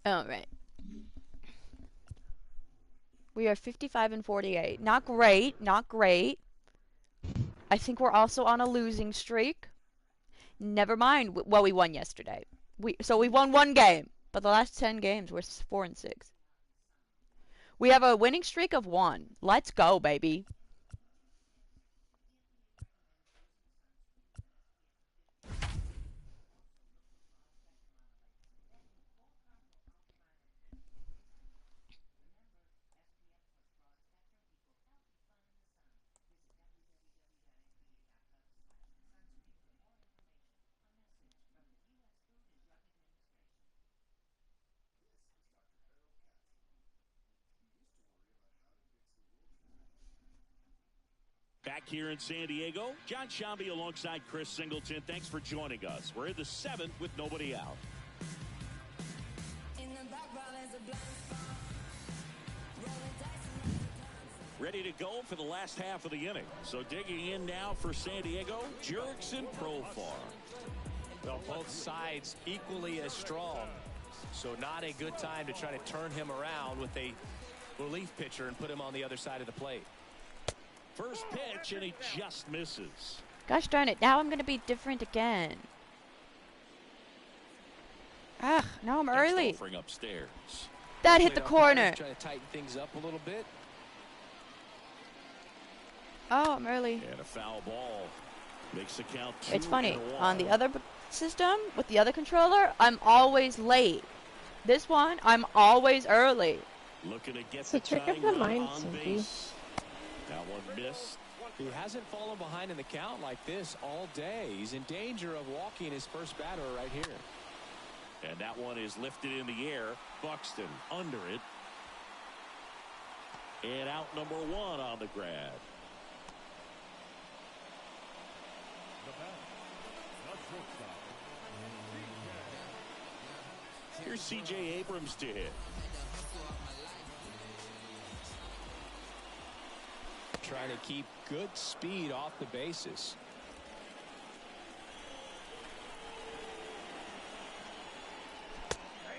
All right. We are 55 and 48. Not great. Not great. I think we're also on a losing streak. Never mind. Well, we won yesterday. So we won one game, but the last 10 games we're 4 and 6. We have a winning streak of 1. Let's go, baby. Back here in San Diego, John Shambi alongside Chris Singleton. Thanks for joining us. We're in the 7th with nobody out. Ready to go for the last half of the inning. So digging in now for San Diego, Jurickson Profar. Well, both sides equally as strong. So not a good time to try to turn him around with a relief pitcher and put him on the other side of the plate. First pitch, and he just misses. Gosh darn it. Now I'm going to be different again. Ah, now I'm early. Upstairs. That hit the corner. Trying to tighten things up a little bit. Oh, I'm early. And a foul ball. Makes the count 2-1. It's funny. On the other system, with the other controller, I'm always late. This one, I'm always early. Looking to get it's a trick of the mind, Sinky. That one missed. He hasn't fallen behind in the count like this all day. He's in danger of walking his first batter right here. And that one is lifted in the air. Buxton under it. And out number 1 on the grab. Here's C.J. Abrams to hit. Trying to keep good speed off the bases.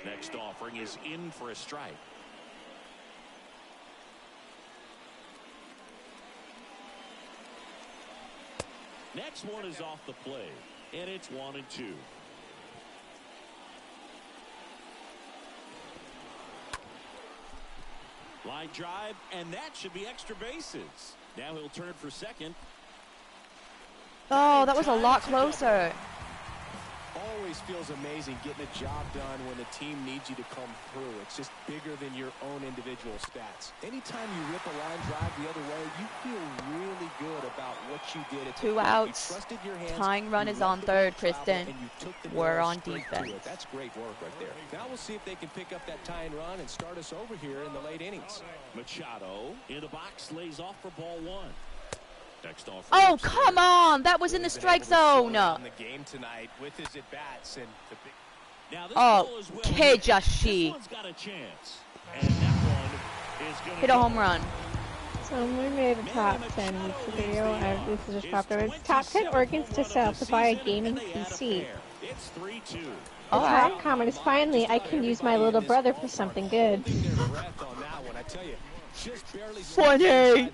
Next offering is in for a strike. Next one is off the play, and it's 1-2. Line drive, and that should be extra bases. Now he'll turn for second. Oh, that was a lot closer. Always feels amazing getting a job done when the team needs you to come through. It's just bigger than your own individual stats. Anytime you rip a line drive the other way, you feel really good about what you did. 2 outs. Tying run is on third, Kristen. We're on defense. That's great work right there. Now we'll see if they can pick up that tying run and start us over here in the late innings. Machado in the box, lays off for ball 1. Next off. Oh, come on! That was in the strike zone. The game tonight with his at bats and the big. Now this oh, Kejashi. Hit a home run. So we made a top 10 weeks ago. This is just popped up. It's top 10 organs to sell to buy a gaming PC. It's 3-2. The top comment is finally I can use my little brother for something good. Funny.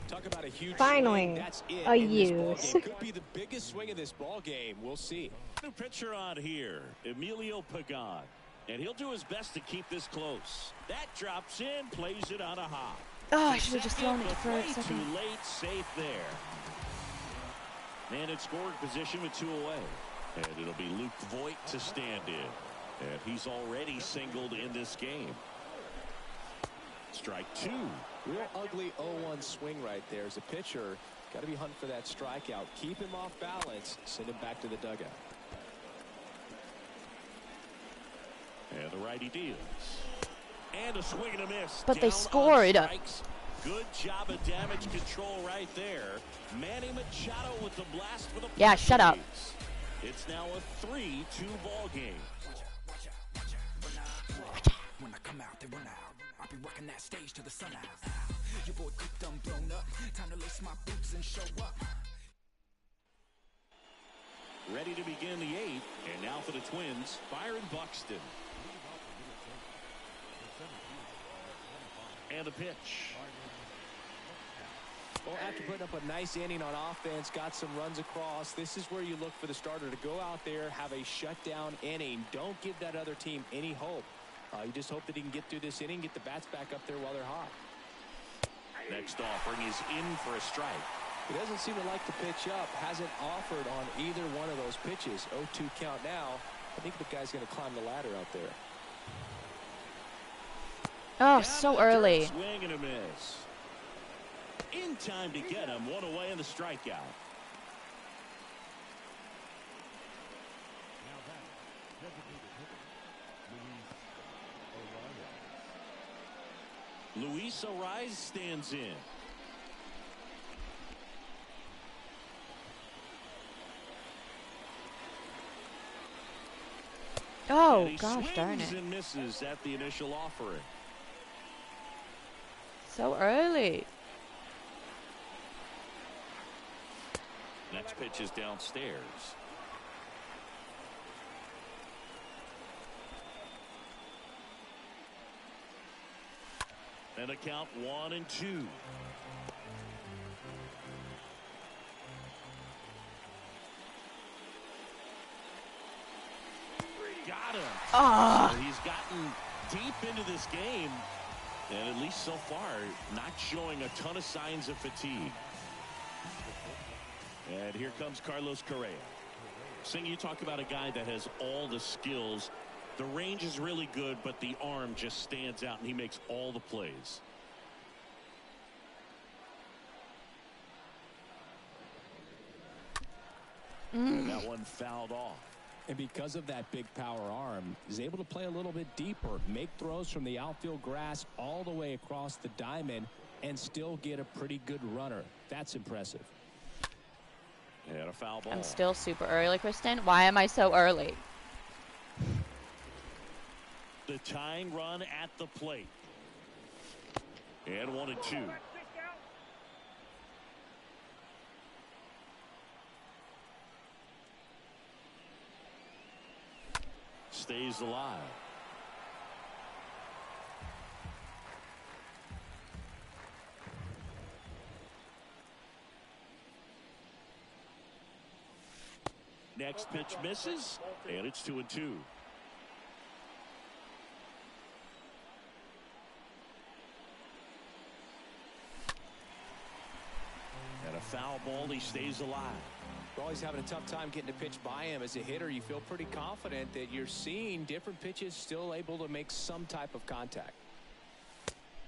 Talk about a huge finally, swing. a use. Could be the biggest swing of this ball game. We'll see. New pitcher on here, Emilio Pagan, and he'll do his best to keep this close. That drops in, plays it on a hop. Oh, I should have just thrown it for a second. Too late, safe there. Man in scoring position with 2 away, and it'll be Luke Voigt to stand in, and he's already singled in this game. Strike 2. Real ugly 0-1 swing right there. As a pitcher, got to be hunting for that strikeout. Keep him off balance. Send him back to the dugout. And the righty deals. And a swing and a miss. But they scored. Good job of damage control right there. Manny Machado with the blast for the yeah, shut up. It's now a 3-2 ball game. When I come out, they run out. I'll be working that stage till the sun out. Your boy cooked, I'm blown up. Time to lace my boots and show up. Ready to begin the 8th, and now for the Twins, Byron Buxton. And the pitch. Well, after putting up a nice inning on offense, got some runs across, this is where you look for the starter to go out there, have a shutdown inning. Don't give that other team any hope. You just hope that he can get through this inning, get the bats back up there while they're hot. Next offering is in for a strike. He doesn't seem to like to pitch up. Hasn't offered on either one of those pitches. 0-2 count now. I think the guy's going to climb the ladder out there. Oh, so early. Swing and a miss. In time to get him. One away in the strikeout. Luis Ariz stands in. Oh, gosh darn swings it. and misses at the initial offering. So early. Next pitch is downstairs. And a count 1-2. Got him. Ah. So he's gotten deep into this game, and at least so far, not showing a ton of signs of fatigue. And here comes Carlos Correa. Sinky, you talk about a guy that has all the skills. The range is really good, but the arm just stands out, and he makes all the plays. And that one fouled off. And because of that big power arm, he's able to play a little bit deeper, make throws from the outfield grass all the way across the diamond, and still get a pretty good runner. That's impressive. And a foul ball. I'm still super early, Kristen. Why am I so early? The tying run at the plate. And 1-2. Stays alive. Next pitch misses, and it's 2-2. And a foul ball, he stays alive. Well, he's having a tough time getting a pitch by him. As a hitter, you feel pretty confident that you're seeing different pitches still able to make some type of contact.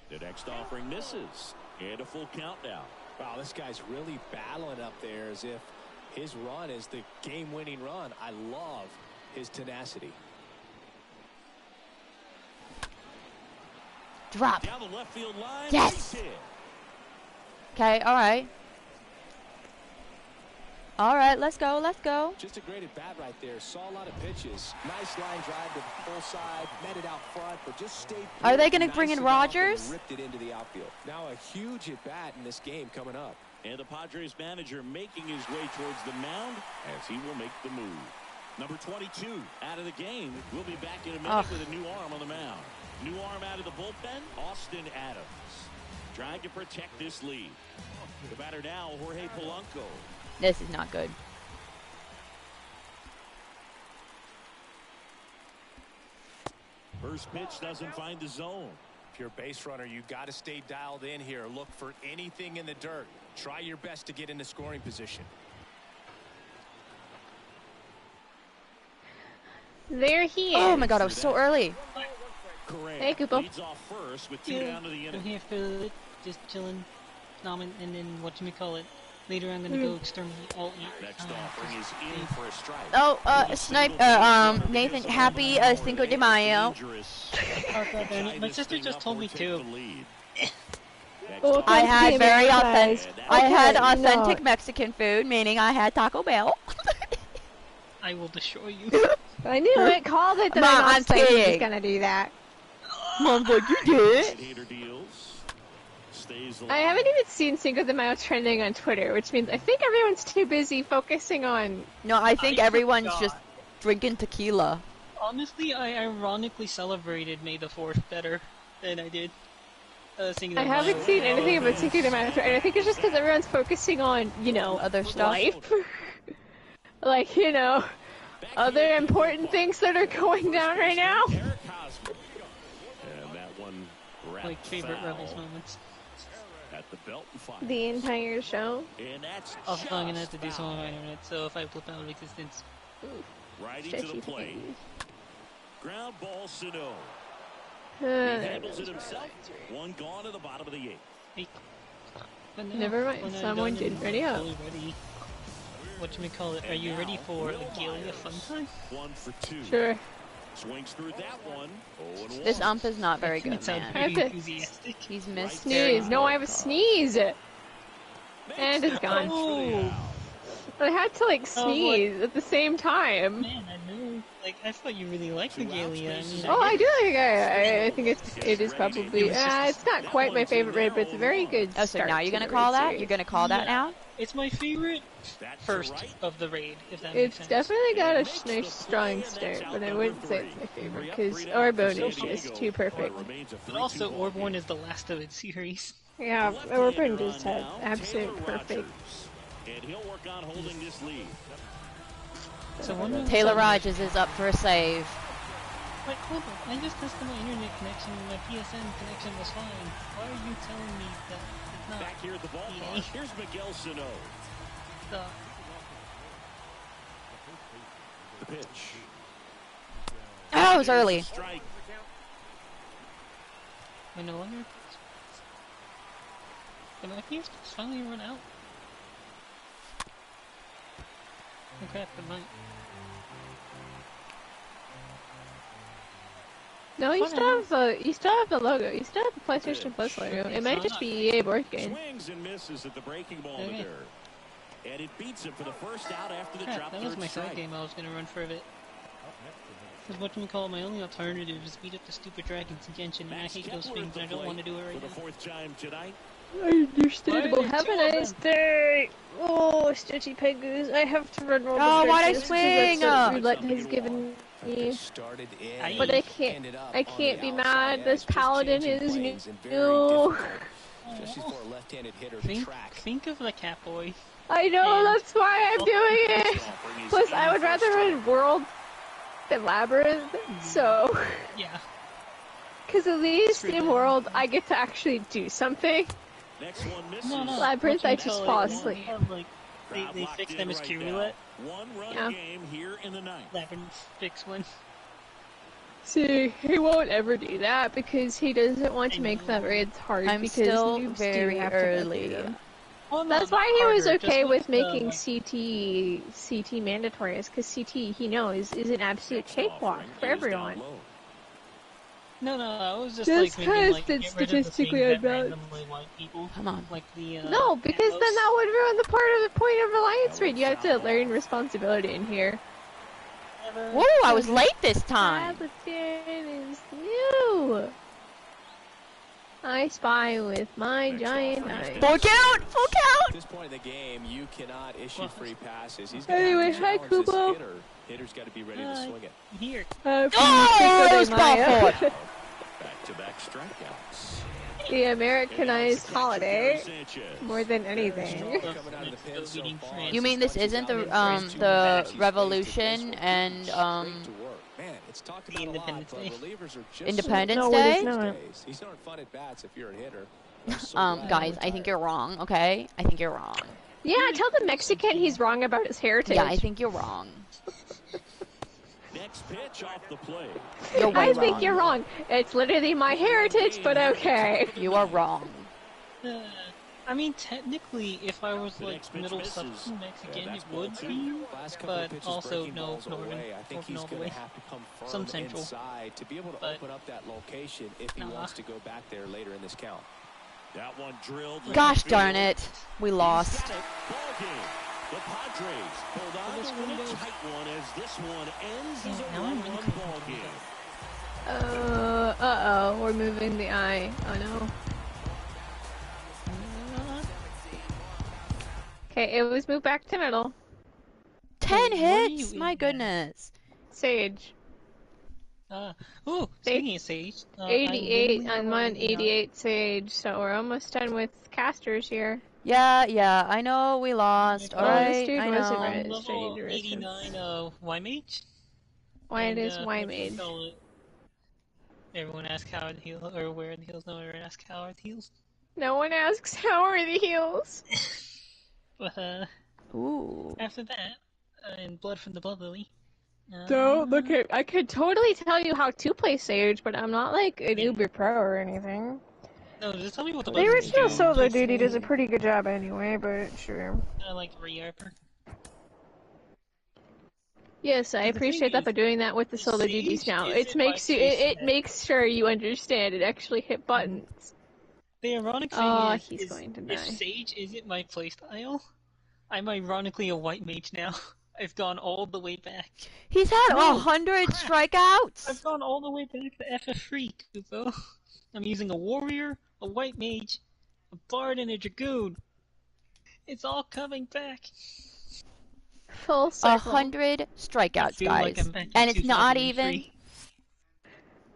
The next offering misses, and a full count now. Wow, this guy's really battling up there as if his run is the game-winning run. I love his tenacity. Drop. Down the left field line. Yes. Okay, all right. All right, let's go, let's go. Just a great at-bat right there. Saw a lot of pitches. Nice line drive to the full side. Met it out front, but just stayed. Are they going to bring in Rogers? Ripped it into the outfield. Now a huge at-bat in this game coming up. And the Padres manager making his way towards the mound as he will make the move. Number 22 out of the game. We'll be back in a minute with a new arm on the mound. New arm out of the bullpen, Austin Adams. Trying to protect this lead. The batter now, Jorge Polanco. This is not good. First pitch doesn't find the zone. If you're a base runner, you got to stay dialed in here. Look for anything in the dirt. Try your best to get into scoring position. There he is. Oh my god, I was so early. Correa Hey, Kupo. leads off first with 2 down to the I'm inning. here for just chilling, and then whatchamacallit. Later I'm gonna go exterminate all eat. Next offering is in for a strike. Oh, Snipe, Nathan, happy Cinco de Mayo. Oh god damn it, my sister just told me too. Oh, I had damn very it, authentic. guys. I had Okay, authentic no. Mexican food, meaning I had Taco Bell. I will destroy you. I knew it. Called it that Mom, I'm I'm not saying he was kidding. gonna do that. Mom's like, you did. Hater deals. Stays alive. I haven't even seen Cinco de Mayo trending on Twitter, which means I think everyone's too busy focusing on. No, I think I everyone's forgot. just drinking tequila. Honestly, I ironically celebrated May the 4th better than I did. Singing I that haven't line. seen anything about Cinco de Mayo, and I think it's just because everyone's focusing on, you know, Other stuff. life. Like, you know, other important things that are going down right now. And that one Like favorite foul Rebels moments. at the belt and fire. The entire show. And that's Also, I'm gonna have just to do some foul. on my internet, so if I flip out of existence. Right into the Stretchy plate. fingers. Ground ball, Sano. He There handles goes it himself. One gone to the bottom of the eighth. Hey. But no, Never mind, when I'm someone done did and ready up. fully ready, whatchamacallit, are you ready for a Galia fun time? 1 for 2. Sure. Swings through that one. 0-1. This ump is not very good, It sounds man. pretty I have to- enthusiastic. He's missed. Sneeze. No, I have a sneeze. And it's gone. Oh, I had to, like, Oh, boy. sneeze at the same time. man, I know. Like, I thought you really liked the Galia. I mean, Oh, I do think I think it is probably, it's not quite my favorite raid, but it's a very good Oh, so start now you're to gonna the call raid that? series. You're gonna call that Yeah. now? it's my favorite That's first right. of the raid, if that makes It's sense. definitely got a nice strong start, but I wouldn't say it's my favorite, because Orbone is just too perfect. But also, Orborn is the last of its series. Yeah, Orbone just had absolute perfect. And he'll work on holding this lead. So when was, Taylor Rogers is up for a save. Wait, hold on. I just tested my internet connection and my PSN connection was fine. Why are you telling me that it's not? Back here at the ballpark. EA? Here's Miguel Sano. Stop. The pitch. Oh, it was early. Strike. I no longer. Did my PS finally run out? Okay, good night. No, you What still have the logo. You still have the PlayStation Plus logo. It might just be EA board game. Swings and misses at the breaking ball Okay. there. And it beats him for the first out after the Crap, drop that was third my strike. side game I was gonna run for a bit. Because whatchamacallit, my only alternative is beat up the stupid dragons in Genshin, and I Max hate those Kepler things, at and I the don't want to do it plate right for the now. fourth time tonight. Understandable. Why are Have a there two of nice them? day. Oh, Stitchy Pegoos. I have to run roll the Oh, why'd I trenches 'cause swing? that's what roulette has given me. Started in, I- But I can't. ended up I on can't the be outside mad. This edge, just paladin changing is planes and very new. difficult, especially for a left-handed hitter to track. Think of the cat boy. I know. And- That's why I'm doing it. Offering his Plus, I would 81st rather strike. run World than Labyrinth. So, Yeah. because at least Screw in that. World, I get to actually do something. Next one misses. No, no. Labyrinth, I just whatchamacallit, fall they asleep. have, like, Crowd they locked fixed in MSQ right now. roulette. One-run Yeah. game here in the ninth. Labyrinth fix one. See, he won't ever do that because he doesn't want to I make know. that raids hard I'm because still noobs do very have to go through early. them. Well, no, That's not why he was harder, okay just with like, making like, CT mandatory, because CT, he knows, is an absolute Next cakewalk offering for is everyone. down low. No, I was just, Just like making, 'cause like, it's get rid of the statistically things that unbalanced. randomly white people. Come on. Like the, No, because then Atmos. that would ruin the part of the point of Alliance That raid. You have to would learn sound responsibility in here. Woo, I was late this time. Paladin is new. I spy with my Next giant offering is eye. down. Full count! Full At count! this point in the game, you cannot issue Well, free passes. He's gonna Anyway, have to hi, challenge this Kubo. hitter. Hitter's got to be ready to Hi. swing it. Here. Oh, it was ball Maya. four. Back-to-back strikeouts. The Americanized holiday, Sanchez. more than anything. Coming out of the pen so far. You mean this isn't the Revolution and Straight to work. Man, it's talked about a lot, Independence but Day. relievers are just Independence No, it Day? is not. These aren't fun at bats if you're a hitter. I'm so glad Guys, they're I think retired. you're wrong, okay? I think you're wrong. Yeah, tell the Mexican he's wrong about his heritage. Yeah, I think you're wrong. Next pitch off the plate. You're way I think wrong. you're wrong. It's literally my heritage, but okay. You are wrong. I mean, technically, if I was The like next pitch middle misses. Southern Mexican, That's it ball would two. be. Last couple of But pitches also breaking no balls northern, away. I think northern he's all the going way. to have to come firm Some central. inside to be able to But- open up that location if he Nah. wants to go back there later in this count. That one drilled. Gosh left darn field. it. We He's lost. got it. Ball game. The Padres hold on this to one win a goes. tight one as this one ends as a Now I'm really one-run ball game. Uh-oh, we're moving the eye. Oh no. Okay, it was moved back to middle. 10 Wait, what are hits? you My in there? goodness. Sage. Speaking of Sage, 88, I'm on 88 Sage, so we're almost done with casters here. Yeah, I know we lost, alright, dude I wasn't know. right. level 89 Y-Mage. Why it is Y-Mage? Everyone asks how are the heels, or where are the heels, no one ever asks how are the heels. No one asks how are the heels. But, Ooh. after that, and Blood from the Blood Lily. Don't look at. I could totally tell you how to play Sage, but I'm not like an uber pro or anything. No, just tell me what the The buttons original do. solo duty does a pretty good job anyway, but sure. I like re-arper. Yes, I appreciate that they're doing that with the solo Sage duties now. is It makes you. It makes sure you understand it actually hit buttons. The ironic thing he's going to die. if Sage isn't my playstyle, I'm ironically a white mage now. I've gone all the way back. He's had 100 strikeouts! I've gone all the way back to FF3, Kupo. I'm using a warrior, a white mage, a bard, and a dragoon. It's all coming back. Full circle. 100 strikeouts, guys. Like and it's not even...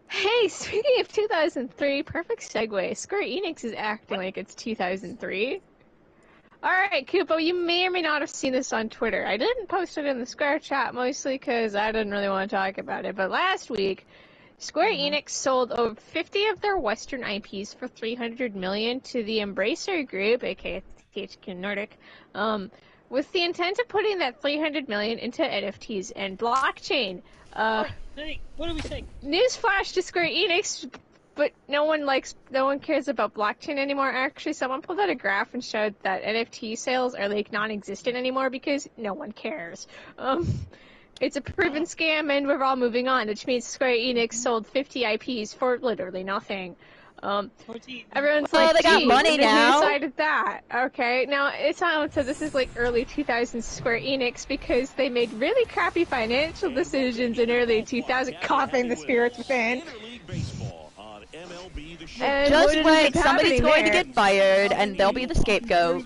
Hey, speaking of 2003, perfect segue. Square Enix is acting like it's 2003. Alright, Kupo, you may or may not have seen this on Twitter. I didn't post it in the Square chat, mostly because I didn't really want to talk about it. But last week, Square Enix sold over 50 of their Western IPs for $300 million to the Embracer Group, aka THQ Nordic, with the intent of putting that $300 million into NFTs and blockchain. Hey, what are we saying? Newsflash to Square Enix, but no one cares about blockchain anymore. Actually, someone pulled out a graph and showed that NFT sales are like non-existent anymore because no one cares. It's a proven scam and we're all moving on, which means Square Enix sold 50 IPs for literally nothing. Everyone's like, they got gee, money now. Who decided that? Okay, now it's not so this is like early 2000s Square Enix because they made really crappy financial decisions in early 2000, coughing the spirits within. And just wait, somebody's going there? to get fired, and they'll be the scapegoat.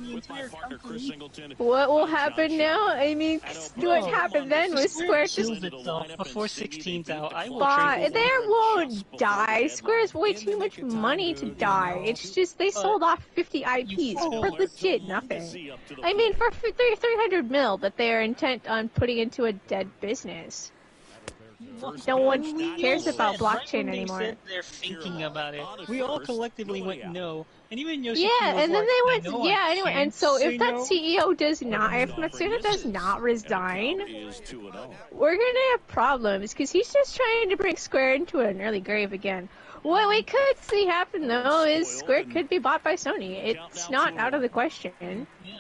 What will happen now? I mean, what happened then was Square just... Before 16's out, I will But there won't die. Square's way too much money to die. It's just they sold off 50 IPs for legit nothing. I mean, for 300 mil that they are intent on putting into a dead business. No one cares about blockchain anymore. Said they're thinking about it. We all collectively went no, and even Yoshi. Yeah, and then they went anyway. And so if that no. CEO does not, if Matsuda does not resign, we're gonna have problems because he's just trying to bring Square into an early grave again. What we could see happen though is Square could be bought by Sony. It's not out of the question. Yeah.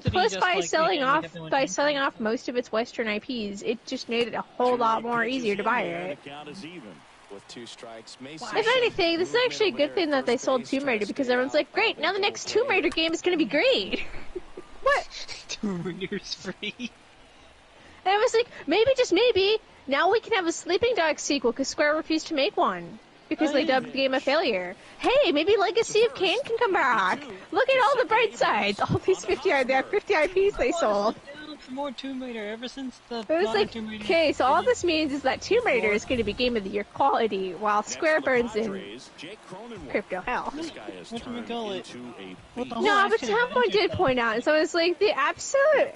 Plus, by selling off most of its Western IPs, it just made it a whole lot more easier to buy it. If anything, this is actually a good thing that they sold Tomb Raider because everyone's like, great, now the next Tomb Raider game is going to be great. What? Tomb Raider's free. And I was like, maybe, just maybe, now we can have a Sleeping Dogs sequel because Square refused to make one. Because they dubbed the game a failure. Hey, maybe Legacy of Kain can come back. Look at all the bright sides. All these 50 IPs they sold. For more Tomb Raider ever since the. It was like, okay, so all this means is that Tomb Raider is going to be Game of the Year quality, while Square burns in crypto hell. No, but someone did point out, and so it's like the absolute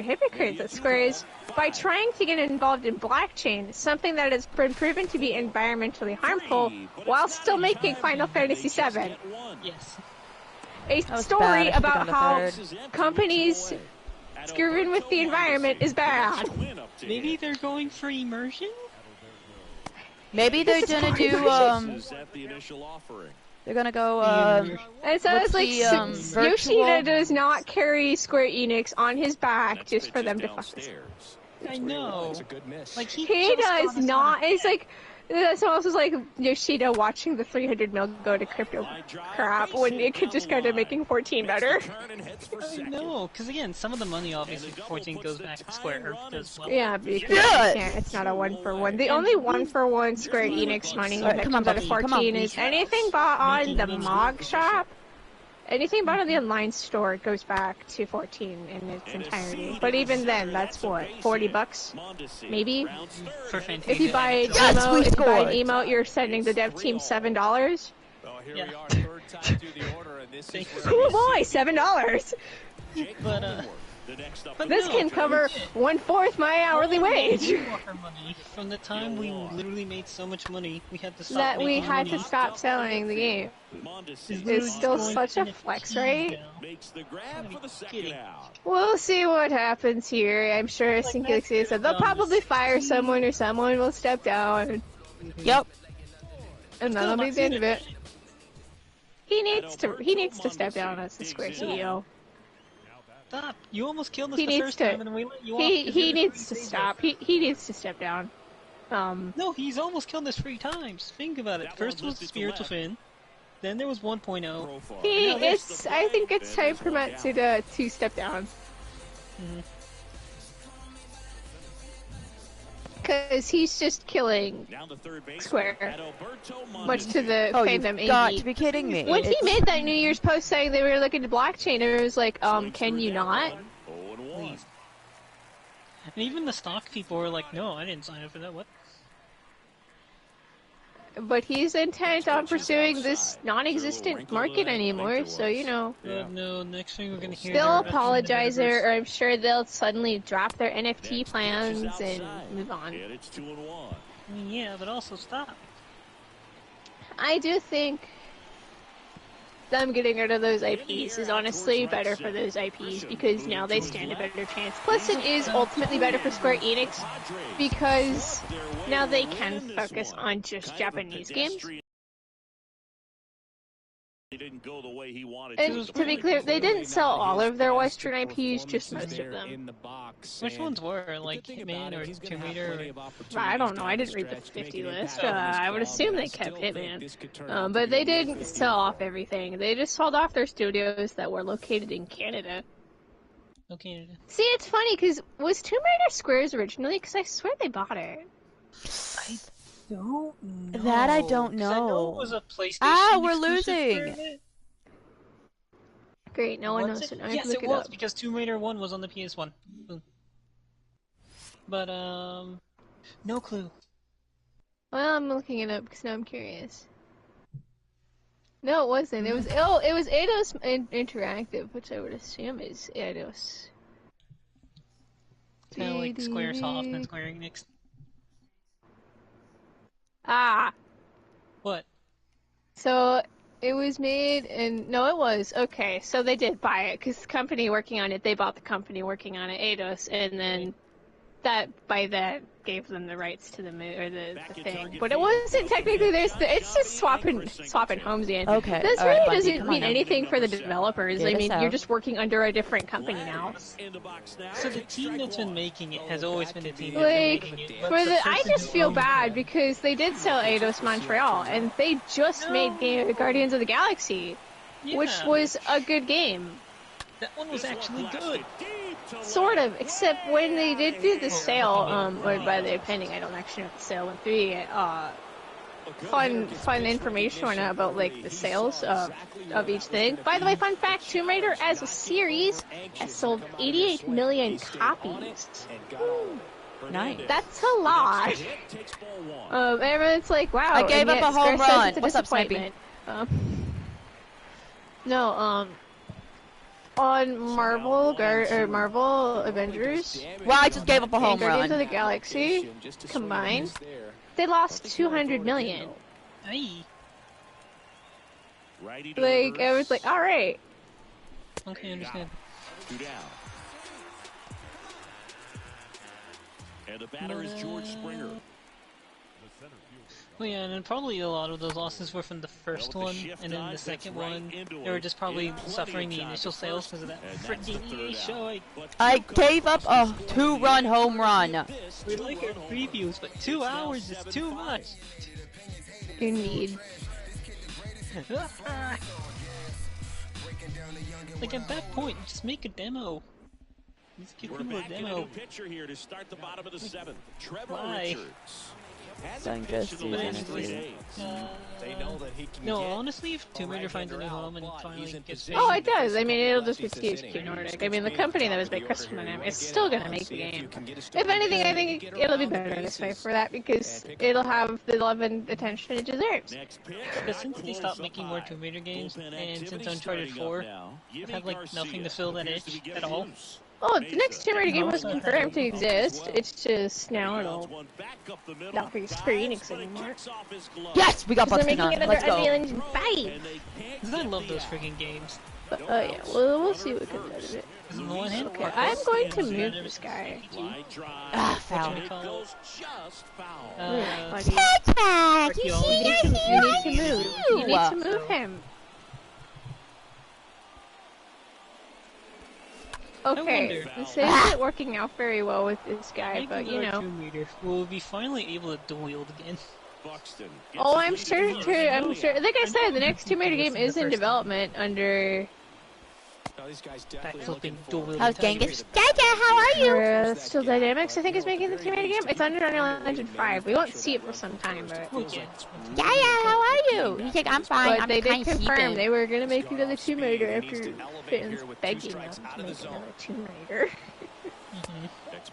hypocrites at Square is by trying to get involved in blockchain, something that has been proven to be environmentally harmful, while still making Final Fantasy VII. Yes. A story about how companies screwing with the environment is bad. Maybe they're going for immersion? Maybe they're gonna do, they're gonna go, and so it's like, Yoshida does not carry Square Enix on his back just for them to fuck this. I know. Like, he does not, it's like, someone else was like Yoshida watching the 300 mil go to crypto crap when it could just go to making 14 better. I know, because again, some of the money obviously 14 goes back to Square as well. Yeah, because it's not a 1-for-1. The only 1-for-1 Square Enix money that comes out of 14 is anything bought on the Mog Shop, anything bought on the online store goes back to 14 in its entirety. But even then, that's what, $40, maybe. For Fantasia. If you buy an Yes, emote, we if you buy an scored. emote, you're sending the dev team $7. Well, here Yeah. we are, third time through the order, and this is Cool boy, $7. But But this can cover 1/4 my hourly wage. Our money. From the time we literally made so much money, we had to stop That we making had money. to stop selling the game. Is still such a flex, right? Makes the grab for the second out. We'll see what happens here. I'm sure Sinky said they'll probably fire someone or someone will step down. Yep. And that'll be the end of it. He needs to step down as the Square CEO. Stop! You almost killed us He the needs first to. time, and then we let you off. He needs to stop. He needs to step down. No, he's almost killed us 3 times. Think about it. First was the spiritual fin, then there was 1.0. I think it's time for Matsuda to step down. Because he's just killing Square. Much to the Oh, fandom you've got AD. to be kidding me. When he It's- made that New Year's post saying they were looking to blockchain, it was like, can you not? Please. And even the stock people were like, no, I didn't sign up for that. What? But he's intent on pursuing this non-existent market anymore, so you know. No, next thing we're gonna hear. They'll apologize, or I'm sure they'll suddenly drop their NFT plans and move on. It's 2-1. I mean, yeah, but also stop. I do think them getting rid of those IPs is honestly better for those IPs because now they stand a better chance. Plus, it is ultimately better for Square Enix because now they can focus on just Japanese games. Didn't go the way he wanted And to be clear, they didn't sell all of their Western IPs, just most of them. Which ones were? Like Hitman or Tomb Raider? I don't know, I didn't read the 50 list. I would assume they kept Hitman. But they didn't sell off everything. They just sold off their studios that were located in Canada. Okay. See, it's funny, because was Tomb Raider Square's originally? Because I swear they bought it. Don't know. That I don't 'Cause I know know. it was a PlayStation. Ah, we're exclusive losing. for it. Great, no one Was knows it? it. I have Yes, to look it it was up. because Tomb Raider 1 was on the PS1. Boom. But no clue. Well, I'm looking it up because now I'm curious. No, it wasn't. It was Eidos Interactive, which I would assume is Eidos. Kind of like Squaresoft and Square Enix. Ah, What? so it was made in. No, it was okay. So they did buy it because the company working on it, they bought the company working on it, Eidos, and then that by that gave them the rights to the the thing. But it wasn't technically. It's just swapping homes in. Okay, This all right, really Bundy, doesn't come mean on now. anything for the developers. Get I us mean, out. you're just working under a different company now. So the team that's been making it has always been the team that's Like, been making it. but for the I person just who feel owns bad it- because they did sell Eidos Montreal, and they just made Guardians of the Galaxy, which Yeah, was a good game. that one was actually good. Sort of, except when they did do the sale, or by the pending, I don't actually know if the sale went through yet, fun information went out about, like, the sales of each thing. By the way, fun fact, Tomb Raider as a series has sold 88 million copies. Nice. That's a lot. Everyone's like, wow. I gave and up yet a home Square says run. it's a What's up, Snipey? disappointment. On Marvel Marvel Avengers Well, I just gave up a and home Guardians of run. the Galaxy combined, they lost 200 million. Aye. Like, I was like, all right. Okay, I understand. 2 down. And the batter is George Springer. Well, yeah, and then probably a lot of those losses were from the first one, and then the second one, they were just probably suffering the initial sales because of that freaking EA show. I gave up a 2-run home run. We like our previews, but 2 hours is too much. Indeed. Like, at that point, just make a demo. Just give We're people a back in a demo. new pitcher here to start the bottom of the 7th. Trevor Why? Richards. Don't just do Last that. 3 days. They know that he can No, get. honestly, if Tomb Raider finds a new home and finally gets Oh, it does. I mean, it'll just be THQ Nordic. I mean, the company that was by Christopher Nolan is still gonna make the game. If anything, I think it'll be better this way for that because it'll have the love and attention it deserves. But since they stopped making more Tomb Raider games, and since Uncharted 4 had like nothing to fill that itch at all. Oh, the next Tomb Raider game was confirmed to exist. It's just now it'll not be Square Enix anymore. Yes, we got They're Buxton making on. another Let's go. Unreal Engine 5. I love those freaking games. But, oh yeah, we'll see what comes out of it. On the one hand, Okay, I'm going to move this guy. Ah, foul. Buddy. Tag, you see You need to move. You need to move him. Okay, this isn't working out very well with this guy, but you know. We'll be finally able to dual wield again. Oh, I'm sure. Like I said, the next Tomb Raider game is in development under. Backflipping dual wielding How's Genghis? Jaja, how are you? Still Dynamics, I think, is making the Tomb Raider game. It's under Unreal Engine 5. We won't see it for some time, but. Jaja, how are you? He's like, I'm fine. But I'm they did kind of confirm sleeping. they were gonna make another Tomb Raider after fans begging them to make another Tomb Raider.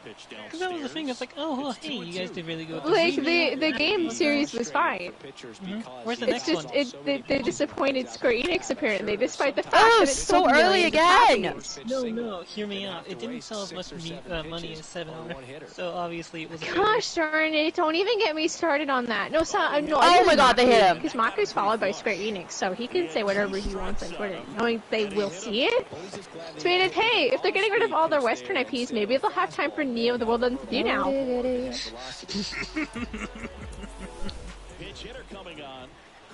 Because that was the thing, it's like, oh, well, hey, you guys did really good. Like, the game series was fine. Where's the It's next just, one? they disappointed Square Enix apparently, despite the fact Oh, that it's so sold early millions of again! copies. No, hear me out. It didn't sell as much money as 7 so obviously it was a Gosh darn it, don't even get me started on that. No, Oh my god, they hit him. Because Maku's followed by Square Enix, so he can say whatever he wants on Twitter, knowing they will see it. So I mean, hey, if they're getting rid of all their Western IPs, maybe they'll have time for Neo the World Ends With You now.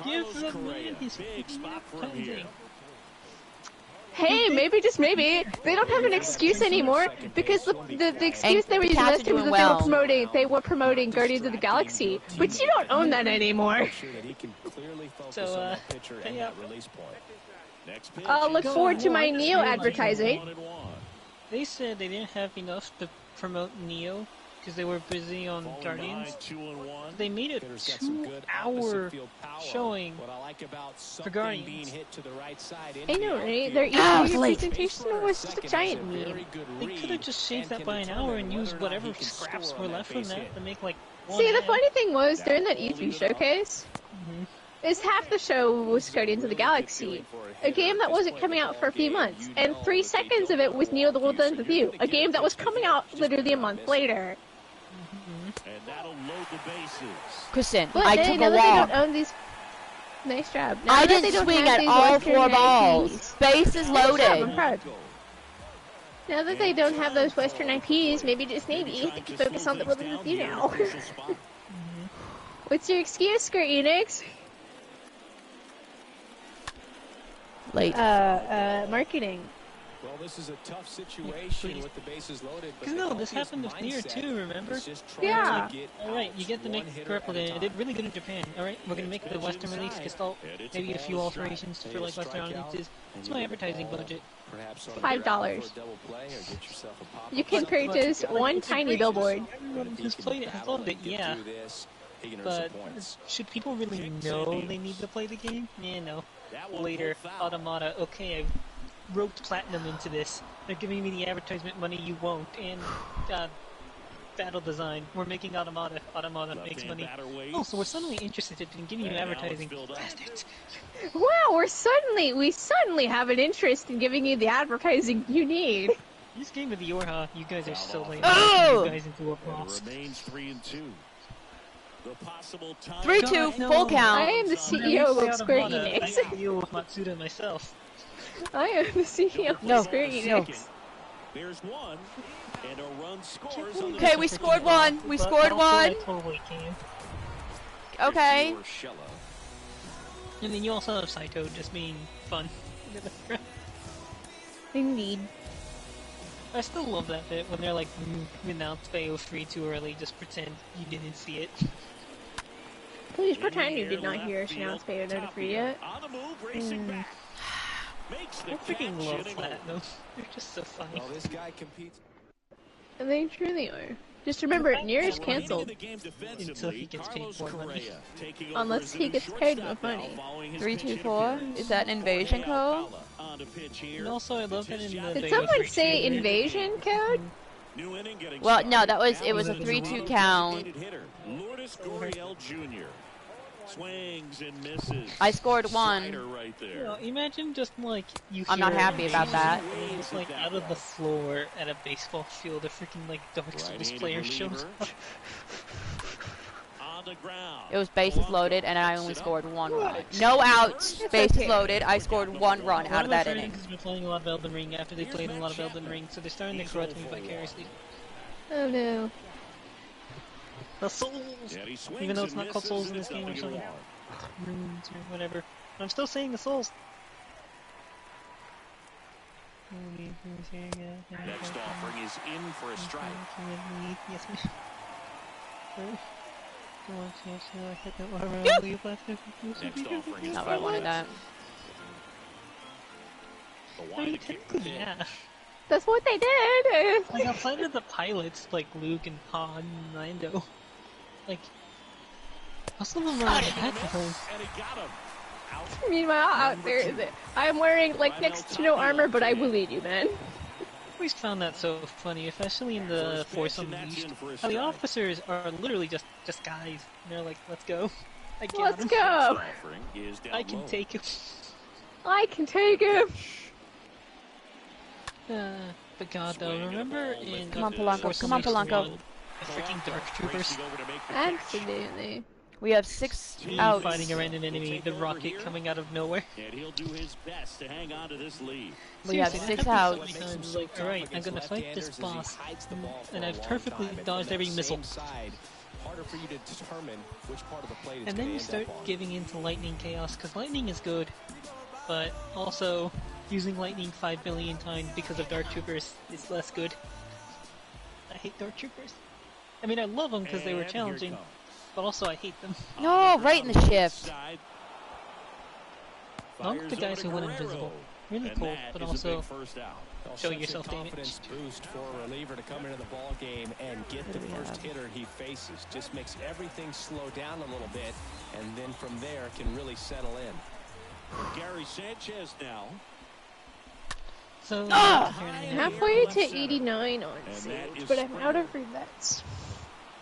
Give the man his funding. Hey, maybe, just maybe, they don't have an excuse anymore, because the excuse they were using last time was that they were promoting Guardians of the Galaxy, but you don't own that anymore. So, yeah. I'll look forward to my Neo advertising. They said they didn't have enough to promote Neo because they were busy on Guardians. They made a 2-hour showing for Guardians. I know, right? Their E3 presentation was just a giant meme. They could have just shaved that by an hour and used whatever scraps were left from that to make like one See, the ad. funny thing was, during that E3 showcase, is half the show was Guardians of the Galaxy, a game that wasn't coming out for a few months, and 3 seconds of it was Neo the World Ends With You, a game that was coming out literally a month later. Kristen, But I now took that a they walk. don't own these... Nice job. Now I that they didn't don't swing have at these all Western 4 balls. IPs, Base is Nice job, I'm loaded. proud. Now that they don't have those Western IPs, maybe just maybe, they can focus on the World Ends With You now. What's your excuse, Square Enix? Late. Marketing. Well, this is a tough situation with the bases loaded. Because no, this happened with Nier too, remember? Yeah. Alright, you get to make the replica. It did really good in Japan. Alright, we're gonna make the Western release, just maybe a few alterations for like Western audiences. It's my advertising budget. $5. You can purchase one tiny billboard. Everyone who's played it has loved it, yeah. But should people really know they need to play the game? Yeah, no. Later, Automata, okay, I roped Platinum into this. They're giving me the advertisement money you won't, and, battle design. We're making Automata. Automata makes money. Oh, so we're suddenly interested in giving you advertising. Bastards. Wow, we suddenly have an interest in giving you the advertising you need. This game of the Yorha, you guys are so lame. Oh! You guys into a boss. 3-2, full I count. am the CEO of Square I Enix. deal with Matsuda myself. I am the CEO of No, Square Enix. There's one, and a run scores on the Okay, we scored one. We scored Also, I one. totally can. Okay. And then you also have Saito just being fun. Indeed. I still love that bit when they're like, announced Bayo 3 too early, just pretend you didn't see it. Please pretend you did not hear us announce Bayonetta 3 yet. On the move, racing back. Makes the I freaking catch, love hitting Platinum. They're just so funny. Well, this guy competes. And they truly are. Just remember, Near's cancelled. Until he gets paid more money. Unless he gets paid with money. 324? Is that an invasion code? And also, I love that in the... Did someone say invasion code? Well, no, it was a 3-2 count. Swings and misses. I scored 1. Right there. You know, imagine just like you. I'm not happy about that. Just like out of the floor at a baseball field, a freaking like Dark Souls player shows up. On the ground. It was bases loaded, and I only scored 1 run. No outs, bases loaded. I scored 1 run out of that inning. Because been playing a lot of Elden Ring after they played a lot of Elden Ring, so they're starting to corrupt me vicariously. Oh no. The souls! Even though it's not called souls in this game or something. Runes or whatever. I'm still saying the souls. Next offering is in for a strike. Yes, ma'am. Next offering is Not where I wanted that. the wide kick pitch. Yeah. That's what they did! Like, outside of the pilots, like Luke and Han and Lando, like, most of them are on the back behind. And he got him. Out. Meanwhile, out there is it. I'm wearing, like, next to no armor, but I will lead you, man. I always found that so funny, especially in the Force Unleashed. How the officers are literally just guys. And they're like, let's go. I got Let's him. go! I can take him. I can take him! But God, though, remember in Come on, Polanco. Force Come on, Unleashed Polanco. 1, the freaking Dark Troopers Absolutely. We have 6 outs. fighting a random enemy, the rocket coming out of nowhere. And he'll do his best to hang on to this lead. We have Seriously, 6 that happens outs. so many times, like, alright, I'm gonna fight this boss, and I've perfectly dodged every missile. Harder for you to determine which part of the plate it's And then gonna you end start up on. giving into lightning chaos, because lightning is good, but also using lightning 5 billion times because of Dark Troopers is less good. I hate Dark Troopers. I mean, I love them because they were challenging, but also I hate them. No, right in the shift. I like the guys who went invisible. Really cool, but also show Such a yourself damage. confidence boost for a reliever to come into the ball game and get the first hitter he faces. Just makes everything slow down a little bit, and then from there can really settle in. Gary Sanchez now. So, Halfway to 89 on Sage, but I'm out of regrets.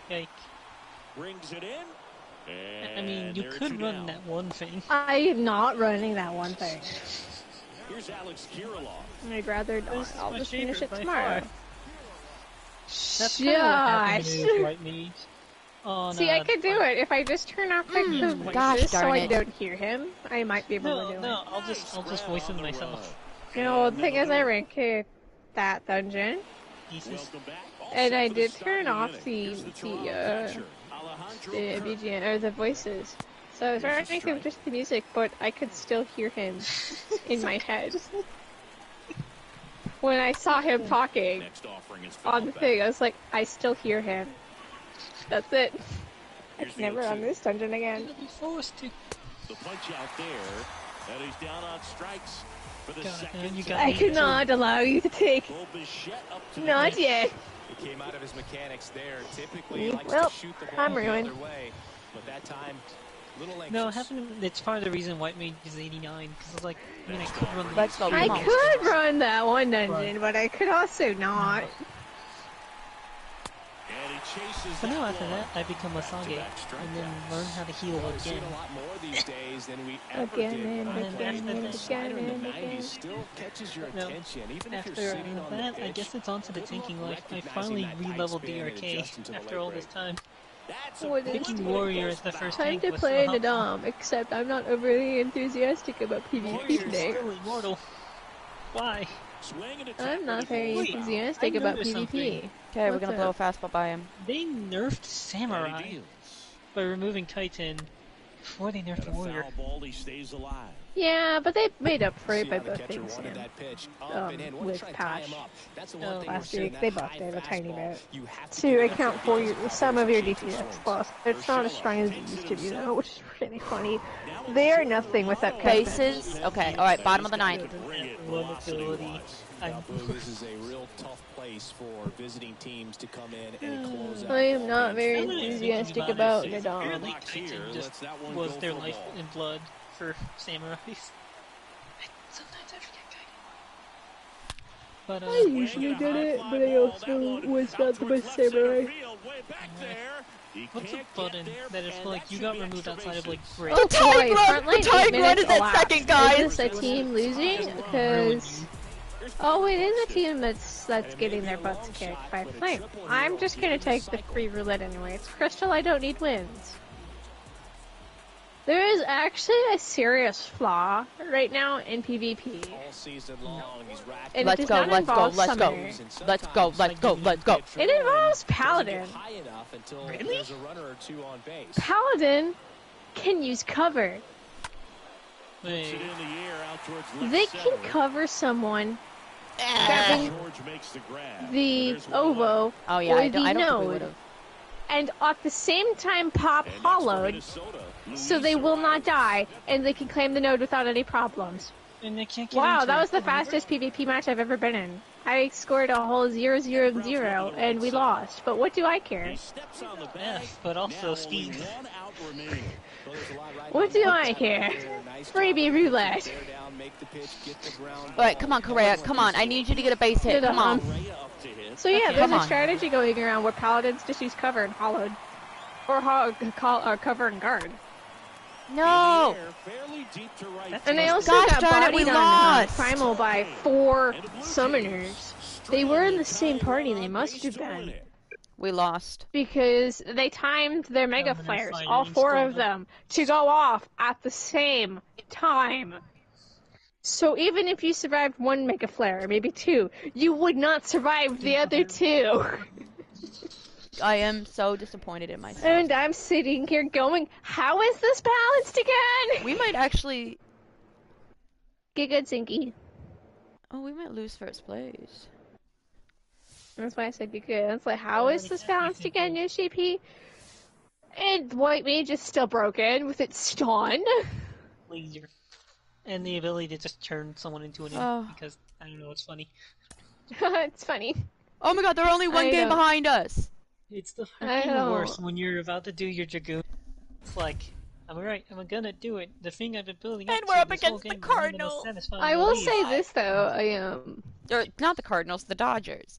Yike. Brings it in. I mean, you could run that one thing. I am not running that one thing. Here's Alex Kirilloff. I'd rather not. This is I'll my just finish it favorite by tomorrow. far. That's kind of what happened Shush. to White Mage. On, See, I could do it if I just turn off my voices gosh so darn I it. don't hear him. I might be able to do No, I'll just voice him myself. it. No, the thing is, I ranked that dungeon, Jesus. and I did turn off the BGM or the voices. So I was running through just the music, but I could still hear him in my head. When I saw him talking on the thing, I was like, I still hear him. That's it. I can never run this dungeon again. You'll be forced to. The punch out there, and he's down on strikes for the second you time. got I cannot allow you to take. Bull Bichette up to the Not net. yet. He came out of his mechanics there. Typically, he likes Well, to shoot the ball I'm the ruined. other way, but that time, little anxious. No, it's part of the reason White Mage is 89, because it's like, I mean, I could run the Let's go, I come on. could run that one dungeon, but I could also not. And he chases But no, that after one. that, I become a Sage, and then learn how to heal We're seeing again. a lot more these days than we ever Again did. and back again then. and The slider in again the and 90s again. still catches your No, attention, even if you're After sitting on the that, I pitch. guess it's on to the Good tanking luck life. I recognizing finally that tight re-leveled span and DRK adjusting to the after late all this break. time. That's What is Picking Warrior as the first Time tank to was play so in the helpful. Dom, except I'm not overly enthusiastic about PvP Warrior's today. still immortal. Why? swing and a I'm not tap very for the goal. enthusiastic I about noticed PvP. something. Okay, we're What's gonna blow a up? fastball by him. They nerfed And Samurai he deals. by removing Titan before they nerfed Got a Warrior. foul ball, he stays alive. Yeah, but they made up for it See by how the catcher buffing wanted Sam. that pitch up and in. Wanted to With try and tie Pash. him up. That's the Oh, one thing we're last seeing, week, that they high buffed it a tiny fastball. bit. You have To get account that for because some of your change DPS swings. plus. It's not as strong as it used to be though, which is pretty funny. They are nothing without Kevin. Bases. Okay, alright, bottom of the ninth. one ability. This is a real tough place for visiting teams to come in and close out. I am not very enthusiastic about Nadal. Apparently, Titan just was their life and blood for samurais. Sometimes I forget Titan. But, I usually did it, but I also was not the best samurai. What's a button that is like you got removed outside of like break? Oh boy, Frontline the 8 minutes is at elapsed. second, guys. Is this a team losing? Because... Oh, it is a team that's getting their butts kicked by Flame. I'm just gonna take the free roulette anyway. It's Crystal, I don't need wins. There is actually a serious flaw right now in PvP. And Let's go. It involves Paladin. Really? Paladin can use cover. They can cover someone grabbing the oboe Oh yeah, or I the don't think we node, would've. and at the same time pop hollowed, so they will not die, and they can claim the node without any problems. And they can't get Wow, into that it. was the fastest PvP match I've ever been in. I scored a whole 0-0-0, and we lost, but what do I care? Yeah, but also speed. What do I care? Freebie roulette. Alright, come on, Correa. Come on. I need you to get a base hit. Come on. So yeah, there's Come a on. strategy going around where Paladins just use cover and hollowed. Or cover and guard. No! And they also Gosh got darn it, we bodied on lost! Primal by 4 summoners. They were in the same party, they must have been. We lost. Because they timed their mega Dominant flares, fighting all 4 of squad. them, to go off at the same time. So even if you survived 1 mega flare, maybe 2, you would not survive the other 2. I am so disappointed in myself. And I'm sitting here going, how is this balanced again? We might actually... Get good, Sinky. Oh, we might lose first place. That's why I said get good. It's like, how is this balanced again, UCP? And White Mage is still broken with its stun. Laser. And the ability to just turn someone into an imp, Oh. because, I don't know, it's funny. It's funny. Oh my god, they're only one I game know. behind us! It's the I fucking know. worst when you're about to do your Dragoon. It's like, I'm alright, I'm gonna do it. The thing I've been building And up we're to up this whole against the game, I'm gonna Cardinals. satisfy I my will lead. say this though, Or, not the Cardinals, the Dodgers.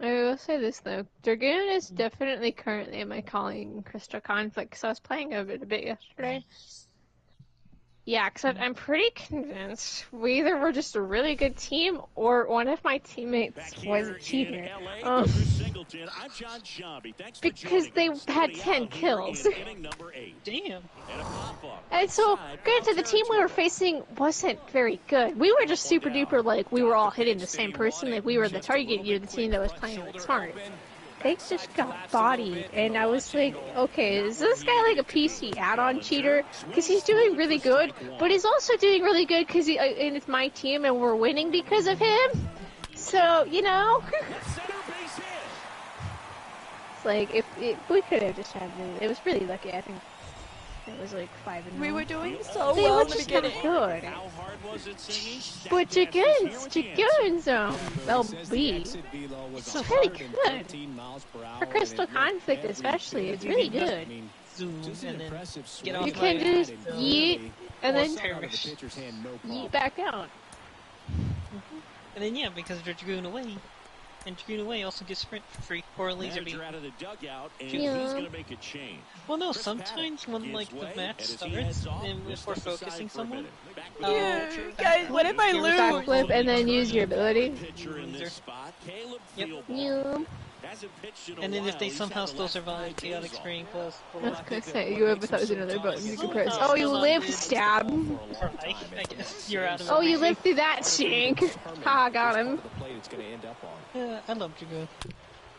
I will say this though, Dragoon is definitely currently in my calling Crystal Conflict, because I was playing of it a bit yesterday. Yeah, except I'm pretty convinced we either were just a really good team, or one of my teammates was a cheater. Because they had 10 kills. Damn. And so, granted, the team we were facing wasn't very good. We were just super duper, like, we were all hitting the same person, like, we were the target, you were the team that was playing like smart. They just got bodied, and I was like, okay, is this guy like a PC add-on cheater? Because he's doing really good, but he's also doing really good because and it's my team and we're winning because of him. So, you know, it's like, we could have just had it was really lucky, I think. It was like 5-0. We were doing so They well were in the just not beginning. good. But Dragoon's LB, it's pretty good. For Crystal Conflict especially, it's really good. Zoom, and then get off You my can just ass, yeet, and then perish. yeet back out. And then, yeah, because they're Dragoon away. And Dragoon away also gets sprint for free, or a laser beam. Yeah. Well, no, sometimes when, like, the match starts, and if we're focusing someone, Yeah, guys, what if I lose? Backflip and then use your ability. Yep. Yeah. And then if they somehow still survive, Chaotic Spring plus... I was gonna say, you have 1,000 other buttons you can press. Oh, you live stab. I guess you're out of it. Oh, you lived through that, Shank. Ha, got him. Yeah, I love Dragoon.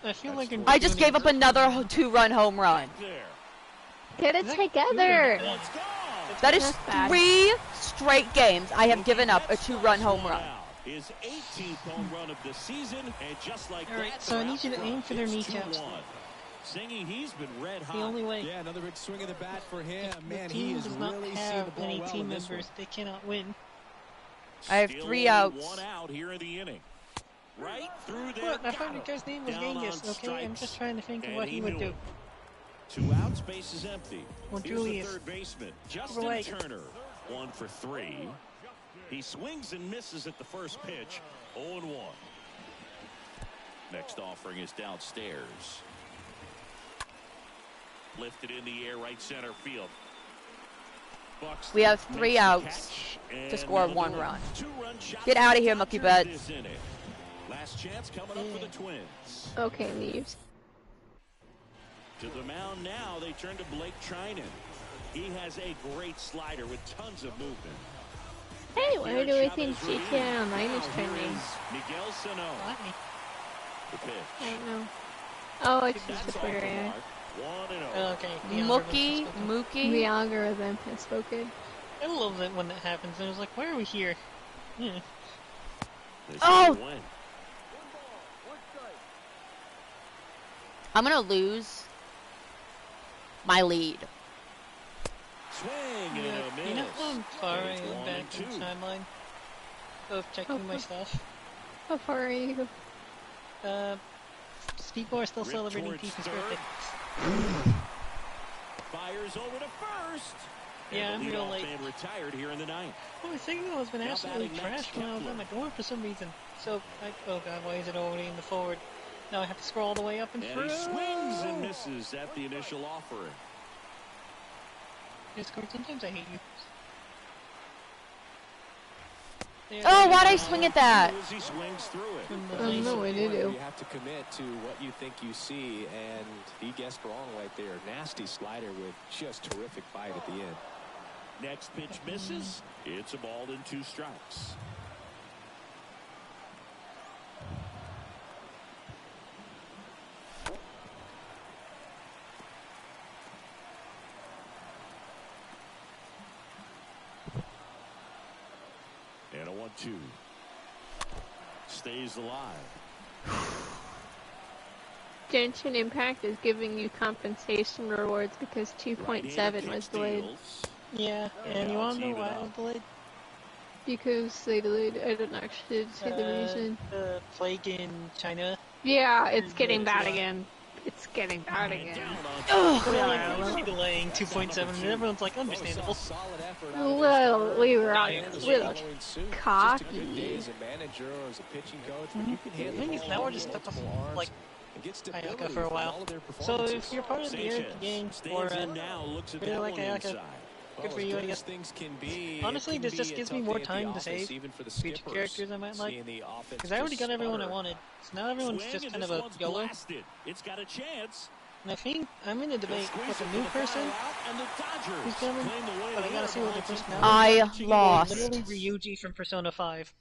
I feel like I just gave up another 2-run home run. Get it together. That is That's bad. 3 straight games I have given up a 2-run home run. His 18th home run of the season, and just like Alright, that, so I need you to aim for their it's kneecaps. 2-1. Singing, he's been red hot. The only way. Yeah, another big swing of the bat for him. If Man, the he team is does not really seeing have the ball any well team in this members, one. they cannot win. I have 3 outs. One out here in the inning. Right through there. What? I thought your guy's name was Genghis. Okay, I'm just trying to think of what he would do. 2 outs, base is empty. Well, Here's the Julius. third baseman, Justin Turner. 1 for 3. He swings and misses at the first pitch. 0-1. Next offering is downstairs. Lifted in the air, right center field. Buxton We have 3 outs to score 1 run. Get out of here, Mookie Betts. Last chance coming up for the Twins. Okay, leaves. To the mound now, they turn to Blake Trinan. He has a great slider with tons of movement. Hey, where do we think GTA Online is trending? Miguel Sano. The pitch. I don't know. Oh, it's just the Twitter ad. 1-0. Okay. Mookie. The algorithm has spoken. I love it when that happens. And I was like, why are we here? Oh! I'm gonna lose my lead. Swing and a miss. You know how far I am back in the timeline of checking my stuff? How far are you? People are still celebrating Tifa's birthday. Fires over to first. Yeah, I'm real late. Man retired here in the 9th. Oh, my signal has been absolutely trashed when I was at my door for some reason. So, oh god, why is it already in the forward? Now I have to scroll all the way up and through. He swings and misses at the initial offering. Discord, sometimes I hate you. Oh, why'd I swing at that? He swings through it. I don't know what to do. You have to commit to what you think you see, and he guessed wrong right there. Nasty slider with just terrific bite at the end. Next pitch misses. It's a ball and 2 strikes. And a 1-2. Stays alive. Genshin Impact is giving you compensation rewards because 2.7 was delayed. Yeah, and you want to know why it was delayed? Because they delayed. I don't actually say the reason. The plague in China. Yeah, it's getting bad again. It's getting bad again. Ugh, delaying 2.7, and everyone's like, understandable. Well, we were on a little cocky. The thing is, now we're just stuck with, like, Ayaka for a while. So if you're part of the gang, or really like Ayaka, good for you, I guess. Honestly, this just gives me more time to save future characters I might like. Because I already got everyone I wanted. So now everyone's just kind of a YOLO. And I think I'm in a debate with a new person who's coming, but I gotta see what their personality is. I lost. Literally Ryuji from Persona 5.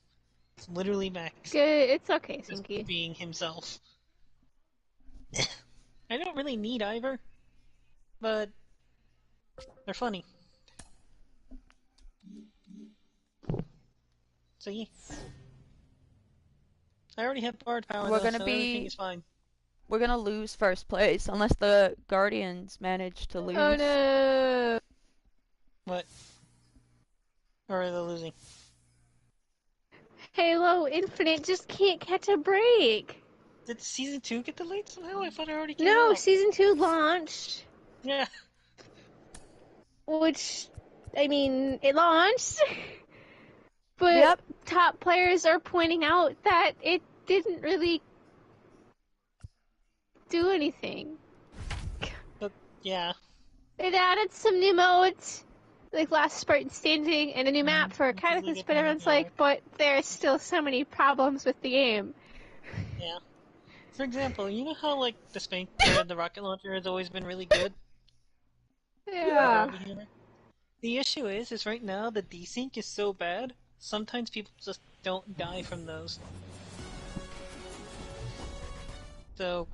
It's literally Max. Good, it's okay, Just Sinky. being himself. I don't really need either, but they're funny. So yeah. I already have Bard power, We're though, gonna so be- everything is fine. We're gonna lose first place unless the Guardians manage to lose. Oh no! What? Or are they losing? Halo Infinite just can't catch a break. Did Season 2 get delayed somehow? I thought it already came No, out. Season 2 launched. Yeah. Which, I mean, it launched. But Yep. top players are pointing out that it didn't really do anything. But, yeah. It added some new modes, like Last Spartan Standing, and a new map for Cataclysm, but everyone's like, but there's still so many problems with the game. Yeah. For example, you know how, like, the Spank or the rocket launcher has always been really good? Yeah. The issue is right now the desync is so bad, sometimes people just don't die from those. So,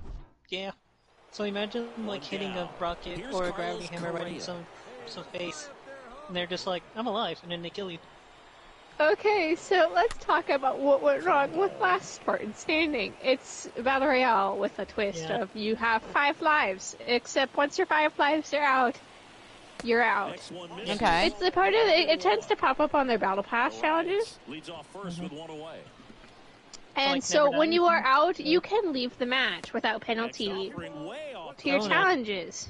yeah. So imagine, like, hitting a rocket or a gravity hammer right in some face, and they're just like, I'm alive, and then they kill you. Okay, so let's talk about what went wrong with Last Spartan Standing. It's Battle Royale with a twist of you have 5 lives, except once your 5 lives are out, you're out. Okay. It's the part of it tends to pop up on their battle pass challenges. Leads off first with one away. And Like so never when done you are anything? out, you can leave the match without penalty to your Oh, no. challenges.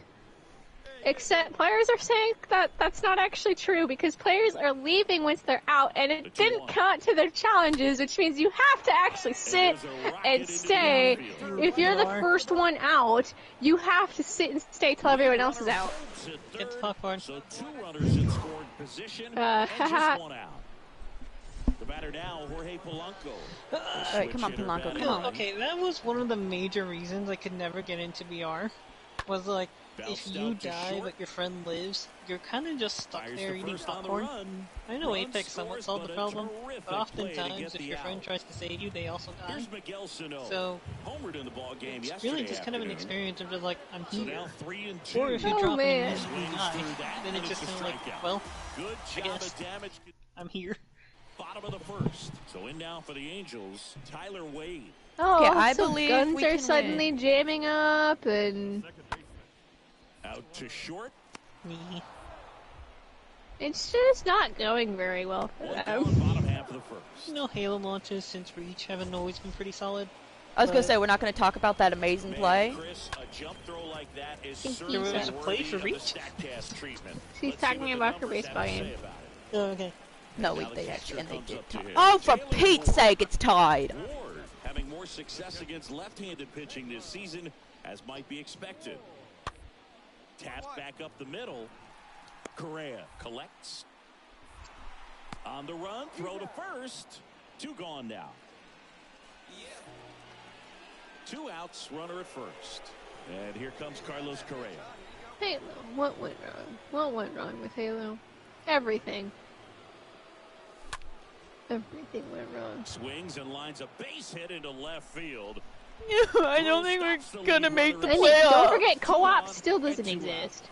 Except players are saying that that's not actually true because players are leaving once they're out and it didn't count to their challenges, which means you have to actually sit and stay. If you're the first one out, you have to sit and stay till everyone else is out. Get the popcorn. So 2 runners in scored position and just one out. The batter now, Jorge Polanco. Alright, come on, Polanco, come on. Okay, that was one of the major reasons I could never get into VR. Was like, if you die but your friend lives, you're kind of just stuck there eating popcorn. I know Apex somewhat solved the problem, but oftentimes if your friend tries to save you, they also die. So, it's really just kind of an experience of just like, I'm here. Or if you drop an and die, then it's just kind of like, well, I guess I'm here. Bottom of the first. So in now for the Angels, Tyler Wade. Oh, Okay, I so believe guns we are can suddenly win. jamming up and Out to short. Me. it's just not going very well for One them. down, bottom half of the first. You know, Halo launches since Reach haven't always been pretty solid. I was gonna But- say, we're not gonna talk about that amazing play. Chris, a jump throw like that is Think certainly he's, There was a play for worthy of the Reach? Statcast treatment. She's Let's see talking what the about her numbers baseball have to game. say about it. Oh, okay. No, Now we the they catcher actually, and they comes did up to tie. hit. Oh, for Jalen Pete's Ward. sake, it's tied. Ward having more success against left-handed pitching this season, as might be expected. Tapped back up the middle. Correa collects. On the run, throw to first. 2 gone now. 2 outs, runner at first. And here comes Carlos Correa. Halo, what went wrong? What went wrong with Halo? Everything. Everything went wrong. Swings and lines a base hit into left field. I don't think we're gonna make the I mean, don't playoffs. forget, co-op still doesn't exist.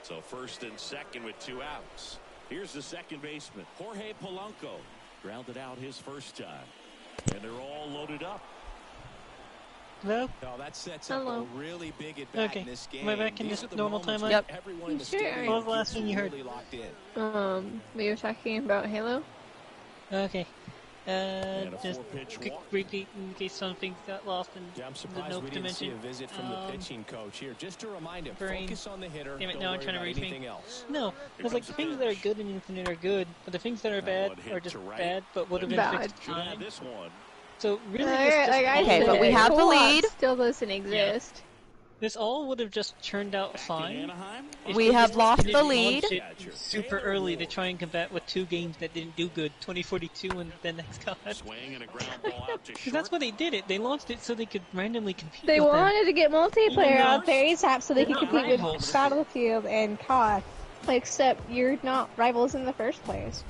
So first and second with 2 outs. Here's the second baseman, Jorge Polanco. Grounded out his first time. And they're all loaded up. Hello? No, that sets up Hello. a really big at bat Okay. in this game. Am I back in These this are the normal moments timeline? when Yep. everyone in the Sure. stadium What was the last thing you heard? really locked in. We were talking about Halo. Okay. And a Just 4-pitch quick walk. repeat in case something got lost in Yeah, I'm the surprised note we didn't see a dimension. visit from the pitching coach here. Just to remind him, brain. focus on the hitter. Damn it, Don't now I'm worry trying to about reach me. anything else. No, it's like the things that are good in Infinite are good, but the things that are bad one hit are just to right. bad, but would have been Bad. fixed Should have fine. this one. So really, Alright, this, like I Okay, said, but we have the co-op lead. Still doesn't exist. this all would have just turned out In fine. Anaheim. if We they have just lost didn't the lead. launch it super early to try and combat with 2 games that didn't do good, 2042 and then next God. Swing and a ground ball out to Because short. that's why they did it. They launched it so they could randomly compete They with them. wanted to get multiplayer out there ASAP so they could They're not compete rivals. with Battlefield and COD. Except you're not rivals in the first place.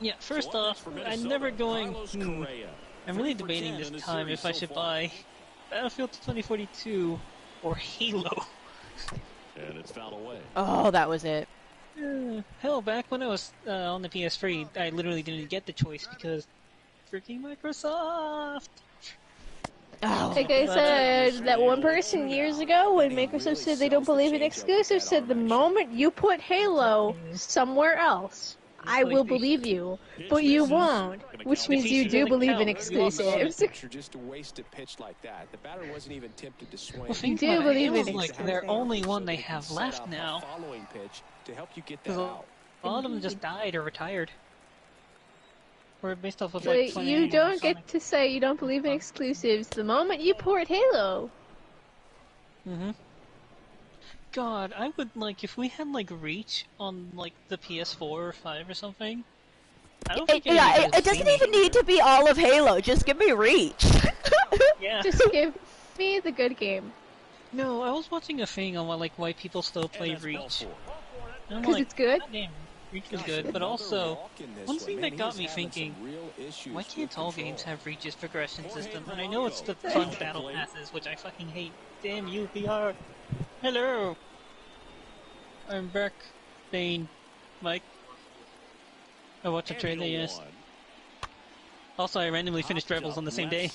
Yeah, first So up off, next for I'm Minnesota, never going. Carlos Hmm, Correa. I'm really 3 for debating 10 this in the time series if I so should far. buy Battlefield 2042 or Halo. And it's fouled away. Oh, that was it. Hell, back when I was on the PS3, I literally didn't get the choice because freaking Microsoft. Oh, Like I said, that one person years ago when Microsoft said they don't believe in exclusives said the moment you put Halo somewhere else, I will believe you, but you won't, which means you do believe in exclusives. Picture just a wasted pitch like that. The batter wasn't even tempted to swing. Well, think do about it. believe in Halo's like exclusives. their only one they So have can left set up now. a following pitch to help you get that Because out. a lot of them just died or retired. Or based off of But like playing you don't Sonic. get to say you don't believe in exclusives the moment you port Halo. Mm-hmm. God, I would like if we had like Reach on like the PS4 or 5 or something. I don't think Yeah, it doesn't even need to be all of Halo. Just give me Reach. Yeah. Just give me the good game. No, I was watching a thing on why people still play And that's ball Reach. 4. And I'm Because like, it's good. "God damn, Reach is good, but also one thing that got me thinking, why can't all games have Reach's progression system? And I know it's the fun battle passes, which I fucking hate. Damn you, VR. Hello. I'm back, Bane, Mike. I watched a trailer, yes. Also, I randomly finished Rebels on the same day.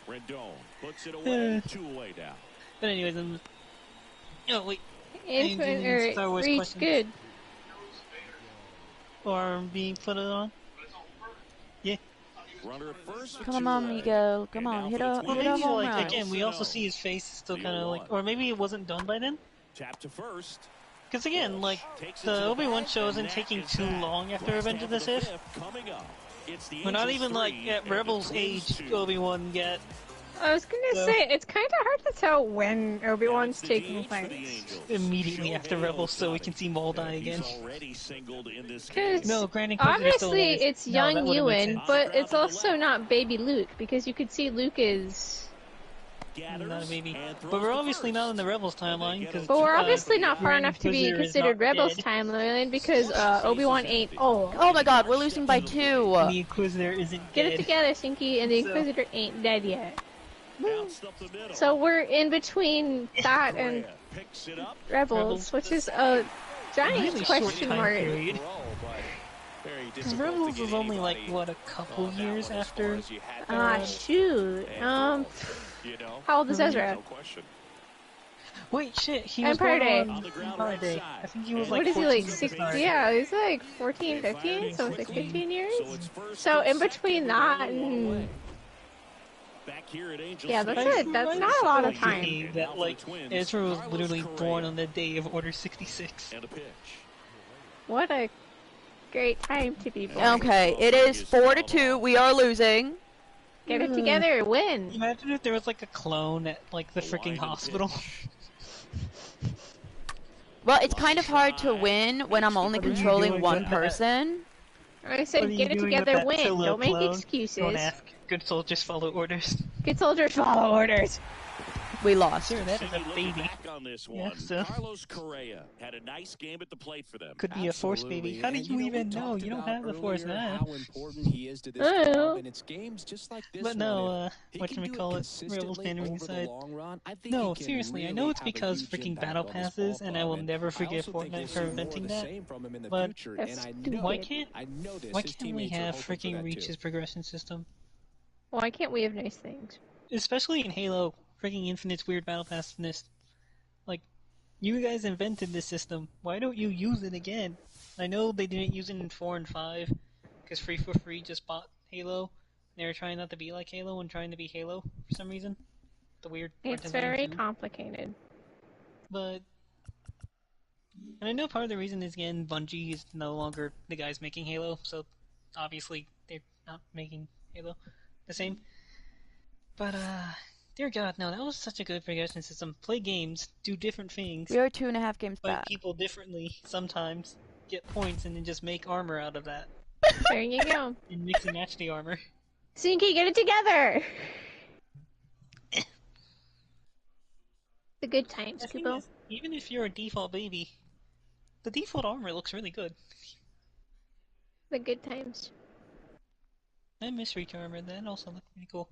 Rendon puts it away, 2 away now. But anyways, oh wait, Infinite Any Star or Wars reach questions? good. Or being put on? Yeah. Runner at first for Come two on, away. Miguel. Come And on, now hit for the a Well, hit a Twins, maybe, home like, run. again, we also see his face still kind of like, or maybe it wasn't done by then? Tap to first. Because again, like, Takes it the to Obi-Wan bag, show and isn't that taking is too that. long after Last Revenge of half the Sith. fifth coming up. It's the We're not Angels even, like, 3 at and the Rebels Twins age 2. Obi-Wan yet. I was gonna So- say, it's kind of hard to tell when Obi-Wan's Now it's the taking DH for the place. Angels. Immediately after Shohei Rebels, so we Ohtani. can see Maul die And again. He's already singled in this game. Because No, Grand Inquisitor's still obviously alive. it's No, young that wouldn't make Ewan, sense. but it's also not baby Luke, because you could see Luke is... Gathers Not a baby. and throws But we're to obviously not first. in the Rebels timeline, because But we're obviously not far Grand enough to be Inquisitor is considered not Rebels dead. timeline, because Obi-Wan ain't old. Oh my God, we're losing by 2. And the Inquisitor isn't Get dead. it together, Sinky, and the So- Inquisitor ain't dead yet. Bounced up the middle. So we're in between that and Correa picks it up. Rebels, which is a giant Really short question time mark. period. Very difficult to Rebels get is only like, anybody what, a couple on that years one as far after? as you had Ah, that. shoot. And, you know, How old is Ezra? no question. Wait, shit, he was Empire born Day. on Empire Day. I think he was like What is he, 14 like, at the 60? start. Yeah, he's like 14, 15, so it's like 15 years? So it's first So and in second between with that only one and... away. Back here at Angels Yeah, that's Stadium. it. That's not a lot of time. Thinking that, like, Ezra was literally born on the day of Order 66. And a pitch. What a great time to be born. Okay, it is 4-2. We are losing. Get it together, win. Imagine if there was like a clone at like the The freaking line and hospital. pitch. Well, it's kind of hard to win when I'm only What are you controlling doing one with that? person. I What are said you get it doing together, with that win. solo Don't make clone? Don't excuses. ask. Good soldiers follow orders. Good soldiers follow orders. We lost. Sure, that is Sinky a looking baby. back on this Yeah, one. so- Carlos Correa had a nice game at the plate for them. Could be a force baby. How did you even know? You don't have the force now. How important he is to this I know. club, and it's games just like this But one. no, If he can do it whatchamacallit, consistently Rebel standing over the aside. long run, I think No, he can seriously, I really know it's have a because huge freaking impact battle on this passes, ball and I club, will and never I forgive also think Fortnite we'll for see more of inventing the that. same from him in the But future, that's and I stupid. know Why that- can't I know this. why His can't we teammates are have hoping for freaking that Reach's too. progression system? Why can't we have nice things? Especially in Halo, freaking Infinite's weird battle passness. Like, you guys invented this system. Why don't you use it again? I know they didn't use it in 4 and 5, because Free for Free just bought Halo. They were trying not to be like Halo and trying to be Halo for some reason. The weird art It's design very too. complicated. But, and I know part of the reason is, again, Bungie is no longer the guys making Halo, so obviously they're not making Halo the same. But, dear God, no, that was such a good progression system. Play games, do different things, We are 2.5 games fight back. people differently sometimes, get points, and then just make armor out of that. There you go. And mix and match the armor. Sinky, get it together! The good times, The thing Kubo. is, even if you're a default baby, the default armor looks really good. The good times. I miss Reach armor, that also looked pretty cool.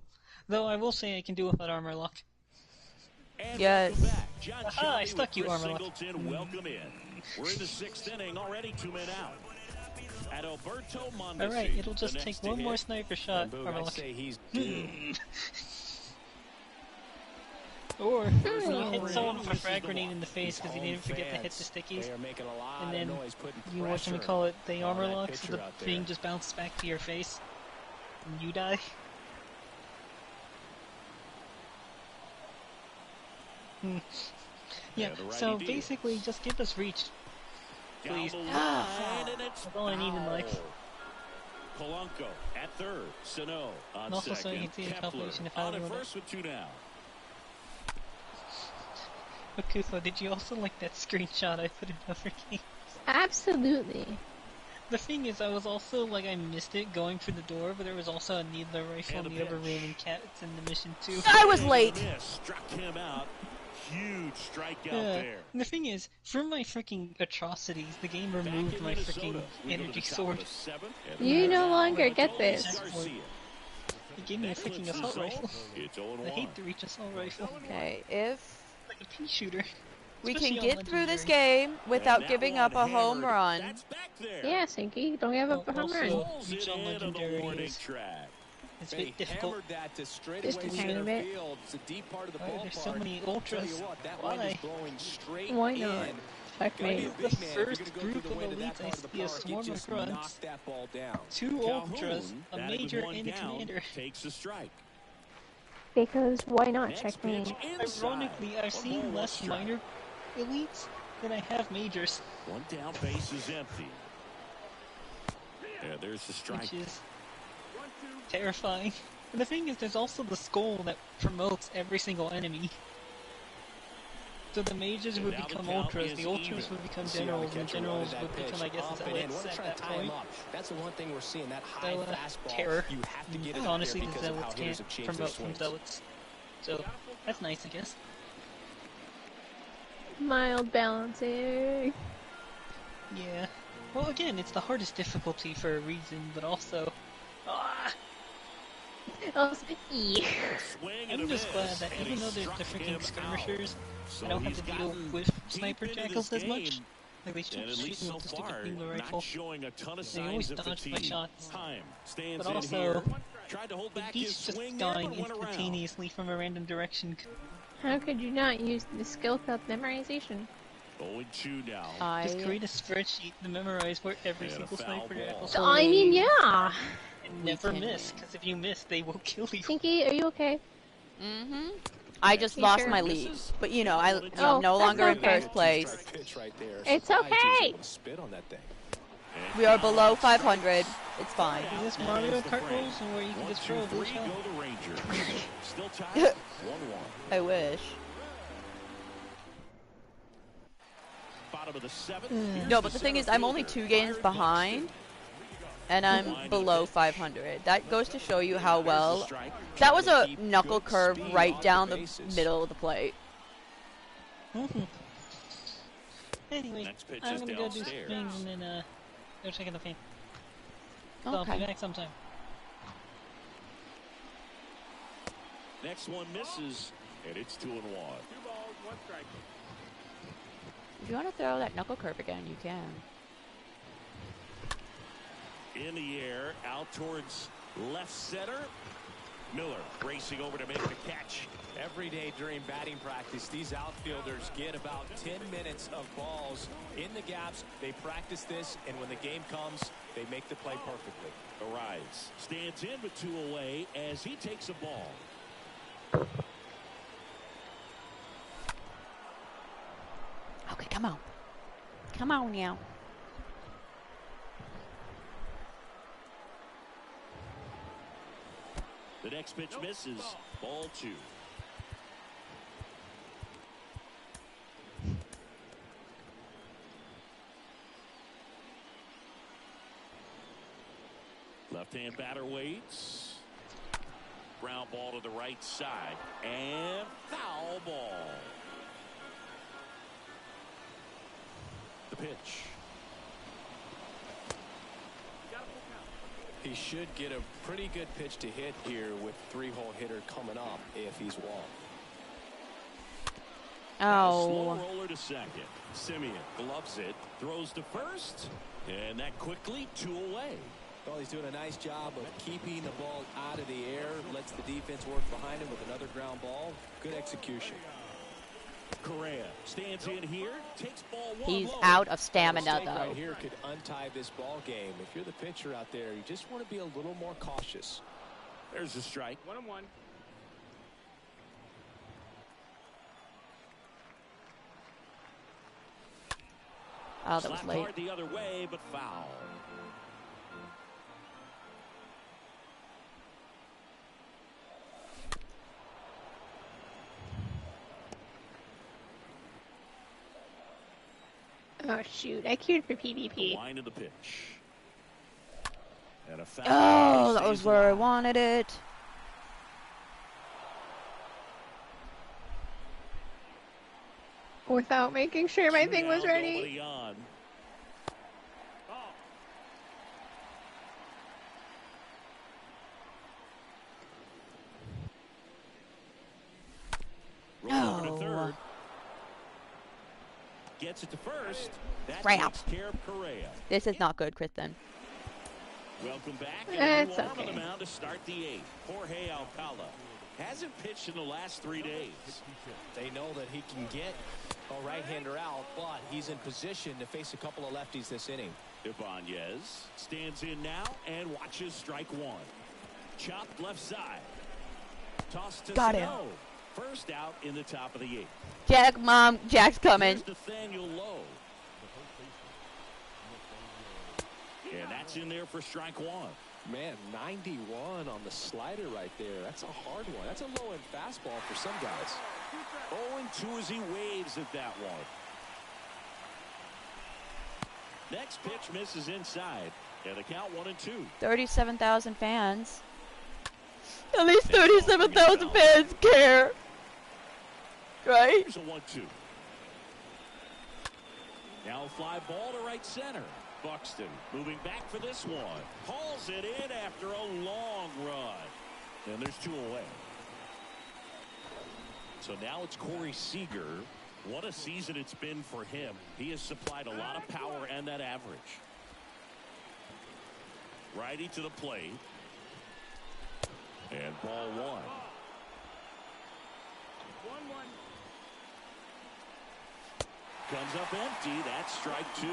Though I will say I can do without armor lock. And Yes. welcome back. John Aha, Shelby I stuck with you, Chris Armor Lock. Singleton, welcome in. We're in the 6th inning, already 2 men out. At Alberto Mondesi, Alright, it'll just the take next to one more hit. sniper shot, Boog, armor I'd lock. say he's due. Or, when you hit Oh, someone yeah. with a frag grenade in the face because you didn't forget to hit the stickies, They are making a lot and of then noise putting you pressure whatchamacallit, they on armor that lock, so pitcher the out thing there. just bounces back to your face, and you die. Yeah, Yeah, the so righty D. basically just give us reach, Down please. the line, and it's That's all I need in life. foul. Polanco at third. Sano on And also so second. you can see the Kepler calculation if I on at remember. first with 2 down. Okuso, did you also like that screenshot I put in over game? Absolutely. The thing is, I was also, like, I missed it going for the door, but there was also a needler rifle And in a the other pitch. room and cats in the mission too. I was And late. a miss. Struck him out. Huge strikeout Yeah. there. And the thing is, for my freaking atrocities, the game Back removed in my Minnesota, freaking we go to energy the top sword. of the 7th, and You the no batter, longer get Adolis this. Garcia. It gave me a That freaking clips assault the rifle. zone. It's 0-1. I hate the reach assault rifle. Okay, if Like a pea shooter. we Especially can on get through this Legendary. game without And that giving one up a home hammered. run. That's back there. Yeah, Sinky, don't have a Oh, home also- run. Pulls Reach it on in on the Legendary warning is- track. It's a bit difficult. Just a tiny bit. There's so many ultras. Why? Why not? Checkmate. The first group of elites I see a swarm of grunts, 2 ultras, a major, and a commander. Takes a strike. Because why not? Checkmate. Ironically, I've seen less minor elites than I have majors. One down, base is empty. Yeah, there's the strike. Which is terrifying. And the thing is, there's also the skull that promotes every single enemy. So the majors would become ultras, the ultras would become generals, and generals would become, I guess, zealots at that point. That's the one thing we're seeing, that high So, fastball. terror. You have to get it Honestly, there the because of how zealots hitters can't have changed promote their from swings. zealots. So, that's nice, I guess. Mild balancing. Yeah. Well, again, it's the hardest difficulty for a reason, but also... Also, yeah. I'm just glad that even though there's the freaking skirmishers, I don't have to deal with sniper jackals as much. Like, they should shoot me with the stupid beam rifle. They always dodge my shots. But also, the beast just dying instantaneously from a random direction. How could you not use the skill cup memorization? Just create a spreadsheet to memorize where every single sniper jackal I mean, yeah! And never miss, because if you miss, they will kill you. Sinky, are you okay? Mm-hmm. I just lost my lead. But, you know, I'm no longer in first place. It's okay! We are below 500. It's fine. Is this Mario Kart rules where you can just throw a blue shell? I wish. No, but the thing is, I'm only 2 games behind. And I'm below 500. That goes to show you how well... That was a knuckle curve right down the middle of the plate. Anyway, I'm gonna go do some things and then go check out the fan. So Okay. I'll be back sometime. Next one misses, and it's 2-1. 2 balls, 1 strike. If you want to throw that knuckle curve again, you can. In the air, out towards left center. Miller racing over to make the catch. Every day during batting practice, these outfielders get about 10 minutes of balls in the gaps. They practice this, and when the game comes, they make the play perfectly. Arrives, stands in with 2 away as he takes a ball. Okay, come on. Come on now. The next pitch misses. Ball 2. Left-hand batter waits. Ground ball to the right side. And foul ball. The pitch. He should get a pretty good pitch to hit here with 3-hole hitter coming up if he's walked. Oh. Slow roller to second. Simeon gloves it, throws to first, and that quickly 2 away. Well, he's doing a nice job of keeping the ball out of the air, lets the defense work behind him with another ground ball. Good execution. Correa stands in here, takes ball 1 He's low. out of stamina, though. Right here could untie this ball game. If you're the pitcher out there, you just want to be a little more cautious. There's a strike. 1-1. Oh, that was Slap late. hard the other way, but foul. Oh shoot, I queued for PvP. Line of the pitch. And a foul. Oh, that was where I wanted it. Without making sure my thing was ready. Nobody on. Roll over to third. Gets it to first. That Crap. takes care of Correa. This is not good, Kristen. Welcome back. It's On the okay. mound to start the 8th. Jorge Alcala hasn't pitched in the last 3 days. They know that he can get a right-hander out, but he's in position to face a couple of lefties this inning. Ibanez stands in now and watches strike 1. Chopped left side. Tossed to Got him. Snow. First out in the top of the 8th. Jack, Mom, Jack's coming. Here's Nathaniel Lowe. And that's in there for strike 1. Man, 91 on the slider right there. That's a hard one. That's a low-end fastball for some guys. 0-2 as he waves at that one. Next pitch misses inside. And the count 1-2. 37,000 fans. At least 37,000 fans care. Right? Here's a 1-2. Now a fly ball to right center. Buxton moving back for this one. Hauls it in after a long run. And there's 2 away. So now it's Corey Seeger. What a season it's been for him. He has supplied a lot of power and that average. Righty to the plate. And ball 1. 1-1. Comes up empty. That's strike 2.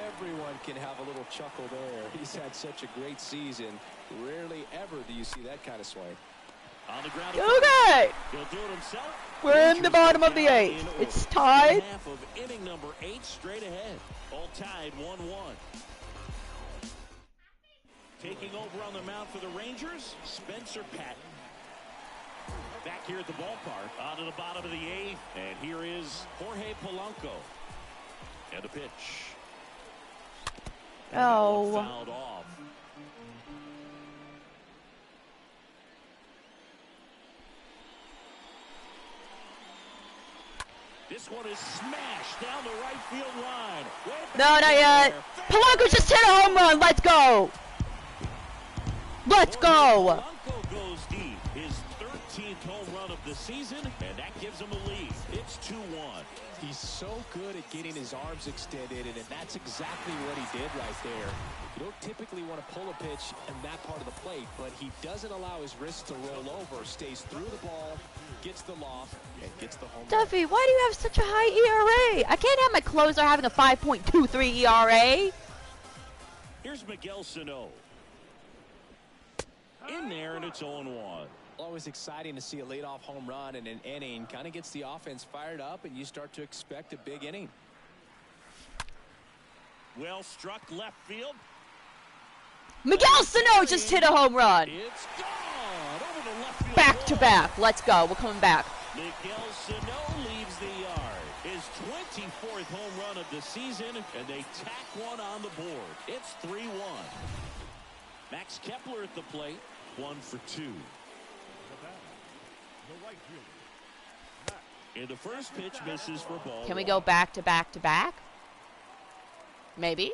Everyone can have a little chuckle there. He's had such a great season. Rarely ever do you see that kind of swing. On the ground. Okay. He'll do it himself. We're in the bottom of the 8th. It's tied. Half of inning number 8 straight ahead. All tied 1-1. Taking over on the mound for the Rangers, Spencer Patton. Back here at the ballpark, on to the bottom of the 8th, and here is Jorge Polanco. And a pitch. And Oh. fouled off. This one is smashed down the right field line. No, not yet. Polanco just hit a home run. Let's go. Let's go. Polanco goes deep. His 13th home run of the season, and that gives him a lead. It's 2-1. He's so good at getting his arms extended, and that's exactly what he did right there. You don't typically want to pull a pitch in that part of the plate, but he doesn't allow his wrist to roll over, stays through the ball, gets the loft, and gets the home run. Duffy, why do you have such a high ERA? I can't have my closer having a 5.23 ERA. Here's Miguel Sano. In there, and it's 0-1. Always exciting to see a leadoff home run in an inning. Kind of gets the offense fired up, and you start to expect a big inning. Well struck left field. Miguel Sano just hit a home run. It's gone over the left field Back to wall. back. Let's go. We're coming back. Miguel Sano leaves the yard. His 24th home run of the season, and they tack one on the board. It's 3-1. Max Kepler at the plate, 1 for 2. And the first pitch misses for ball. Can we go back to back to back? Maybe.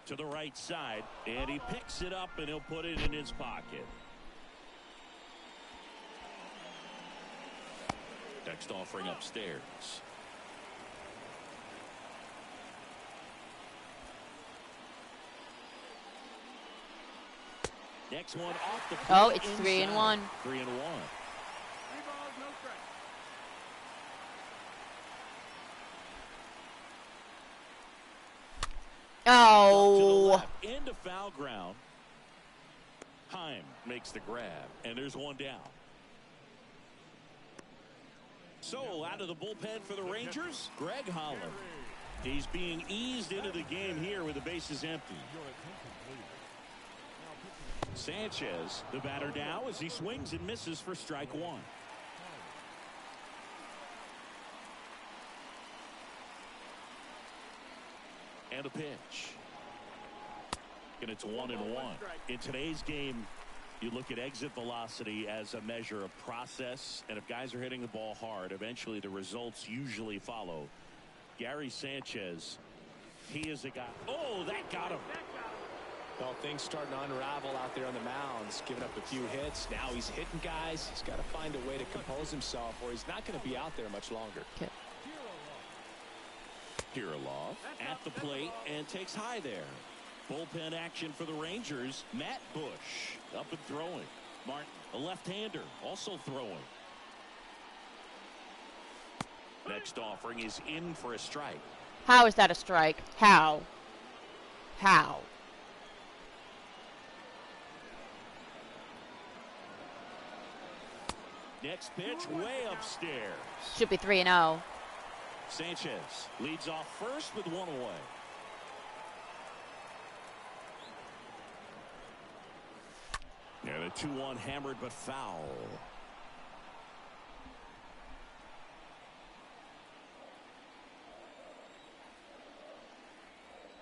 To the right side, and he picks it up, and he'll put it in his pocket. Next offering upstairs. Next one off the plate. Oh, it's inside. 3-1. 3-1. Oh. Into foul ground. Heim makes the grab, and there's one down. So out of the bullpen for the Rangers, Greg Holland. He's being eased into the game here with the bases empty. Sanchez, the batter now, as he swings and misses for strike 1. And a pitch. And it's 1-1. In today's game, you look at exit velocity as a measure of process, and if guys are hitting the ball hard, eventually the results usually follow. Gary Sanchez, he is a guy. Oh, that got him. Well, things starting to unravel out there on the mounds, giving up a few hits. Now he's hitting guys. He's got to find a way to compose himself, or he's not going to be out there much longer. Okay. Kirilov at the plate and takes high there. Bullpen action for the Rangers. Matt Bush up and throwing. Martin, a left-hander, also throwing. Next offering is in for a strike. How is that a strike? How? How? Next pitch, way upstairs. Should be 3-0. Sanchez leads off first with one away. And a 2-1 hammered but foul.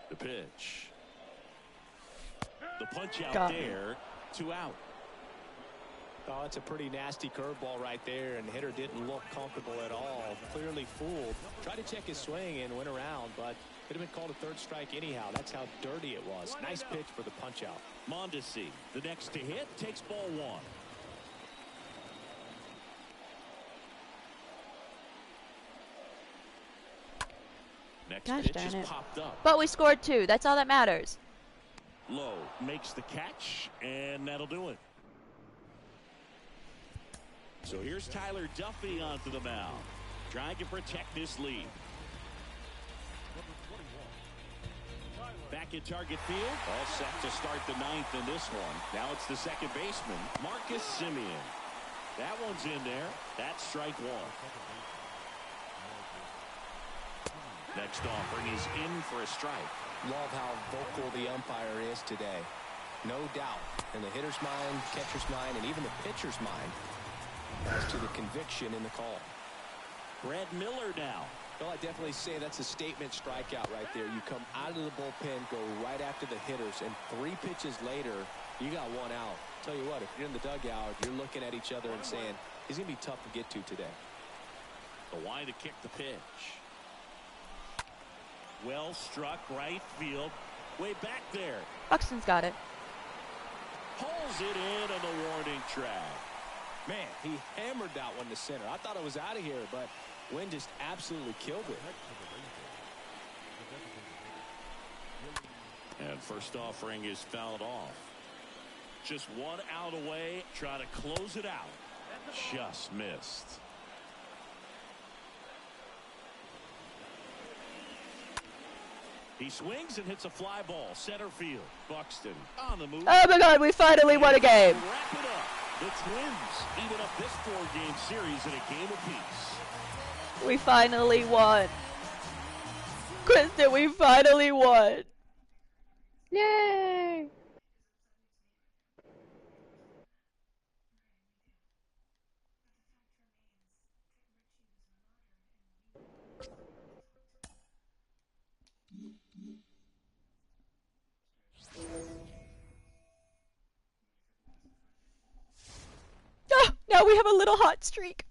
The pitch. The punch out there. 2 out. Oh, it's a pretty nasty curveball right there, and the hitter didn't look comfortable at all. Clearly fooled. Tried to check his swing and went around, but could have been called a third strike anyhow. That's how dirty it was. Nice pitch for the punch out. Mondesi, the next to hit, takes ball 1. Next pitch is popped up. But we scored 2. That's all that matters. Lowe makes the catch, and that'll do it. So here's Tyler Duffy onto the mound, trying to protect this lead. Back in target field, all set to start the 9th in this one. Now it's the second baseman, Marcus Semien. That one's in there. That's strike 1. Next offering is in for a strike. Love how vocal the umpire is today. No doubt in the hitter's mind, catcher's mind, and even the pitcher's mind as to the conviction in the call. Brad Miller now. Well, I definitely say that's a statement strikeout right there. You come out of the bullpen, go right after the hitters, and 3 pitches later, you got 1 out. Tell you what, if you're in the dugout, you're looking at each other and saying, he's going to be tough to get to today. The wide to kick the pitch. Well struck right field. Way back there. Buxton's got it. Pulls it in on the warning track. Man, he hammered that one to center. I thought it was out of here, but Wynn just absolutely killed it. And first offering is fouled off. Just 1 out away. Try to close it out. Just missed. He swings and hits a fly ball. Center field. Buxton on the move. Oh my God, we finally won a game. Wrap it up. The Twins even up this 4-game series in a game apiece. We finally won. Kristen, we finally won. Yay! Oh, now we have a little hot streak.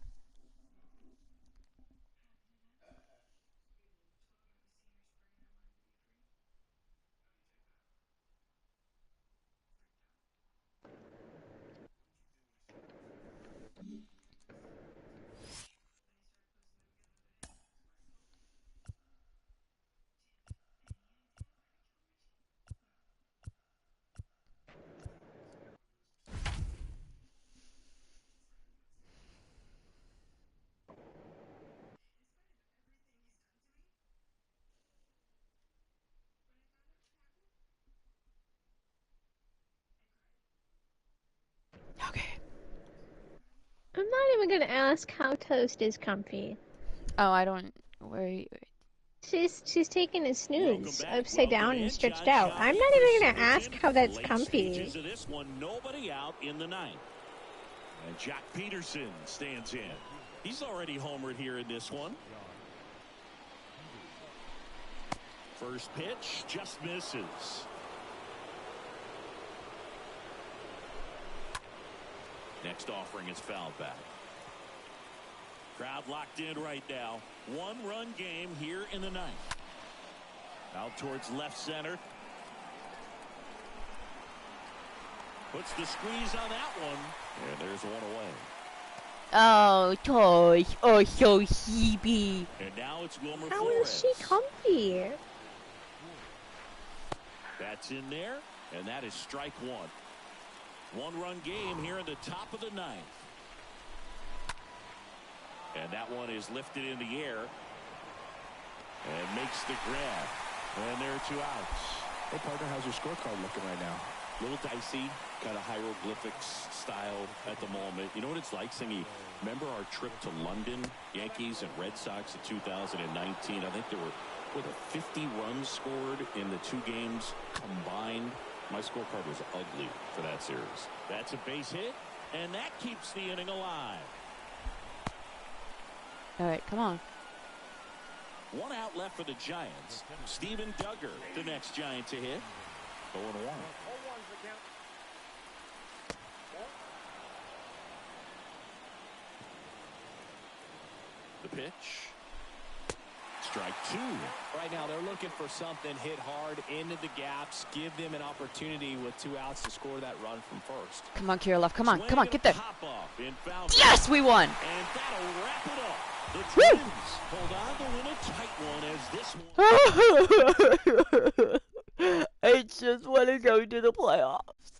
Okay. I'm not even gonna ask how Toast is comfy. Oh, I don't. Wait. She's taking a snooze upside down and stretched out. I'm not even gonna ask how that's comfy. Of this one, nobody out in the 9th. And Jack Peterson stands in. He's already homered here in this one. First pitch just misses. Next offering is fouled back. Crowd locked in right now. 1-run game here in the 9th. Out towards left center. Puts the squeeze on that one. And there's one away. Oh, toys. Oh, so sleepy. And now it's Wilmer How Flores. is she comfy? That's in there, and that is strike one. One-run game here in the top of the ninth. And that one is lifted in the air and makes the grab. And there are 2 outs. Hey, partner, how's your scorecard looking right now? A little dicey, kind of hieroglyphics style at the moment. You know what it's like, Sinky? Remember our trip to London, Yankees and Red Sox in 2019? I think there were 50 runs scored in the 2 games combined. My scorecard was ugly for that series. That's a base hit, and that keeps the inning alive. All right, come on. 1 out left for the Giants. Steven Duggar, the next Giant to hit. 0-1. The pitch. Strike 2. Right now, they're looking for something hit hard into the gaps, give them an opportunity with 2 outs to score that run from first. Come on, Kirilov. Come on, get there. Yes, we won. And that'll wrap it up. The Twins hold on to win a tight one as this one. I just want to go to the playoffs.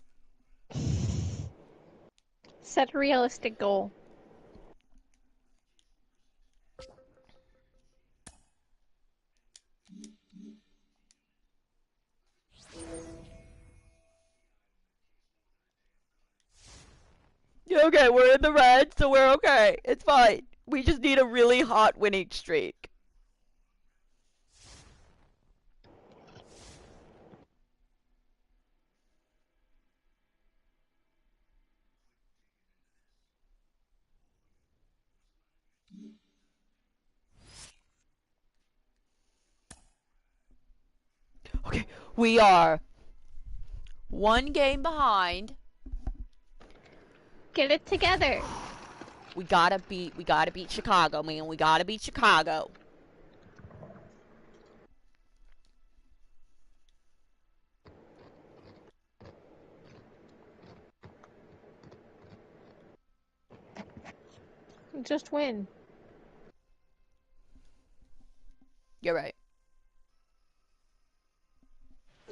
Set a realistic goal. Okay, we're in the red, so we're okay. It's fine. We just need a really hot winning streak. Okay, we are 1 game behind. Get it together. We gotta beat Chicago, man. We gotta beat Chicago. Just win. You're right.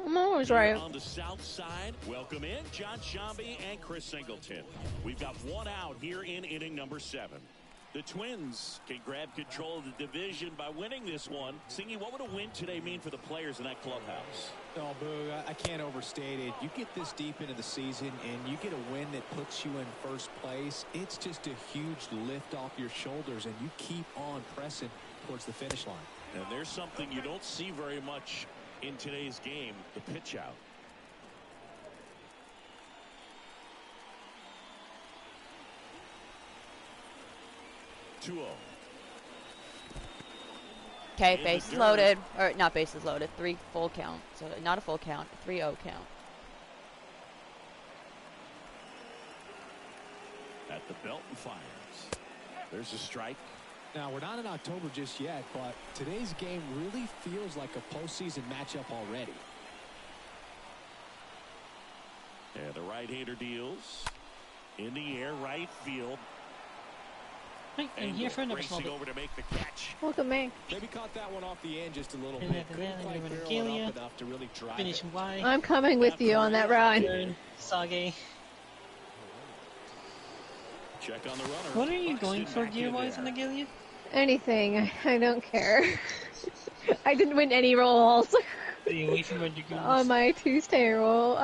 I'm always right. On the south side, welcome in John Shambi and Chris Singleton. We've got 1 out here in inning number 7. The Twins can grab control of the division by winning this one. Singy, what would a win today mean for the players in that clubhouse? Oh, Boo, I can't overstate it. You get this deep into the season and you get a win that puts you in first place. It's just a huge lift off your shoulders, and you keep on pressing towards the finish line. And there's something you don't see very much in today's game, the pitch out. Okay, bases loaded. Or not bases loaded. 3 full count. So not a full count. 3-0 count. At the belt and fires. There's a strike. Now, we're not in October just yet, but today's game really feels like a postseason matchup already. And the right-hander deals. In the air, right field. I'm here for another small over to make the catch. Look at me. Maybe caught that one off the end just a little And bit. then Couldn't quite barrel it up enough to really drive Finish it. Y. I'm coming with you on that run. Sage. Check on the runner. What are you going for gear-wise on the Gilead? Anything. I don't care. I didn't win any rolls. Stay away from your goons. On my Tuesday roll,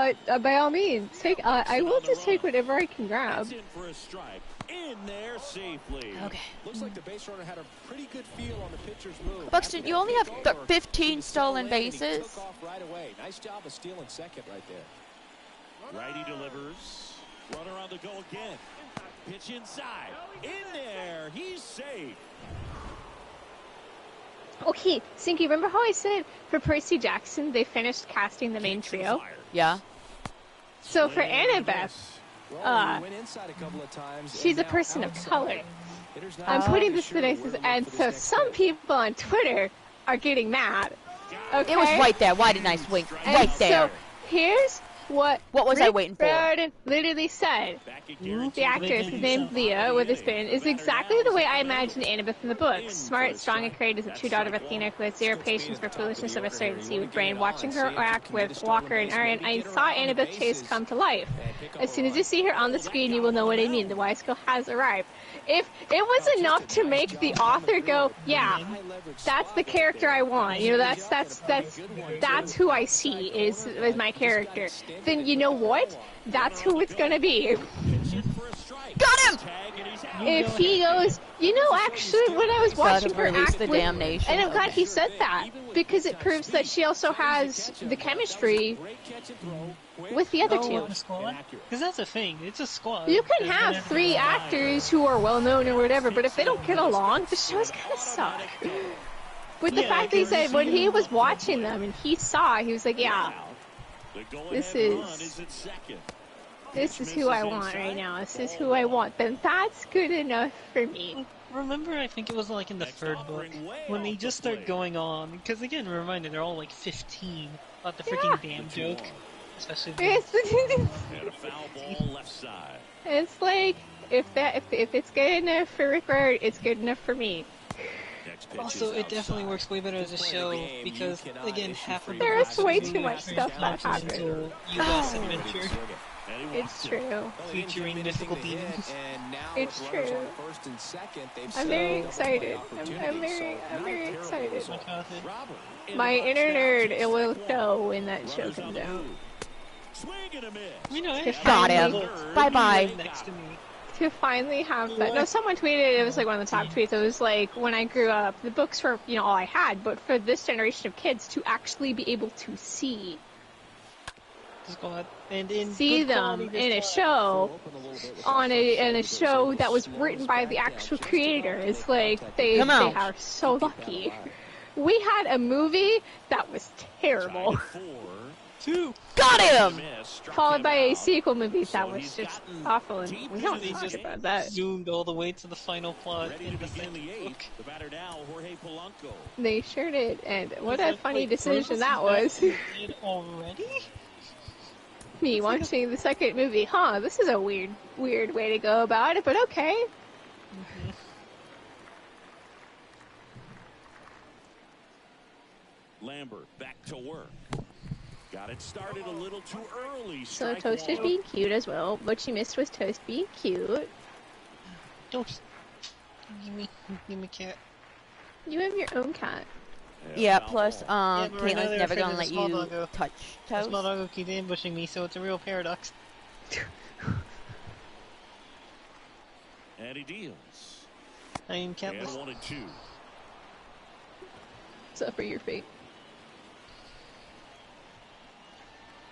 by all means, take. I will just take whatever I can grab. That's in for a strike. In there safely. Okay. Looks like the base runner had a pretty good feel on the pitcher's move. Buxton, you only have 15 stolen bases. Took off right away. Nice job of stealing second right there. Righty delivers. Runner on the go again. Pitch inside. In there. He's safe. Okay, Sinky, remember how I said for Percy Jackson they finished casting the main trio? Yeah. So for Annabeth, Well, went inside a couple of times, she's a and now person of outside. color. Hitter's not I'm putting really this sure to where basis, to look and for so this next some hit. people on Twitter are getting mad. Okay? It was right there. Why didn't I swing? And Right there. So what was I waiting for? Riordan literally said. The actress, named Leah, with a spin, is exactly the way I imagined Annabeth in the books. Smart, strong, and courageous, a true daughter of Athena who had zero patience for foolishness of a certain seed brain. Watching her act with Walker and Arryn, I saw Annabeth Chase come to life. As soon as you see her on the screen, you will know what I mean. The wise girl has arrived. If it was enough to make the author go, yeah, that's the character I want, you know, that's who I see is my character, then you know what? That's who it's gonna be. Got him! If he goes, you know, actually, when I was watching her act the with, damnation. and I'm glad he said that, because it proves that she also has the chemistry with the other two. Because that's a thing. It's a squad. You can have 3 actors who are well known or whatever, but if they don't get along, the show's gonna suck. With the fact that he said when he was watching them and he saw, he was like, yeah, this is who I want right now. This is who I want. Then that's good enough for me. Remember, I think it was like in the 3rd book, when they just start going on, because again, reminded they're all like 15, about the freaking damn joke. Especially it's like, if it's good enough for Rick Riordan, it's good enough for me. Also, it definitely works way better as a show, because, again, half of there's way too much stuff that happens. U.S. adventure. It's true. Featuring mythical demons. It's true. I'm very excited. I'm very excited. My inner nerd, it will know when that show comes out. You know, got him. Bye-bye. To finally have that. No, someone tweeted, it was like one of the top tweets, it was like, when I grew up, the books were, you know, all I had, but for this generation of kids to actually be able to see see them in a show, in a show that was written by the actual creator, it's like, they are so lucky. We had a movie that was terrible. Got him! Followed by a sequel movie that was just awful, and we don't talk about that. Zoomed all the way to the final plot in the 2nd book. They sure did, and what a funny decision that was. Already? Me watching the 2nd movie, huh, this is a weird way to go about it, but okay. Lambert back to work. Got it started a little too early. So Toast is being cute as well. What she missed was Toast being cute. Toast, give me cat. You have your own cat. Yeah, plus, Caitlin's never gonna let you touch Toast. The small doggo keeps ambushing me, so it's a real paradox. And he deals. I am catless. And 1 and 2. Suffer your fate.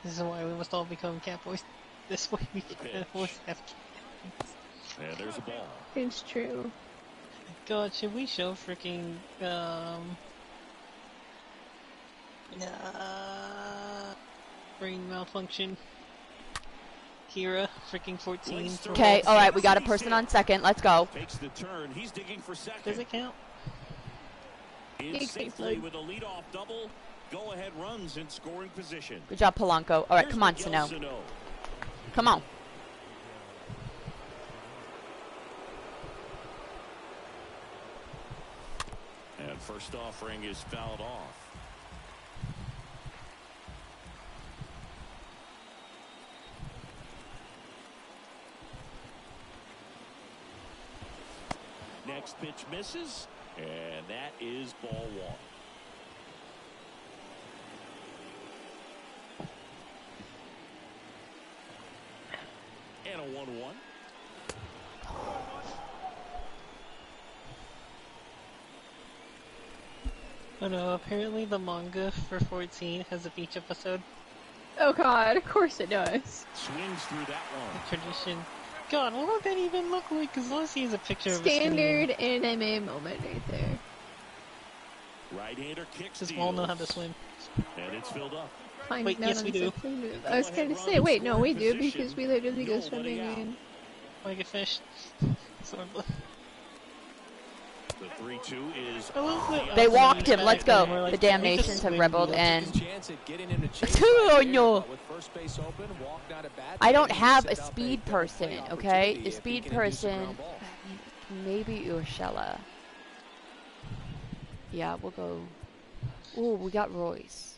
This is why we must all become cat boys. This way we can always have cats. And there's a ball. It's true. God, should we show freaking, brain malfunction? Kira, freaking 14. Okay, alright, we got a person on 2nd. Let's go. Takes the turn. He's digging for 2nd. Does it count? In safely with a leadoff double. Go-ahead runs in scoring position. Good job, Polanco. Alright, come on, Sano. Come on. And first offering is fouled off. Next pitch misses, and that is ball 1. And a 1-1. Oh no, apparently the manga for 14 has a beach episode. Oh god, of course it does. Swings through that one. Tradition. God, what would that even look like? Because all I see is a picture of a standard anime moment right there. Right-hander kicks. Just all know how to swim. And it's filled up. Fine, wait, yes we do. I was going to say, wait, no, we do, because we literally go swimming in. Like a fish. Sort of. The 3-2 is They walked him. Let's go. The damnations have rebelled and... Oh, no. I don't have a speed person, okay? A speed person... Maybe Urshela. Yeah, we'll go... Ooh, we got Royce.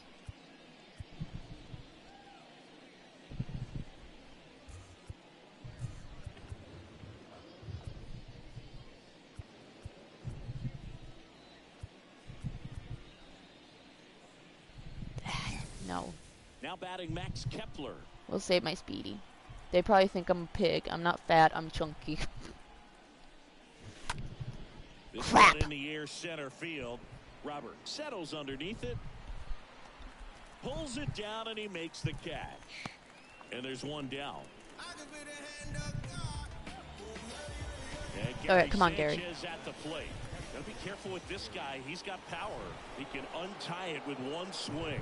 No. Now batting Max Kepler. We'll save my speedy. They probably think I'm a pig. I'm not fat, I'm chunky. Crap! In the air center field. Robert settles underneath it. Pulls it down and he makes the catch. And there's one down. All right, come on, Gary. At the plate. Gotta be careful with this guy. He's got power. He can untie it with one swing.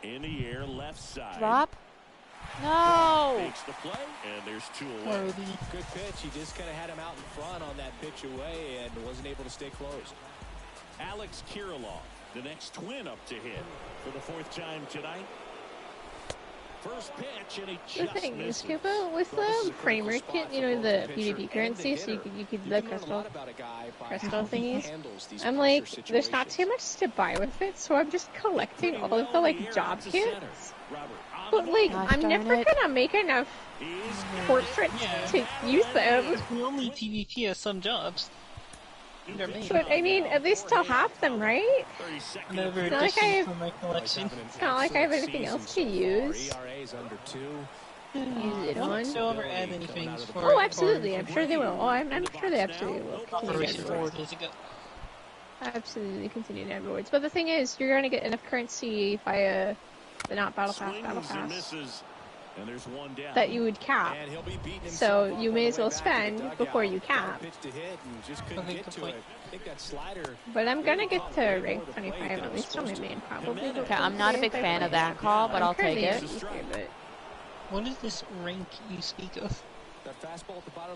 In the air, left side. Drop? No! Makes the play, and there's 2 away. Good pitch. He just kind of had him out in front on that pitch away and wasn't able to stay close. Alex Kirilloff, the next twin up to hit for the 4th time tonight. First pitch, and he just The thing is, misses. Kubo, with the framer kit, you know, the PvP currency, so you could the crystal thingies. I'm like, there's not too much to buy with it, so I'm just collecting all of the, like, job kits. But, like, I'm never gonna make enough portraits to use them. We only PvP as some jobs. But, I mean, at least I'll have them, right? Another It's not like I addition have, for my collection. it's not like I have anything else to use. Use it on. They'll ever add anything for Oh, absolutely. I'm sure they will. Oh, I'm sure they absolutely will. Continue to add rewards. 4 days ago. Absolutely continue to add rewards. But the thing is, you're going to get enough currency via the not battle pass, And there's one down. that you would cap. So you may as well spend before you cap. But I'm going to get to rank 25 at least on my main, probably. Okay, I'm not a big fan of that call, but I'll take it. What is this rank you speak of?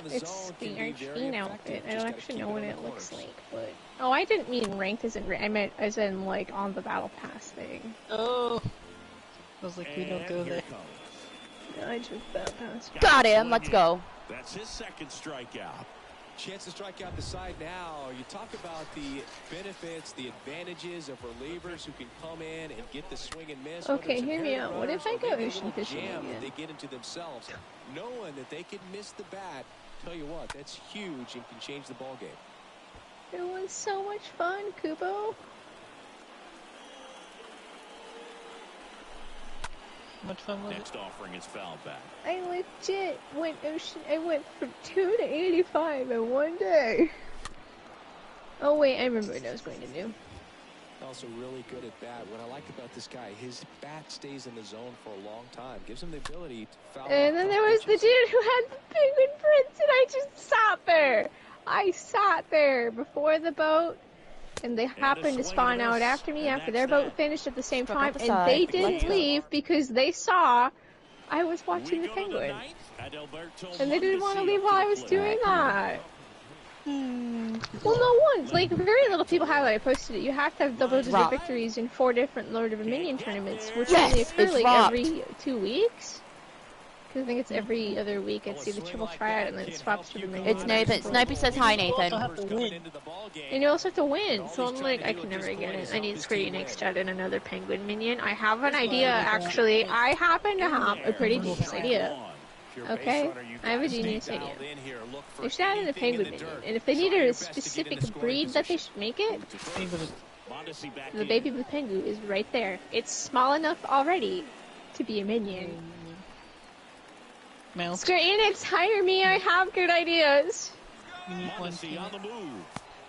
It's the Archfiend outfit. I don't actually know what it looks like, but... Oh, I didn't mean ranked as in... I meant as in, like, on the battle pass thing. Oh! I was like, we don't go there. No, I took battle pass. Got him, let's go. That's his 2nd strikeout. Chance to strike out the side now. You talk about the benefits, the advantages of relievers who can come in and get the swing and miss. Okay, hear me out. What if I go ocean fishing again? They get into themselves, knowing that they can miss the bat. Tell you what, that's huge and can change the ball game. It was so much fun, Kubo. Much fun was it? Next offering is fouled back. I legit went ocean. I went from 2 to 85 in one day. Oh wait, I remember what I was going to do. Also really good at bat. What I like about this guy, his bat stays in the zone for a long time. Gives him the ability to foul. And then there was the dude who had the penguin prints, and I just sat there. I sat there before the boat, and they happened to spawn out after me after their boat finished at the same time, and they didn't leave because they saw I was watching the penguin. And they didn't want to leave while I was doing that. Well, no one. Like, very little people have it. I posted it. You have to have double-digit victories in 4 different Lord of Dominion tournaments, which only occur, like, every 2 weeks. Because I think it's every other week. It's either triple tryout and then it swaps to the main. It's Nathan. Snipey says hi, Nathan. And you also have to win. So I'm like, I can never get it. I need Square Enix to add in another penguin minion. I have an idea, actually. I happen to have a pretty genius idea. Okay? I have a genius idea. They should add in a penguin minion. And if they need a specific breed that they should make it, the baby blue pengu is right there. It's small enough already to be a minion. Square Enix, hire me. I have good ideas. We need one team.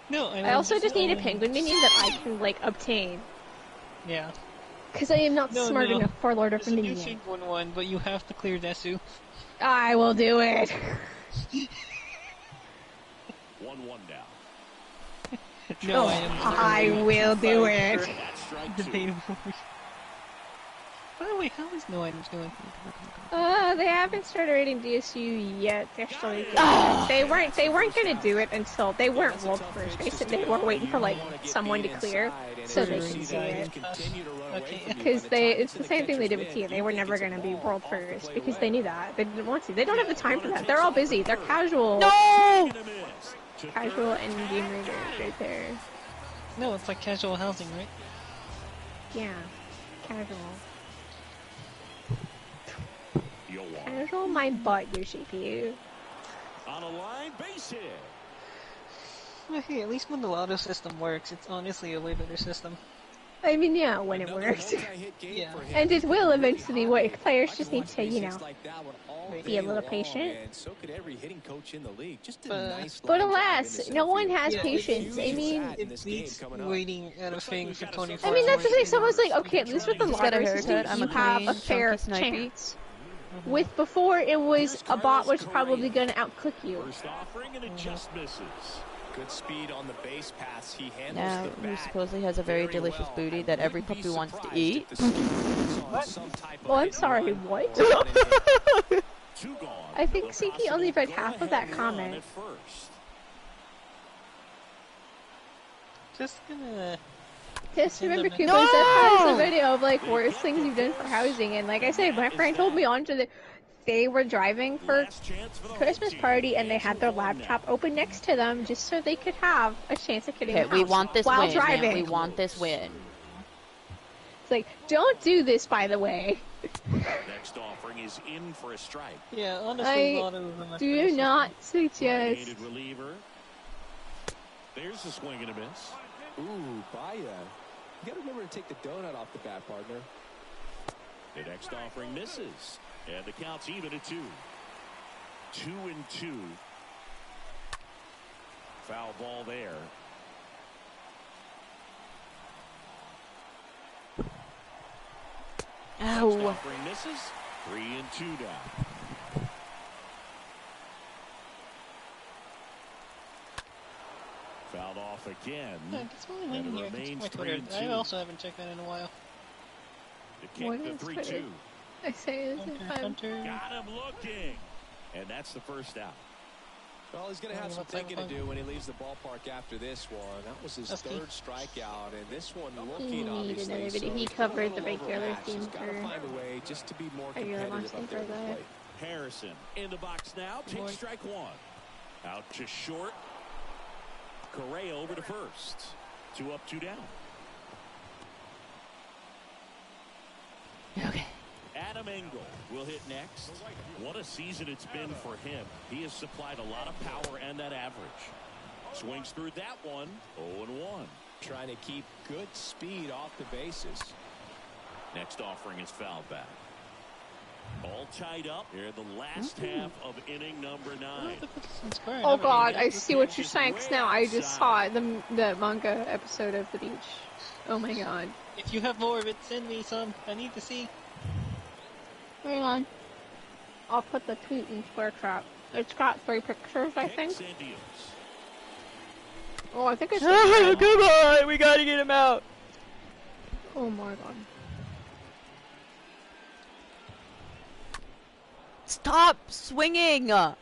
No, I also just need a penguin minion that I can, like, obtain. Yeah. Because I am not smart enough for Lord of Dominion. You should win one, but you have to clear Desu. I will do it. 1-1 now. No, I will do it. Debatable. By the way, how is no items doing? They haven't started rating DSU yet. They're still they weren't gonna do it until they weren't world first. They were waiting for like someone to clear so they can see it. Because it's the same thing they did with Tia. They were never gonna be world first because they knew that. They didn't want to. They don't have the time for that. They're all busy. They're casual. No! Casual and game readers right there. No, it's like casual housing, right? Yeah. Casual. Casual my butt, your CPU. On a line, base hit. Well, hey, at least when the lotto system works, it's honestly a way better system. I mean, yeah, when it works. Yeah. And it will eventually work. Players just need to, you know, be a little patient. But alas, no one has patience. I mean, it beats waiting at a thing for 24 hours. I mean, that's the thing. hours. Someone's like, okay, at least with the lottery system, you have a fair chance. With before, it was a bot was probably going to outclick you. First offering and it just misses. Good speed on the base pass. He handles Now, the who bat supposedly has a very delicious booty that every puppy wants to eat. Oh, I'm sorry, what? I think Sinky only read half of that comment. Just gonna... Just remember, Kubo has a video of like worst things you've done for housing, and like I said, my friend told me onto the. They were driving for Christmas party, and they had their laptop open next to them just so they could have a chance at getting. Okay, we want this while win. driving. Man, we want this win. It's like, don't do this, by the way. Next offering is in for a strike. Yeah, honestly, I do not suggest. There's a swing and a miss. Ooh, Baya. You gotta remember to take the donut off the bat, partner. The next offering misses. And the count's even at 2. 2-2. Foul ball there. Ow. Next offering misses. 3-2 now. Fouled off again. And it remains 3-2. I also haven't checked that in a while. The kick, the 3-2. I say this Hunter. Got him looking. And that's the first out. Well, he's going to have some thinking to do when he leaves the ballpark after this one. That was his third strikeout, and this one looking obviously. So he covered the regular team for find a way just to be more regular competitive up there at the plate. Harrison in the box now. Takes strike 1. Out to short. Correa over to first. 2 up, 2 down. Okay. Adam Engel will hit next. What a season it's been for him. He has supplied a lot of power and that average. Swings through that one. 0-1. Trying to keep good speed off the bases. Next offering is fouled back. All tied up here in the last half of inning number 9. Oh god, I see what you're saying now. I just saw the manga episode of The Beach. Oh my god. If you have more of it, send me some. I need to see. Hang on. I'll put the tweet in Square Trap. It's got 3 pictures, I think. Oh, I think it's... Come on! We gotta get him out! Oh my god. Stop swinging! Well,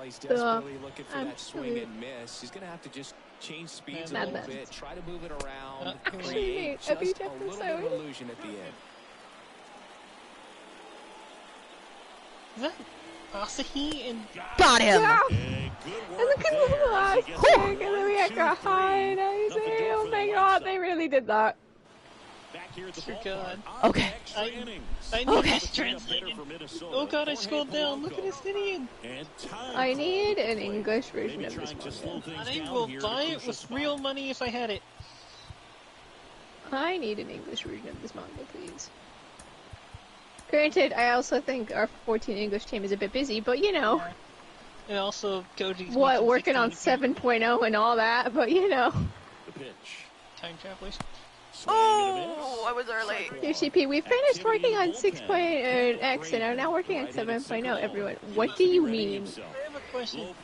he's desperately looking for that swing and miss. He's going to have to just change speeds a little bit, try to move it around, create just a little bit of illusion at the end. Is that Asahi and... Got him! Yeah. And look at the last trick, and then we had Kahai, oh my god, they really did that. Dear God. Okay. I need this translated. Oh god, I scrolled down. Look at this Indian. I need an English version of this manga. I will buy it with real money if I had it. I need an English version of this manga, please. Granted, I also think our 14 English team is a bit busy, but you know. And also, Goji's working on 7.0 and all that, but you know. The pitch. Time travelers. Oh, I was early. UCP, we finished working on 6.x and are now working on 7.0, everyone. What do you mean? I have a question.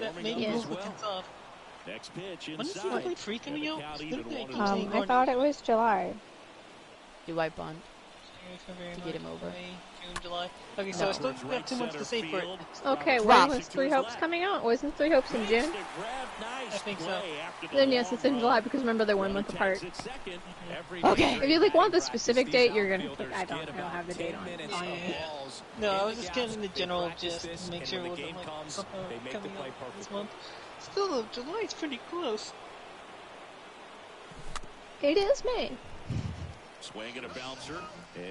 That maybe is what's off. Next pitch when is the free coming out? I thought it was July. Do I bunt? February, to get him March, over. May, June, July. Okay, so I still got 2 months to save for it. Okay, Drop. when was Three Hopes coming out? Wasn't Three Hopes in June? I think so. Then yes, it's in July because remember they're 1 month apart. Okay. If you like want the specific date, you're gonna. Like, I don't have the date on it. No, I was just getting the general gist to make sure it wasn't like coming out this month. Still, though, July's pretty close. It is May. Swing and a bouncer.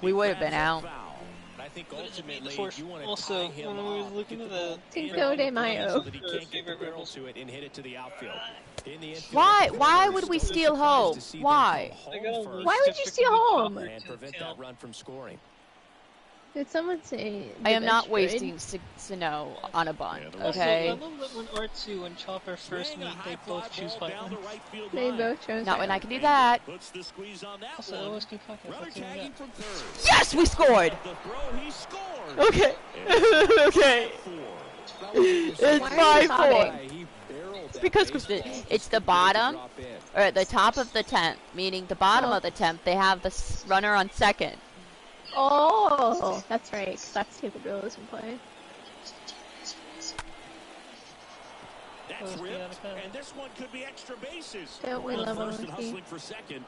We would have been out. I think But it should be the ultimately fourth. you want to Also, tie him when we were off, looking get at the the ball Cinco de Mayo. so that he can't get the barrel to it and hit it to the outfield. In the infield, Why would we steal home? Why? Why would you steal home? and prevent that run from scoring? Did someone say? I am not good? wasting Sano on a bunt, Also, okay? I love that when R2 and Chopper first meet, they both choose Python. They both chose. Not when I can do that. Puts the squeeze on that Also, I one. always do podcast. Runner Let's see what we tagging got. from third. Yes, we scored! The throw, he scored. Okay. Okay. It's Why are you 5-4. It's because it's the bottom, or at the top of the 10th, meaning the bottom of the 10th, they have the runner on second. Oh, that's right. 'Cause that's the rule is in play. That's ripped, and this one could be extra bases. Don't we Runner love first and honesty? hustling for second.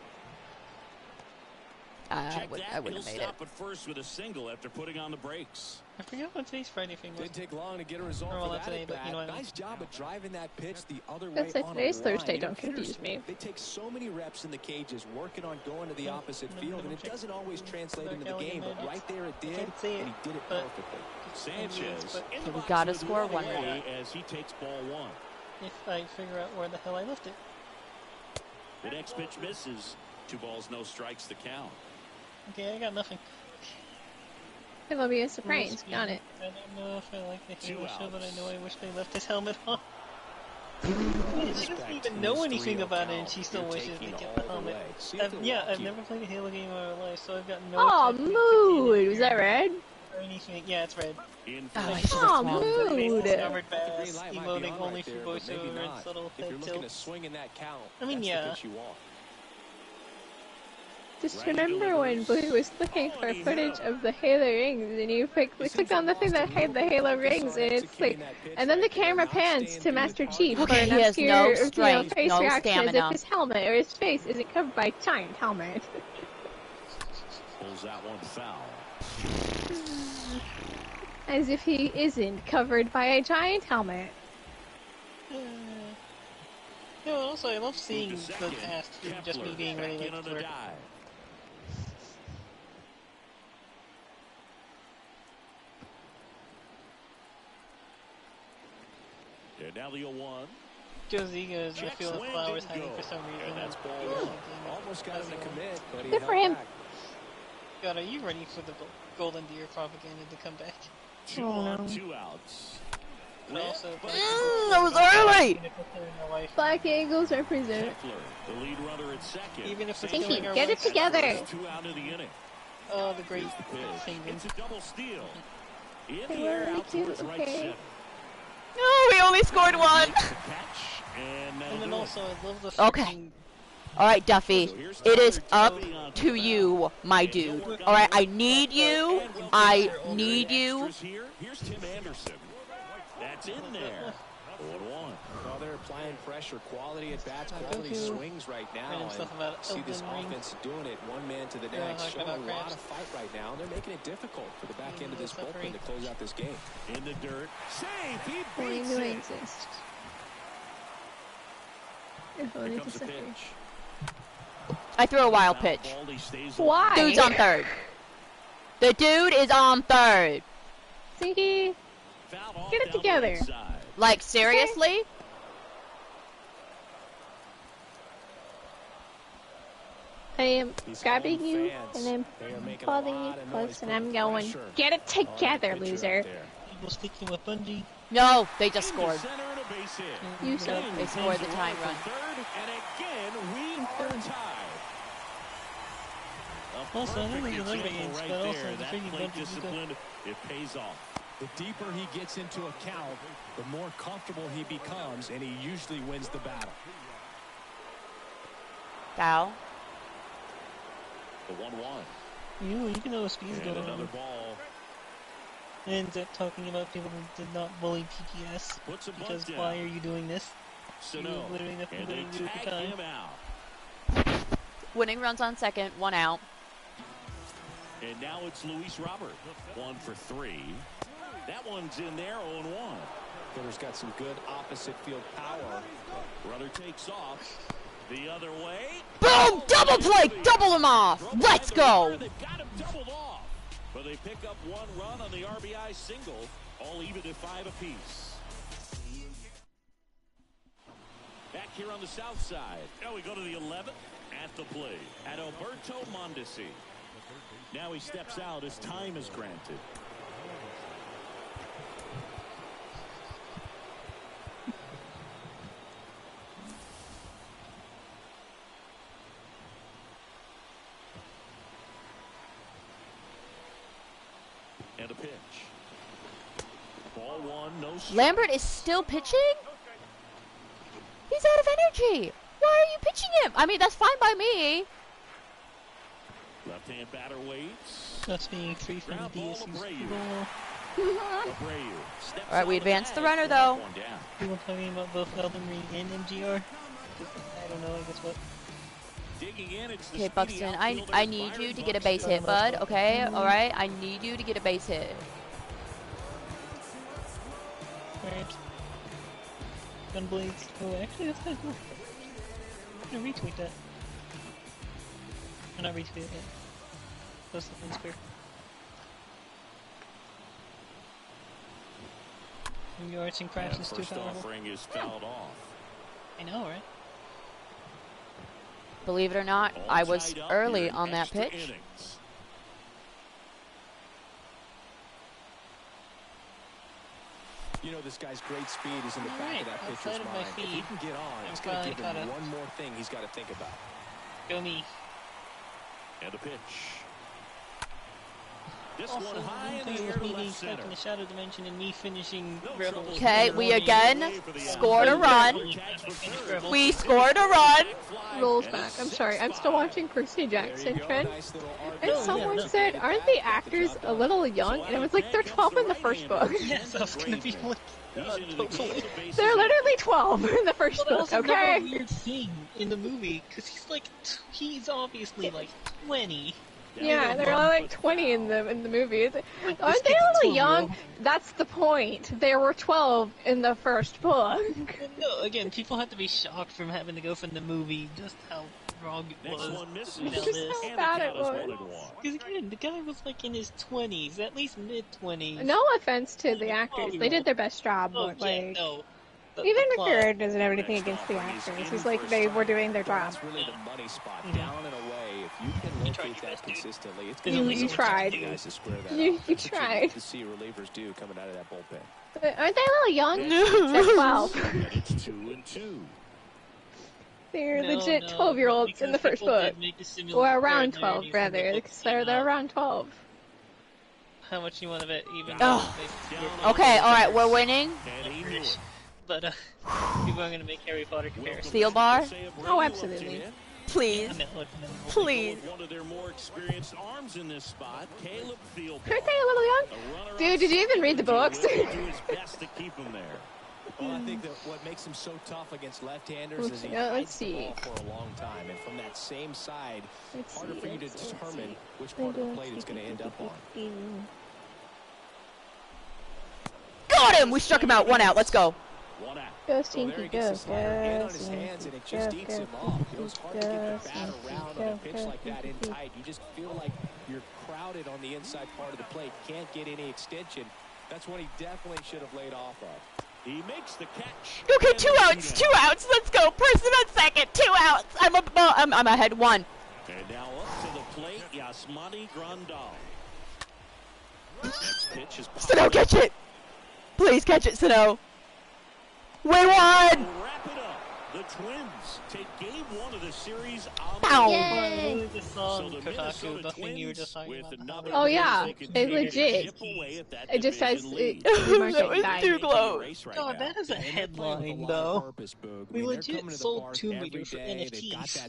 I Check wouldn't that. have He'll made it. stop at first with a single after putting on the brakes. I forgot what today's Friday thing was. Didn't take long to get a result Or, well, for not that today, at but you know what I bat. mean. Nice job of driving that pitch the other way That's like on today's a line. Thursday, You know, don't confuse hitters, me. They take so many reps in the cages working on going to the opposite no, field, no, and it check. doesn't always translate into the Dark alley game, but magic. right there it did, can't see it, and he did it but- perfectly. Sanchez. But- in So the we box gotta with score one one away as he takes ball one. If I figure out where the hell I left it. The next pitch misses. 2 balls, no strikes to count. Okay, I got nothing. MLB is surprised. Got it. I don't know if I like the Two Halo show, but I outs. know I wish they left his helmet on. She doesn't even know anything about it, and she still wishes they kept the helmet. I've never played a Halo game in my life, so I've got no. Oh, type of mood. Was that red? or anything. Yeah, it's red. In Oh, I for should Oh, have swung. mood. Discovered bass, Green light might be emoting on only right for there, but maybe voiceover and not. subtle If you're head looking to tilts. swing in that count, I mean, that's yeah. the pitch you want. Just remember when Blue was looking for footage of the Halo rings, and you click on the thing that had the Halo rings, and it's like, and then the camera pans to Master Chief for Okay, an he has no obscure, strength, face no reaction as if stamina. his helmet or his face isn't covered by a giant helmet. pulls that one foul. As if he isn't covered by a giant helmet. No, also I love seeing Move to the second. past through just me Kepler being back really in on like the Twitter. dive. And now the 0-1. Joe Ziga is in the Check field of swing, flowers didn't hiding go. for some reason. And that's ball Something one. Almost got him to commit, but he Good held for him. back. God, are you ready for the Golden Deer propaganda to come back? 2 Oh, on, no. 2 outs. But also, That was early! Black Eagles represent. Kepler, the lead runner at second. Even if it's Sinky, killing our get it wife. together! 2 out of the inning. Oh, the great Here's the pitch. thing. It's a double steal. In They the were air, really out cute, towards right okay. center. No, we only scored one. The catch, and that'll And then do it. also, I love the Okay. freaking- All right, Duffy. It is up to you, my dude. All right, I need you. I need you. Here. Here's Tim Anderson. That's in there. 0-1. Well, they're applying pressure, quality at bats, I quality go to swings right now. random And stuff about see this Elden Ring. offense doing it, one man to the Yeah, next, talking showing a about lot cramps. of fight right now. They're making it difficult for the back end of this Suffering. bullpen to close out this game. In the dirt. Save. He Only beats do it. exist. Here Only comes to the suffer. pitch. I threw a wild pitch. Foul ball, he stays Why? Dude's on third. The dude is on third. Sinky, Foul off Get it down the together. right side. Like, seriously? I am These grabbing home you, fans, and they are I'm making a holding lot you of close, noise, and putting I'm going, pressure get it on that together, pitcher loser. out there. People speaking with Bungie. No, they just Into scored. center and a base hit. You said They scored the tying run. Third, and again, we are tied. A Also, I perfect think there's another example games, right but also there. the That freaking plate Bungie discipline, it pays off. The deeper he gets into a count, the more comfortable he becomes, and he usually wins the battle. Foul. The 1-1. You can know speed's going on. Ends up talking about people who did not bully PPS. Because why are you doing this? You literally nothing better to do at the time. Winning runs on second, 1 out. And now it's Luis Robert. 1 for 3. That one's in there, 0-1. Hitter's got some good opposite field power. Runner takes off. The other way. Boom! Double play! Double him off! Let's go! They've got him doubled off. But they pick up 1 run on the RBI single. All even at 5 apiece. Back here on the south side. Now we go to the 11th at the plate. At Alberto Mondesi. Now he steps out as time is granted. And a pitch. Ball 1, no strike. Lambert is still pitching? He's out of energy. Why are you pitching him? I mean, that's fine by me. Left-hand batter waits. That's being 3 from the DSU. Alright, we advanced the runner, though. People talking about both Elden Ring and MGR? I don't know, I guess what. Okay, Buxton, I need you to get a base hit, bud. Okay, alright? I need you to get a base hit. Alright. Gunblades. Oh, actually, that's kind of cool. I'm gonna retweet that. I'm not retweet it. Post it on Square. Your arts and crafts is too powerful. Offering is fouled off. I know, right? Believe it or not, I was early on that pitch. Innings. You know, this guy's great speed is in the back of that pitcher's mind. If he can get on, it's going to give him one more thing he's got to think about. Go me. And a pitch. This Also, one high in thing the air with to me being left stuck center. in the shadow dimension and me finishing Rebels. Okay, we again scored a run. We scored a run. Rolls back. I'm sorry. I'm still watching Percy Jackson, Trent. And someone said, aren't the actors a little young? And I was like, they're 12 in the first book. Yes, I was gonna be like, totally. They're literally 12 in the first But book, also okay? a weird thing in the movie, because he's obviously like 20. Yeah, they're all like 20 in the movie. Aren't they a little young? That's the point. They were 12 in the first book. No, again, people have to be shocked from having to go from the movie just how wrong it was. Just how bad it was. Because again, the guy was like in his 20s, at least mid-20s. No offense to the actors. They did their best job, but like... Even McGurr doesn't have anything against the actors. He's like, they were doing their job. That's really the money spot. Down and away. If you can locate that consistently, it's You tried. You tried. To see relievers do coming out of that bullpen. But aren't they a little young? They're 12. It's 2-2. They're legit 12-year-olds in the first book. Or around 12, rather. Because they're around 12. How much you want to bet? Even Okay, alright, we're winning. But people are gonna make Harry Potter comparisons. Steel bar? Oh, absolutely. Please. Please. One of their more experienced arms in this spot, Caleb Field. Aren't they a little young? Dude, did you even read the books? Do his best to keep him there. Well, I think that what makes him so tough against left-handers is he hides the ball for a long time, and from that same side, harder for you to determine which part of the plate it's going to end up on. Got him! We struck him out. 1 out. Let's go. Go, Sinky, go, It's hard to get the bat around on a pitch like that in tight. You just feel like you're crowded on the inside part of the plate. Can't get any extension. That's what he definitely should have laid off of. He makes the catch. Okay, 2 outs. 2 outs. Let's go. Person on second. 2 outs. I'm ahead 1. And now up to the plate, Yasmani Grandal. Next pitch is Sano, catch it. Please catch it, Sano. We won! Wrap it up. The Twins take game 1 of the series on Yay! The song Kotaku, the thing you were just talking about. Oh yeah, it's legit. It just says that was too close. God, that is a headline, though. We legit sold 2 meters for NFTs.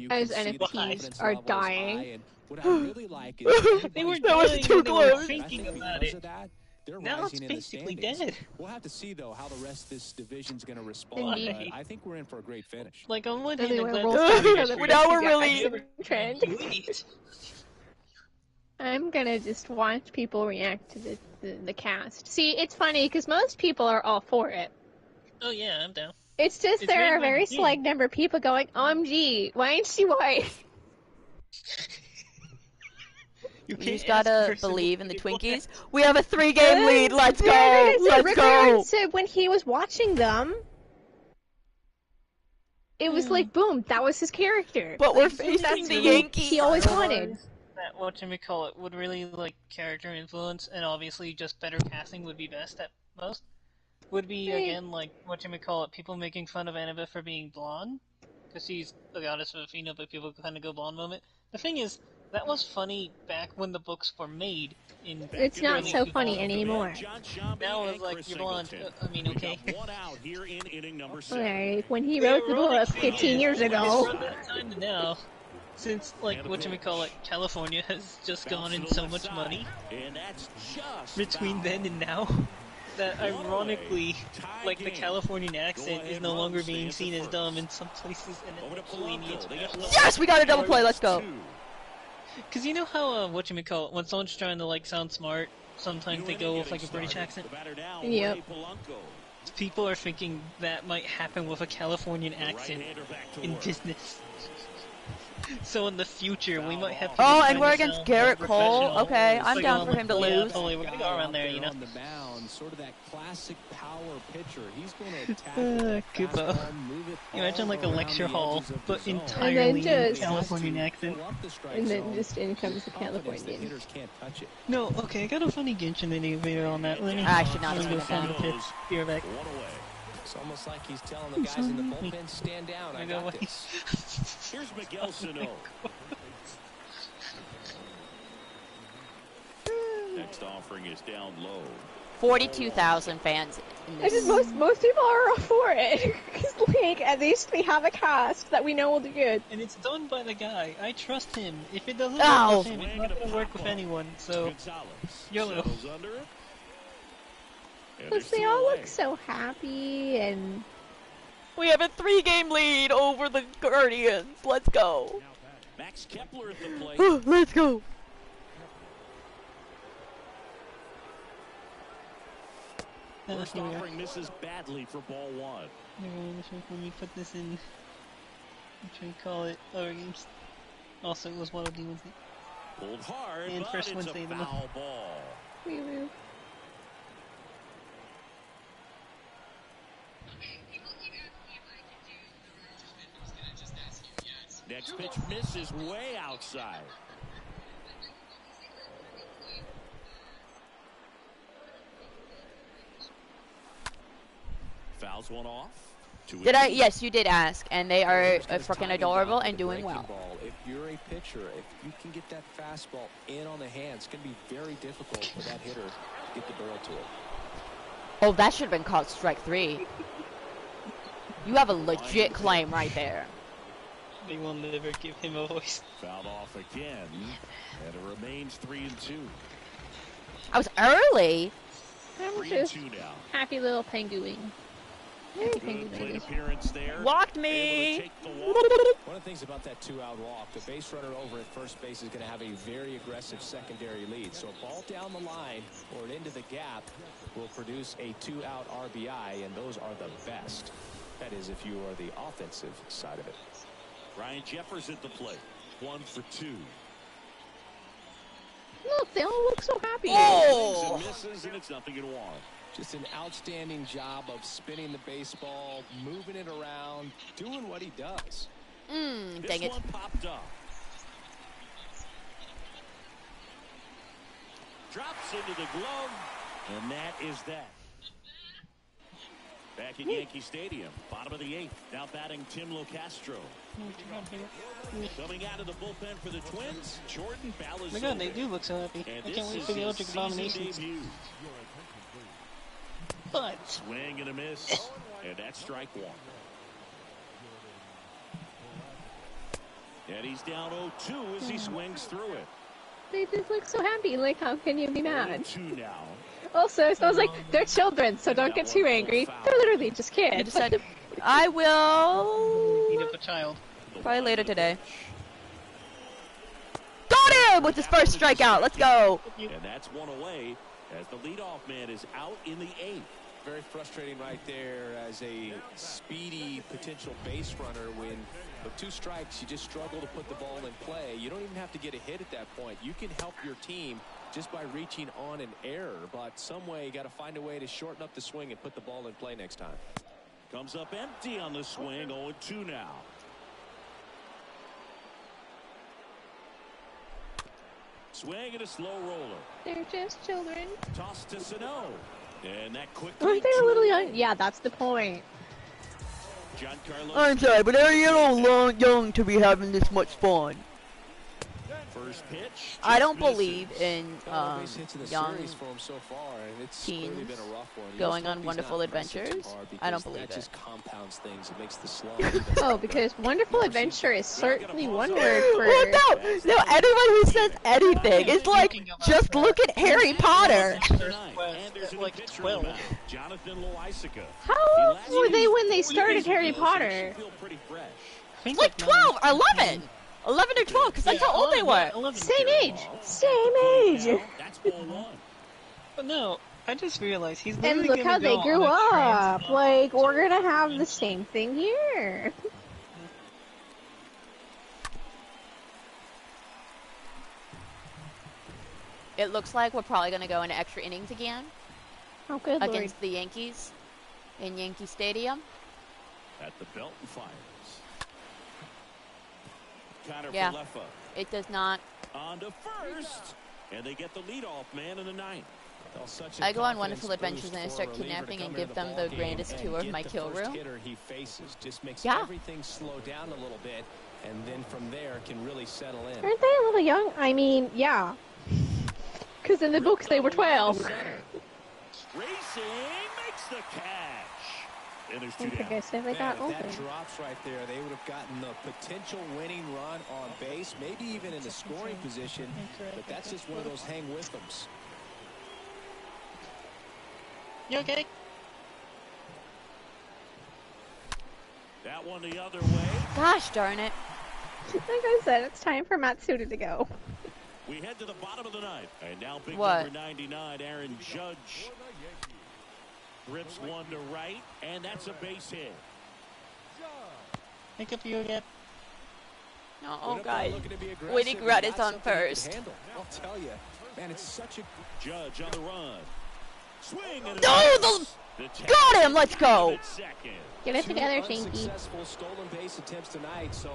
As NFTs are dying. They were dying when they were thinking about it. Now it's basically dead. We'll have to see though how the rest of this division's going to respond. Indeed. But I think we're in for a great finish. Like on one hand, Anyway, I'm roll glad stuff that so that Now we're we really- get a trend. I'm gonna just watch people react to the cast. See, it's funny because most people are all for it. Oh yeah, I'm down. It's just It's there are a made by very the select number of people going, OMG, why ain't she white? You just gotta believe in the Twinkies. We have a 3-game lead. Let's go. Yeah, Let's Rick go. Owens said when he was watching them, it was like, boom, that was his character. But we're facing the Yankees. He always wanted. That whatchamacallit would really like character influence, and obviously just better casting would be best at most. Would be again like whatchamacallit, people making fun of Annabeth for being blonde, because she's the goddess of Athena, but people kind of go blonde moment. The thing is, that was funny back when the books were made. It's not so funny anymore. Now it's like, you're blonde. I mean, okay. Alright, when he wrote the book 15 years ago. From that time to now, since, like, whatchamacallit, California has just gone in so much money between then and now, that ironically, like, the Californian accent is no longer being seen as dumb in some places, and it actually needs to. Yes, we got a double play. Let's go. Cause you know how, whatchamacallit, when someone's trying to, like, sound smart, sometimes they go with, like, a British accent? Yep. People are thinking that might happen with a Californian accent in business. So in the future, we might have people Oh, trying and we're to against sound Garrett more Cole. professional. Okay, I'm Like, down going for him to like, yeah, lose. totally, we're gonna go around there, you know. On the mound, sort of that classic power pitcher. He's going to attack Koopa. Imagine like a lecture hall, but entirely in Californian accent. And then just in comes the Californian. No, okay, I got a funny Genshin video on that. Let me I should not let me have go seen find the that. pitch. Be right back. It's almost like he's telling the guys in the bullpen, stand down, I got this. Here's Miguel Sano. Next offering is down low. 42,000 fans. In It's this. just most people are all for it. Because, like, at least we have a cast that we know will do good. And it's done by the guy. I trust him. If it doesn't Ow. work with him, it's not gonna work with anyone. So, YOLO. Plus, they all look so happy and... We have a 3-game lead over the Guardians. Let's go. Max Kepler at the plate. Let's go. First offering misses badly for ball 1. Let me put this in. I'm trying to call it other games. Also, it was one of the ones. Pulled hard, And but first it's Wednesday a of the month. foul ball. Woo-woo. Next pitch misses way outside. Fouls one off. Did I? Yes, you did ask, and they are freaking adorable and doing well. If you're a pitcher, if you can get that fastball in on the hands, it's going to be very difficult for that hitter to get the barrel to it. Oh, that should have been called strike 3. You have a legit claim right there. They will never give him a voice. Fouled off again, and it remains 3-2. I was early. I'm just 3-2 now. happy little penguin. Happy penguin Good plate babies. appearance there. Walked Able me. to take the walk. One of the things about that two-out walk, the base runner over at first base is going to have a very aggressive secondary lead. So a ball down the line or into the gap will produce a two-out RBI, and those are the best. That is, if you are the offensive side of it. Ryan Jeffers at the plate. 1 for 2. Look, they all look so happy. Oh. And misses, and it's 0-1. Just an outstanding job of spinning the baseball, moving it around, doing what he does. Dang This it. one popped up. Drops into the glove, and that is that. Back at Yankee Stadium, bottom of the 8th. Now batting Tim Locastro. Coming out of the bullpen for the Twins, Jordan Ballas. Oh my God, they do look so happy. I can't wait for the Electric Abominations. But swing and a miss, and that's strike 1. And he's down 0-2 as he swings through it. They just look so happy. Like, how can you be mad? 0-2 now. Also, it sounds like they're children, so don't get too angry. They're literally just kids. You decided I will beat up a child. Probably later today. Got him with his first strikeout. Let's go. And that's one away as the leadoff man is out in the 8th. Very frustrating right there as a speedy potential base runner when with 2 strikes you just struggle to put the ball in play. You don't even have to get a hit at that point. You can help your team just by reaching on an error, but some way you got to find a way to shorten up the swing and put the ball in play next time. Comes up empty on the swing. 0-2 now. Swing and a slow roller. They're just children. Toss to Sano. And that quick. Aren't they a little young? Yeah, that's the point. I'm sorry, but are you a little young to be having this much fun? First pitch. I don't believe in young teens going on wonderful adventures. I don't believe it. Just compounds things. It makes the slug. Oh, because wonderful adventure is certainly one word for. Well, no, anyone who says anything is like, just look at Harry Potter. Like 12. Jonathan Loaisaga. How old were they when they started Harry Potter? Like 12 or 11. 11 or 12, because that's how old they were. Same age. Same age. That's ball 1. But no, I just realized he's And look how they grew up. Like, we're gonna have the same thing here. It looks like we're probably going to go into extra innings again. Oh, good against Lord. the Yankees in Yankee Stadium. At the belt and fires. Yeah, it does not. On to first, and they get the leadoff man in the 9th. I go on wonderful adventures and I start kidnapping and give them the grandest tour of my kill room. Just makes yeah. Everything slow down a little bit, and then from there can really settle in. Aren't they a little young? I mean, yeah. Because in the books they were 12. Racing makes the catch. And there's 2 I down. guess if they got older. If that drops right there, they would have gotten the potential winning run on base, maybe even in the scoring position. But that's just one of those hang with thems. You okay? That one the other way. Gosh darn it. Like I said, it's time for Matsuda to go. We head to the bottom of the 9th. And now big What? number 99, Aaron Judge. Rips one to right, and that's a base hit. Pick up you again. No, guys. Winning run is on first. I'll tell you, man, it's such a Judge on the run. Swing and No, got him. Let's go. Get it together, 2 Sinky. unsuccessful stolen base attempts tonight, so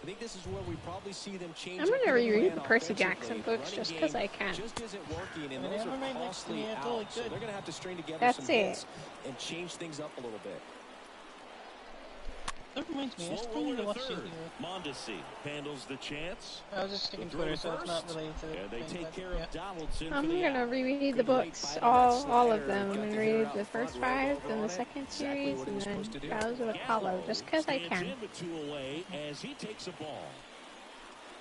I think this is where we probably see them change. I'm gonna reread the Percy Jackson books just because I can. Just isn't working, and I mean, those I'm right are next to costly me, I totally outs, so could. they're gonna have to string together That's some it. hits and change things up a little bit. That reminds me, I Slow still need roller to to watch third. Seeger. Mondesi handles the chance. I was just checking Twitter, so it's not related to it. And they take but, care yeah. of Donaldson I'm for the gonna out. reread the books, all of them. I'm gonna read the first 5, then the second series, and then browse with Apollo, just because I Stands can. in with 2 away as he takes a ball.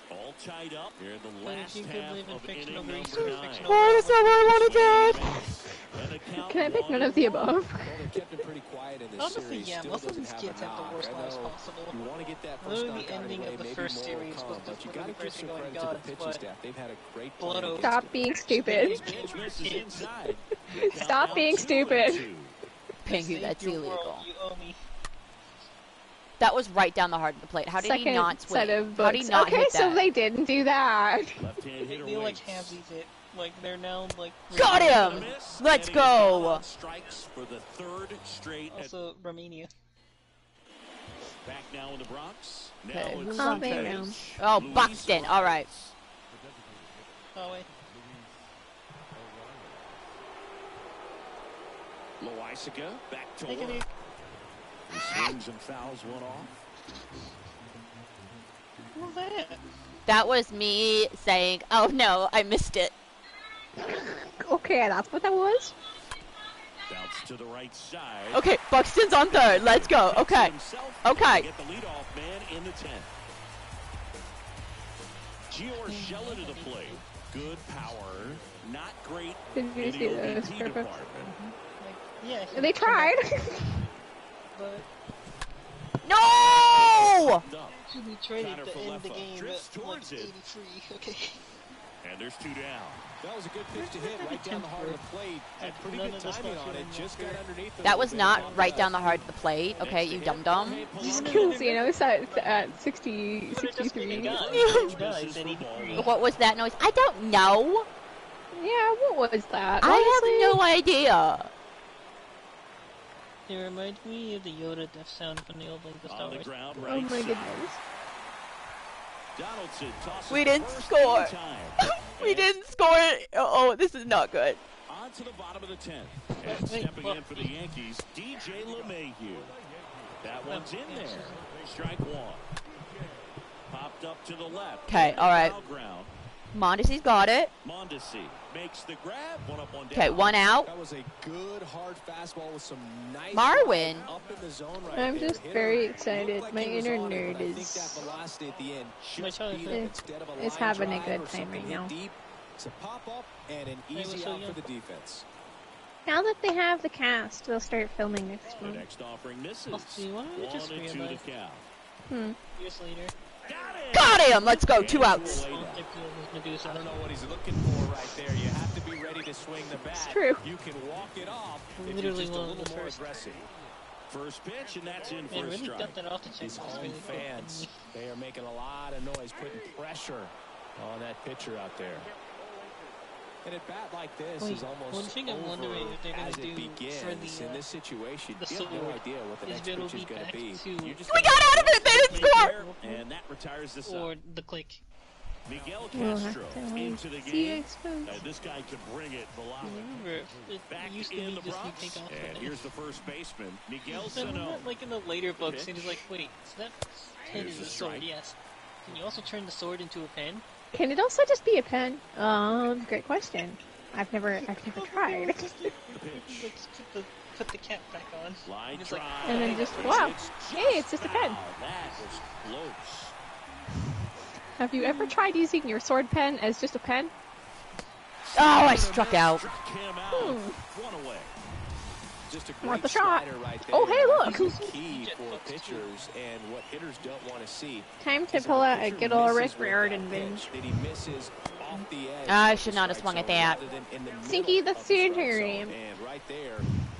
All tied up here in the last you could half live in of fictional inning Greece number or 9. fictional Why is that what I wanted to Can I pick none of the above? Well, they've kept him pretty quiet in this Honestly, series. yeah, Still most of doesn't these have kids a have the knock. worst I lives know possible. You want to get that first Literally knock the out ending the of way, the maybe first more series will was come, just but you really got to give depressing. some Oh my credit to God, the pitching but staff. They've had a great Blood plan oath. against Stop him. being stupid. Pitch misses inside. Stop being stupid. Pinky, Save that's your illegal. world, you owe me. That was right down the heart of the plate. How did he Second not swing? set of How did he books. not Okay, hit so that? they didn't do that. Left-hand hitter They like waits. have these it. Like they're now like. Got And a him! miss, Let's and he's down go! on strikes for the 3rd straight. Also, Romania. Back now in the Bronx. Now Okay, it's who's on Sinky. there now? Oh, Luis Buxton. All right. Oh wait. Loaisaga back to Take a work. look. He swings and fouls one off. What was that? That was me saying, "Oh no, I missed it." Okay, that's what that was. Bounce to the right side. Okay, Buxton's on third. Let's go. Okay. Okay. Get the leadoff man in the 10th. Giorgella to the plate. Good power. Not great Did you in see the those OBP perfect? department. Yeah. They tried. But No! should be traded Connor to end the Falefa game drifts at towards like it. 83. Okay. And there's 2 down. That was a good pitch to hit right down the heart of the plate. Had pretty good timing on it. Just got underneath. That was not right down the heart of the plate. Okay, you dum dum. Just kills, you know, it's at 60, 63. What was that noise? I don't know. Yeah, what was that? I have no idea. It reminds me of the Yoda death sound from the old Star On the Wars. ground, Oh right my side. goodness. Donaldson tosses We didn't first score. in time. We didn't score it. Oh, this is not good. On to the bottom of the 10th. And stepping in for the Yankees, DJ LeMahieu. That one's in there. Strike 1. Popped up to the left. Okay, all right. Foul ground. Mondesi's got it. Mondesi makes the grab. 1 up, 1 down. Okay, 1 out. That was a good hard fastball with some nice Marwin. up in the zone right I'm there. just Hitter very looked excited. like My he was inner on it, nerd but I think is- that velocity at the end My just child beat is- him instead of a is line having a drive good or time something right hit now. Deep. It's a pop up and an was easy so out young. for the defense. Now that they have the cast, they'll start filming next The month. next offering misses. Oh, see, what I just 1-2 to realized. count. Years later. Got him. Let's go. 2 outs. I don't know what he's looking for right there. You have to be ready to swing the bat. It's true. You can walk it off if Literally you're just a one of little the more first. aggressive. First pitch, and that's in Man, for a really strike. got that off the check. These home fans, they are making a lot of noise, putting pressure on that pitcher out there. And a bat like this Wait, is almost one thing I'm over wondering if they're gonna as do it begins. for the, in this situation, the you have no sword idea what the is next it'll pitch is be going to back be. to- You're just We got out of it. They didn't score. And that retires the Or side. the click. Miguel We'll have Castro to into the see, I game. suppose. This guy could bring it velocity. Remember, it Back used to in be the just you Bronx. take off the And thing. here's the first baseman, Miguel So Sano. like in the later books, and he's like, wait, so that pen Here's is the a sword, strike. yes. Can you also turn the sword into a pen? Can it also just be a pen? Great question. I've never tried. Let's put the cap back on. Line It's like- drive. And then just, wow, hey, it's just a pen. Wow, that was close. Have you ever tried using your sword pen as just a pen? Oh, I struck out. Struck him out. One away. Just a Want great the shot. slider right there. Oh, hey, look. This is key for pitchers and what hitters don't want to see. Time to Is if pull out a pitcher good old Rick misses with Riordan that binge. pitch, that he misses off the edge I of should the not have strike swung at zone that. rather than in the Sinky, middle that's of the the strike injury zone. name. And right there,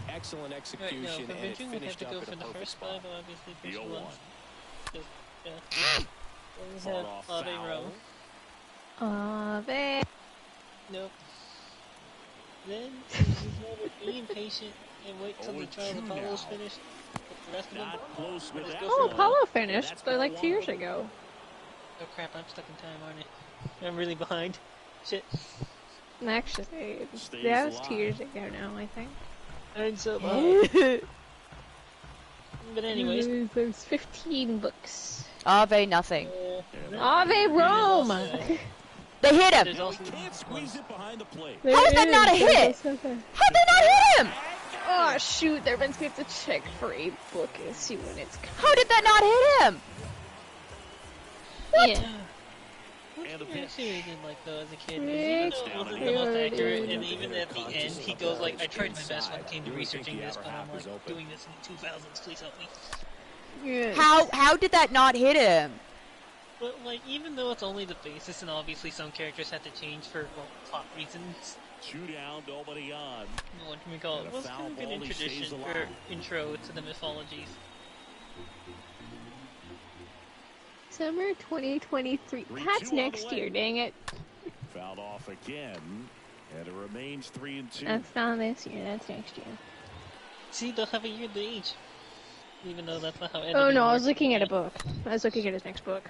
excellent Right, execution, no, for and it pitching, we have finished to up go in for a the perfect first spot. five, obviously. The First 0-1. one. We Fought have off Ave foul. Row. Ave. Nope. Then, you gotta be impatient and wait till the 0-2 trial of Apollo is now. finished. But the rest of them... Not close with Let's that go Oh, for one. Apollo finished, That's but like ball 2 years one. ago. Oh crap, I'm stuck in time, aren't I? I'm really behind. Shit. Actually, Stays that was 2 alive. years ago now, I think. I'm so behind. But anyways... There's 15 books. Ave nothing. Ave Rome! They hit him. There's also... He can't squeeze it behind the plate. How is that not a hit? How'd they not hit him? Oh shoot, they're meant to have to check for a book and see when it's How did that not hit him? Yeah. And the One thing I pitch. actually did like though as a kid, is even though it wasn't the most accurate, and even at the end, he goes like, I tried my best when it came to researching this, but I'm like doing this in the 2000s, please help me. Yeah. How did that not hit him? But like, even though it's only the basis, and obviously some characters have to change for, well, plot reasons, 2 down, nobody on. what can we call it? And It a was foul kind of good ball, he stays introduction, or alive. intro to the mythologies. Summer 2023. 3-2 That's on the next way. year, dang it. Fouled off again. And it remains 3-2. That's not this year, that's next year. See, they'll have a year to age. Even though that's not how Oh editing no, I works. was looking at a book. I was looking at his next book.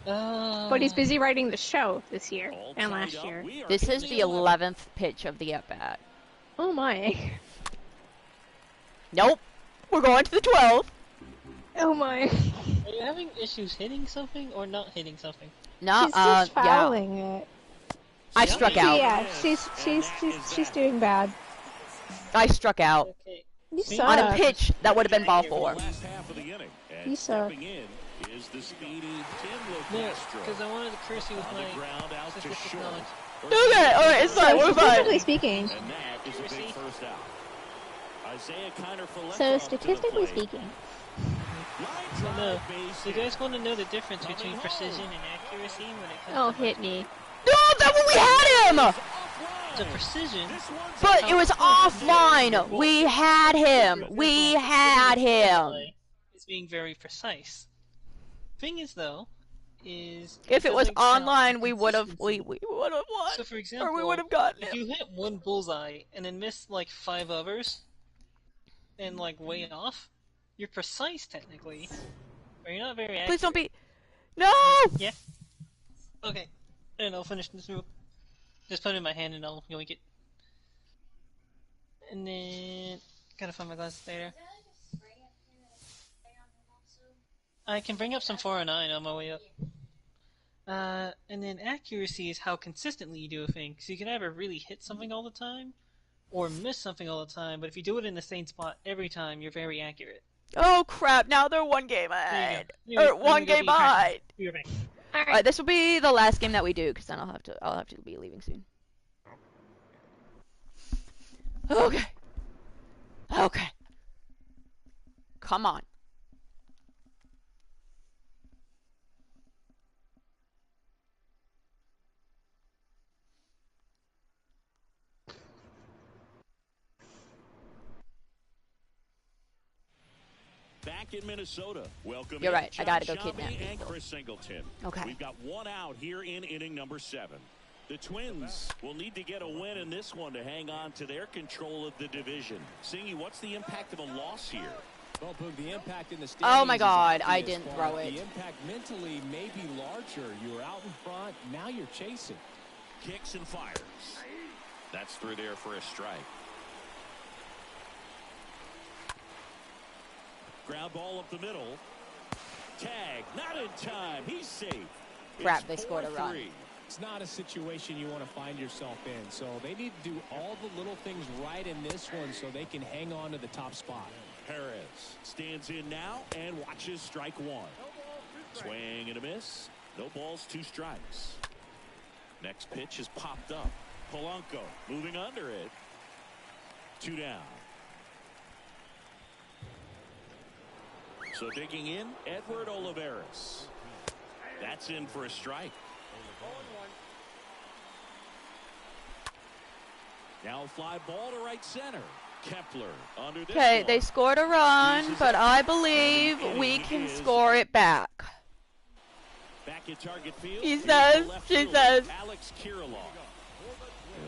But he's busy writing the show this year All and tied last up. year. We are This is in the 11th pitch of the at-bat. Oh my. Nope. We're going to the 12th. Oh my. Are you having issues hitting something or not hitting something? No, She's just fouling it. I struck out. Yeah, she's doing bad. I struck out. Okay. You suck. On a pitch that would have been ball 4. You suck. No, because I wanted to curse you with my statistic knowledge. Okay, alright, it's fine, we're fine. Statistically speaking. So, statistically speaking. So no, you guys want to know the difference between precision and accuracy when it comes Oh, to hit me. No, that's when we had him! the precision? But it was offline! We had him! We had him! It's being very precise. Thing is, though, is if it was doesn't online, count we would have consistency. we would have won. So, for example, or we would have gotten if him. you hit one bullseye and then miss like 5 others, and like way off, you're precise technically, but you're not very accurate. Please don't be. No. Yeah. Okay. And I'll finish this move. Just put it in my hand and I'll yoink it. And then gotta find my glasses later. I can bring up some 409 on my way up. And then accuracy is how consistently you do a thing. So you can either really hit something all the time, or miss something all the time, but if you do it in the same spot every time, you're very accurate. Oh crap! Now they're 1 game ahead, or 1 game behind. Alright, this will be the last game that we do, because then I'll have to be leaving soon. Okay. Okay. Come on. Back in Minnesota, welcome. You're right. I gotta go kidnap and people. Chris Singleton. Okay. We've got 1 out here in inning number 7. The Twins will need to get a win in this one to hang on to their control of the division. Singy, what's the impact of a loss here? Well, Boog, the impact in the Oh my standings God! is I obvious, didn't throw but it. The impact mentally may be larger. You were out in front. Now you're chasing. Kicks and fires. That's through there for a strike. Ground ball up the middle. Tag, not in time. He's safe. Crap, they scored a run. It's not a situation you want to find yourself in. So they need to do all the little things right in this one so they can hang on to the top spot. Perez stands in now and watches strike 1. Swing and a miss. No balls, 2 strikes. Next pitch is popped up. Polanco moving under it. 2 down. So digging in, Edward Olivares. That's in for a strike. Now fly ball to right center. Kepler under this Okay, one. they scored a run, but I believe we can score it back. Back at target field. He says, she says. Alex Kirilloff.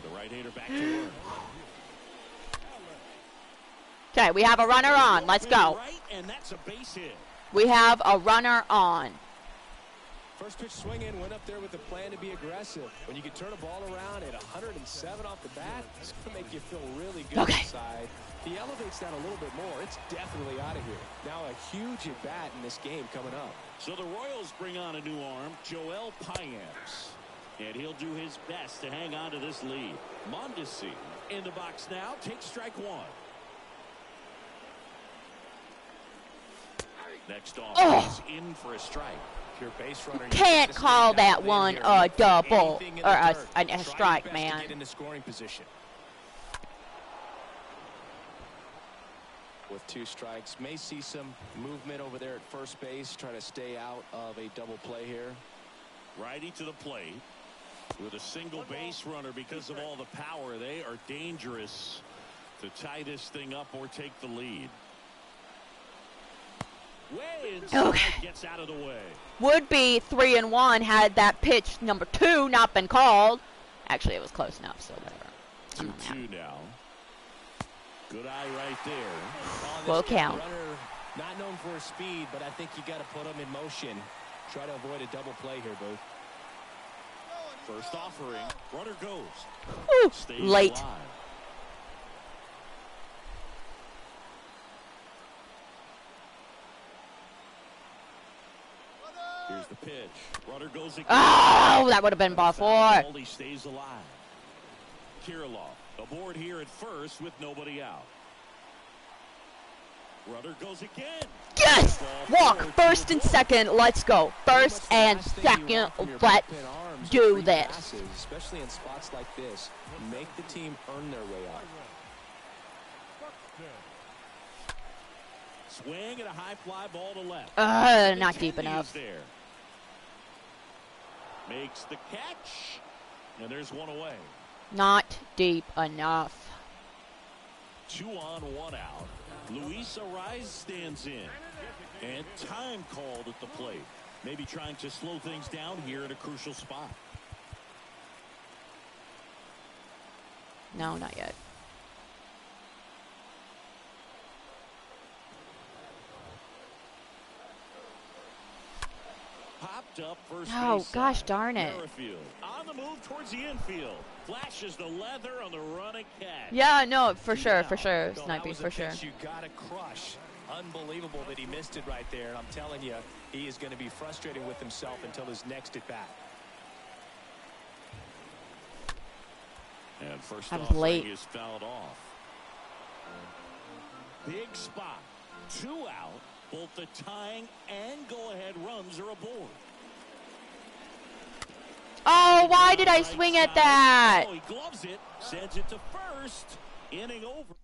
The right-hander back to work. Okay, we have a runner on. Let's go. Right, and that's a base hit. We have a runner on. First pitch swing in, went up there with the plan to be aggressive. When you can turn a ball around at 107 off the bat, it's going to make you feel really good inside. He elevates that a little bit more. It's definitely out of here. Now a huge at-bat in this game coming up. So the Royals bring on a new arm, Joel Payamps. And he'll do his best to hang on to this lead. Mondesi in the box now, takes strike 1. Next off, he's in for a strike. Pure base runner. Can't call that one a double or a strike, man. Get into scoring position. With 2 strikes, may see some movement over there at first base. Try to stay out of a double play here. Righty to the plate with a single base runner because of all the power. They are dangerous to tie this thing up or take the lead. Way inside, gets out of the way. Would be 3-1 had that pitch number 2 not been called. Actually, it was close enough, so whatever. 2-2 now. Good eye right there. Full count. Runner not known for his speed, but I think you got to put him in motion. Try to avoid a double play here, Booth. First offering, runner goes. Ooh, late. Alive. Here's the pitch. Runner goes again. Oh, that would have been ball 4. He stays alive. Kirilov aboard here at first with nobody out. Runner goes again. Yes! Walk, first and second, let's go. First and second, let's do this. Especially in spots like this, make the team earn their way out. Swing and a high fly ball to left. Not deep enough. There. Makes the catch, and there's one away. Not deep enough. 2 on, 1 out. Luis Ariz stands in. And time called at the plate. Maybe trying to slow things down here at a crucial spot. No, not yet. Popped up first Oh, base gosh side. darn it. Merrifield on the move towards the infield. Flashes the leather on the running catch. Yeah, no, for sure. Snipey, for sure. You gotta crush. Unbelievable that he missed it right there. I'm telling you, he is going to be frustrated with himself until his next at bat. And first I was off, late. he is fouled off. Big spot. 2 out. Both the tying and go-ahead runs are aboard. Oh, why did I swing at that? Oh, he gloves it, sends it to first. Inning over.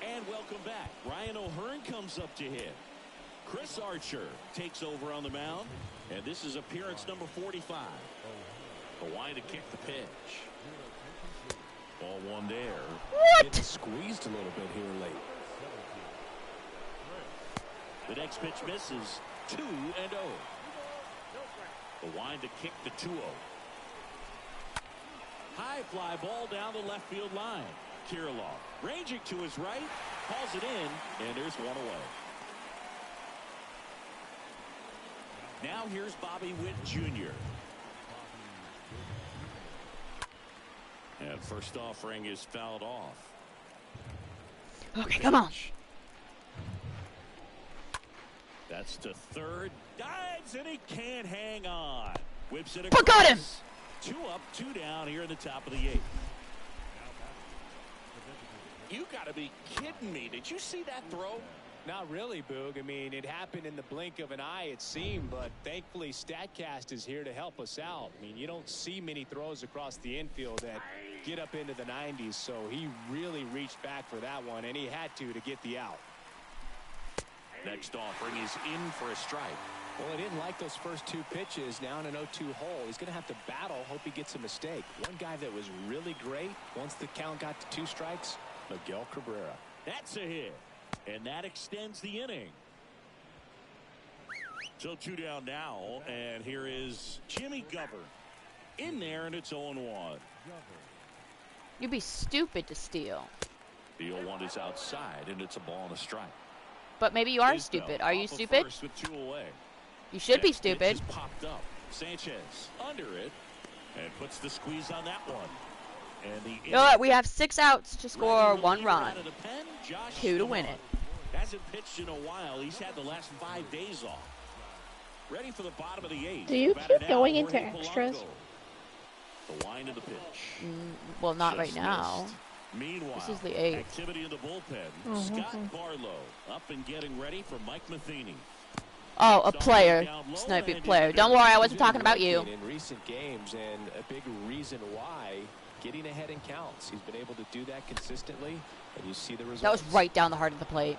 And welcome back. Ryan O'Hearn comes up to hit. Chris Archer takes over on the mound. And this is appearance number 45. Hawaii to kick the pitch. Ball 1 there. What? Squeezed a little bit here late. The next pitch misses. 2-0. The wind to kick the 2-0. High fly ball down the left field line. Kirilov ranging to his right, calls it in, and there's 1 away. Now here's Bobby Witt Jr. And first offering is fouled off. Okay, come on. That's to third. Dives, and he can't hang on. Whips it But across. got him. 2 up, 2 down here in the top of the 8th. You got to be kidding me. Did you see that throw? Not really, Boog. I mean, it happened in the blink of an eye, it seemed, but thankfully StatCast is here to help us out. I mean, you don't see many throws across the infield that get up into the 90s, so he really reached back for that one, and he had to get the out. Next offering is in for a strike. Well, I didn't like those first 2 pitches. Now in an 0-2 hole, he's going to have to battle. Hope he gets a mistake. One guy that was really great once the count got to 2 strikes, Miguel Cabrera. That's a hit, and that extends the inning. So 2 down now, and here is Jimmy Govern in there, and it's 0-1. You'd be stupid to steal. The 0-1 is outside, and it's a ball and a strike. But maybe you are stupid. Are you stupid? With 2 away. You should be stupid. Just popped up. Sanchez under it and puts the squeeze on that one. And the You know what? We have 6 outs to score 1 run. 2 to win it. Hasn't pitched in a while. He's had the last 5 days off. Ready for the bottom of the 8th. Do you keep going into extras? The wind of the pitch. Well, not right now. Missed. Meanwhile, this is the 8th. Activity in the bullpen. Scott Barlow up and getting ready for Mike Matheny. Oh, a player. Snipey player. Don't worry, I wasn't talking about you. In recent games, and a big reason why, getting ahead in counts. He's been able to do that consistently, and you see the results. That was right down the heart of the plate.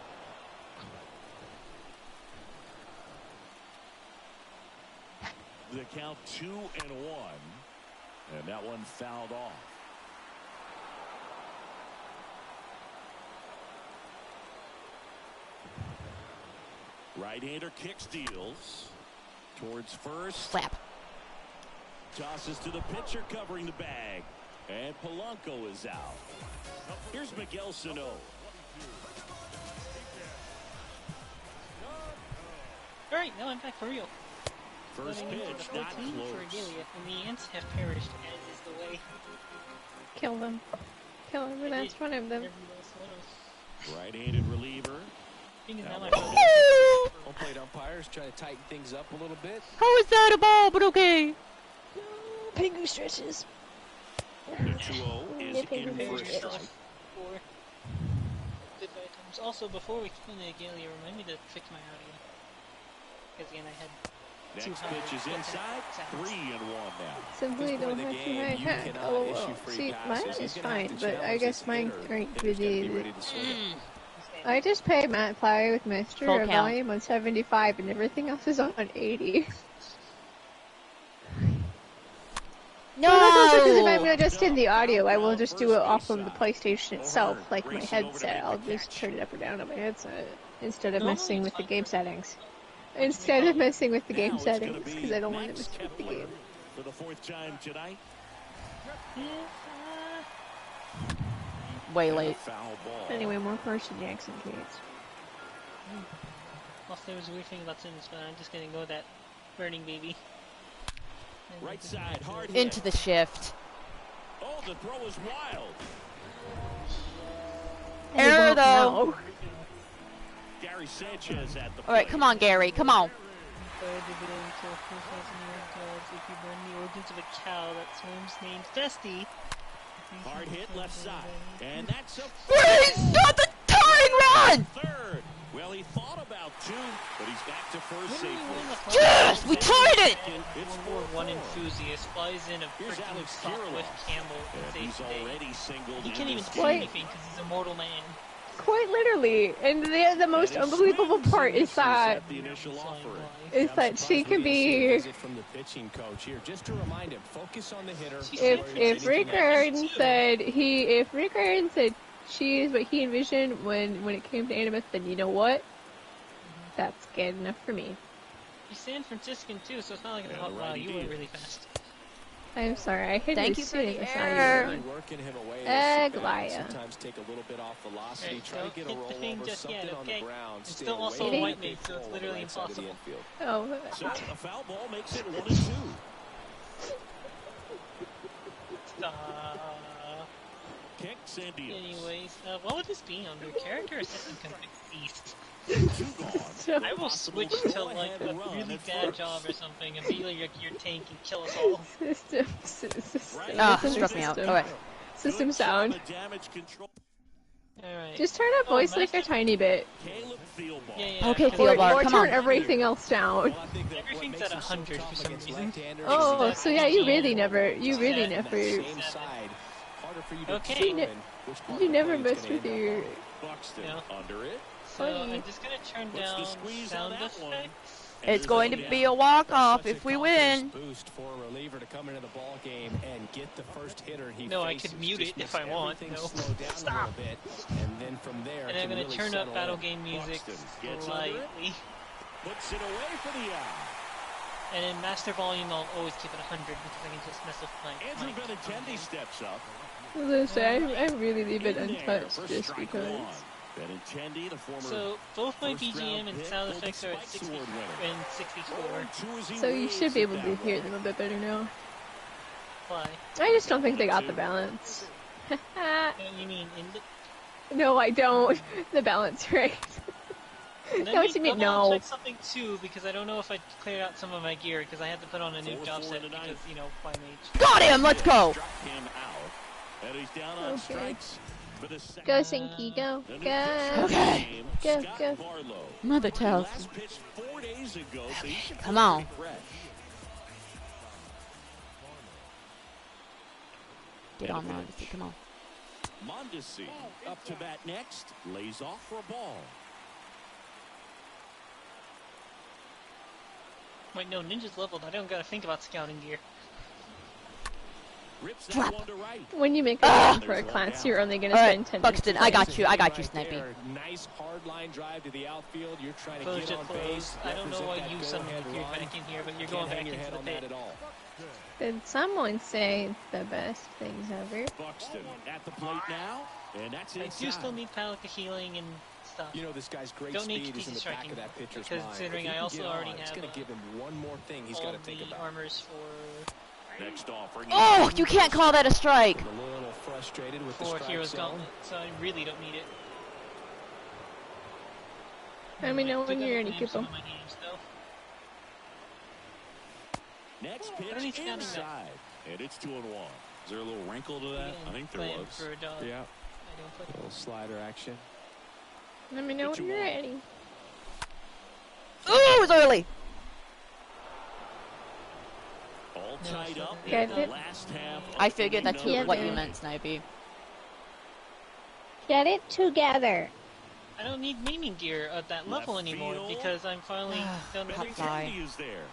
The count 2-1, and that one fouled off. Right-hander kick steals towards first. Slap. Tosses to the pitcher covering the bag. And Polanco is out. Here's Miguel Sano. Alright, now I'm back for real. First Running into pitch, the not 14 close. for Regalia, and the ants have perished, as is the way. Kill them. Kill every last one of them. Right-handed reliever. Thing is, now my Home-plate umpires try to tighten things up a little bit. How is that a ball? But okay. Pengu stretches. Mitchell is in for a strike. Goodbye times. Also, before we came in, Galia, remind me to fix my audio. Because again, I had Next pitch is inside. 3-1 now. Simply don't have to my hat. Oh, well. See, mine is fine, but I guess mine aren't really. I just pay Matt Fly with my stereo volume on 75 and everything else is on 80. No! Because if I'm going to just in the audio, I will just do it off of the PlayStation itself, like my headset. I'll just turn it up or down on my headset instead of messing with the game settings. Instead of messing with the game settings, because I don't want to mess with the game. For the 4th time tonight. Way late. Anyway, more Carson Jackson tweets. Also, there was a weird thing about Simmons, but I'm just gonna go with that burning baby. Right side, hard hit. Into the shift. Oh, the throw is wild. Error though. Gary Sanchez at the. All right, come on, Gary, come on. If you burn the organs of a cow that swims named Dusty. Hard hit left side, and that's a. Please, not the tying run. Third. Well, he thought about 2, but he's back to first safely. Yes, we tied it. It's World War I enthusiast flies in a freaking Sopwith Campbell and saves the day. He can't even do anything because he's a mortal man. Quite literally, and the most unbelievable part is that she could be. From the pitching coach here, just to remind him, focus on the hitter. If Rick Arden said she is what he envisioned when it came to Animus, then you know what? That's good enough for me. He's San Franciscan too, so it's not like it's hot. Wow, you went really fast. I'm sorry, I hit Thank it you as for soon the as error. Sometimes take a little bit off velocity, try to get a roll over something on the ground. It's still also a white mate, so it's literally impossible. Oh. So a foul ball makes it 1-2. Kick Cynthia. Anyways, what would this be under? Character assistant config beast. I will switch to like a really bad job or something and be like your tank and kill us all. System struck me out. Alright. System sound. Alright. Just turn up voice like a tiny bit. Yeah, okay, field bar, come on. Or turn everything else down. Everything's at 100 for some reason. Oh, so yeah, you really never. Okay. You never mess with your. No. So I'm just gonna turn down sound effects. It's going to be a walk-off if we win. Boost for a reliever to come into the ball game and get the first hitter he No, I could mute it if I want. No. Stop. And then from there, and I'm gonna turn up battle game music slightly. Puts it away for the out. And in master volume, I'll always keep it 100 because I can just mess with my. Andrew Benintendi steps up. I really leave it untouched just because. So both my BGM and sound effects are at 60 and 64. So you should be able to hear them a bit better now. Why? I just don't think they got the balance. You mean in the... No, I don't. The balance right. No, what you mean? No. Check something too because I don't know if I cleared out some of my gear because I had to put on a new job set because Prime Age. Got him. Let's go. And he's down on strikes. Go, Sinky, go. Okay. Go. Mother tells. Come on. Get on, Mondesi. Come on. Mondesi up to bat next. Lays off for a ball. Wait, no, Ninja's leveled. I don't gotta think about scouting gear. Drop. When you make a for a class, you're only gonna spend 10 minutes. Buxton, I got you, Snipey. Nice hard line drive to the outfield. You're trying to get on base. I don't know why you suddenly appeared back in here, but you're going back into the pit. Did someone say the best things ever? Buxton at the plate now, and that's I do still need Palika healing and stuff. You know this guy's great don't need speed is in the back of that pitcher's mind. Considering I also already have it's going to give him one more thing he's got to think about. Armors for... Next offering. Oh, you can't call that a strike. A little frustrated with for the strike Heroes zone. Gauntlet, so I really don't need it. Let me know when you're ready, Kippo. Next pitch inside, and it's 2-1. Is there a little wrinkle to that? I think there was. Yeah. A little slider action. Let me know when you're ready. Ooh, it was early. All tied up Get in it? the last half. I figured that's Yeah, what you man. meant, Snipey. Get it together. I don't need gaming gear at that level Left anymore field. because I'm finally done with Hot everything. fly. Is there.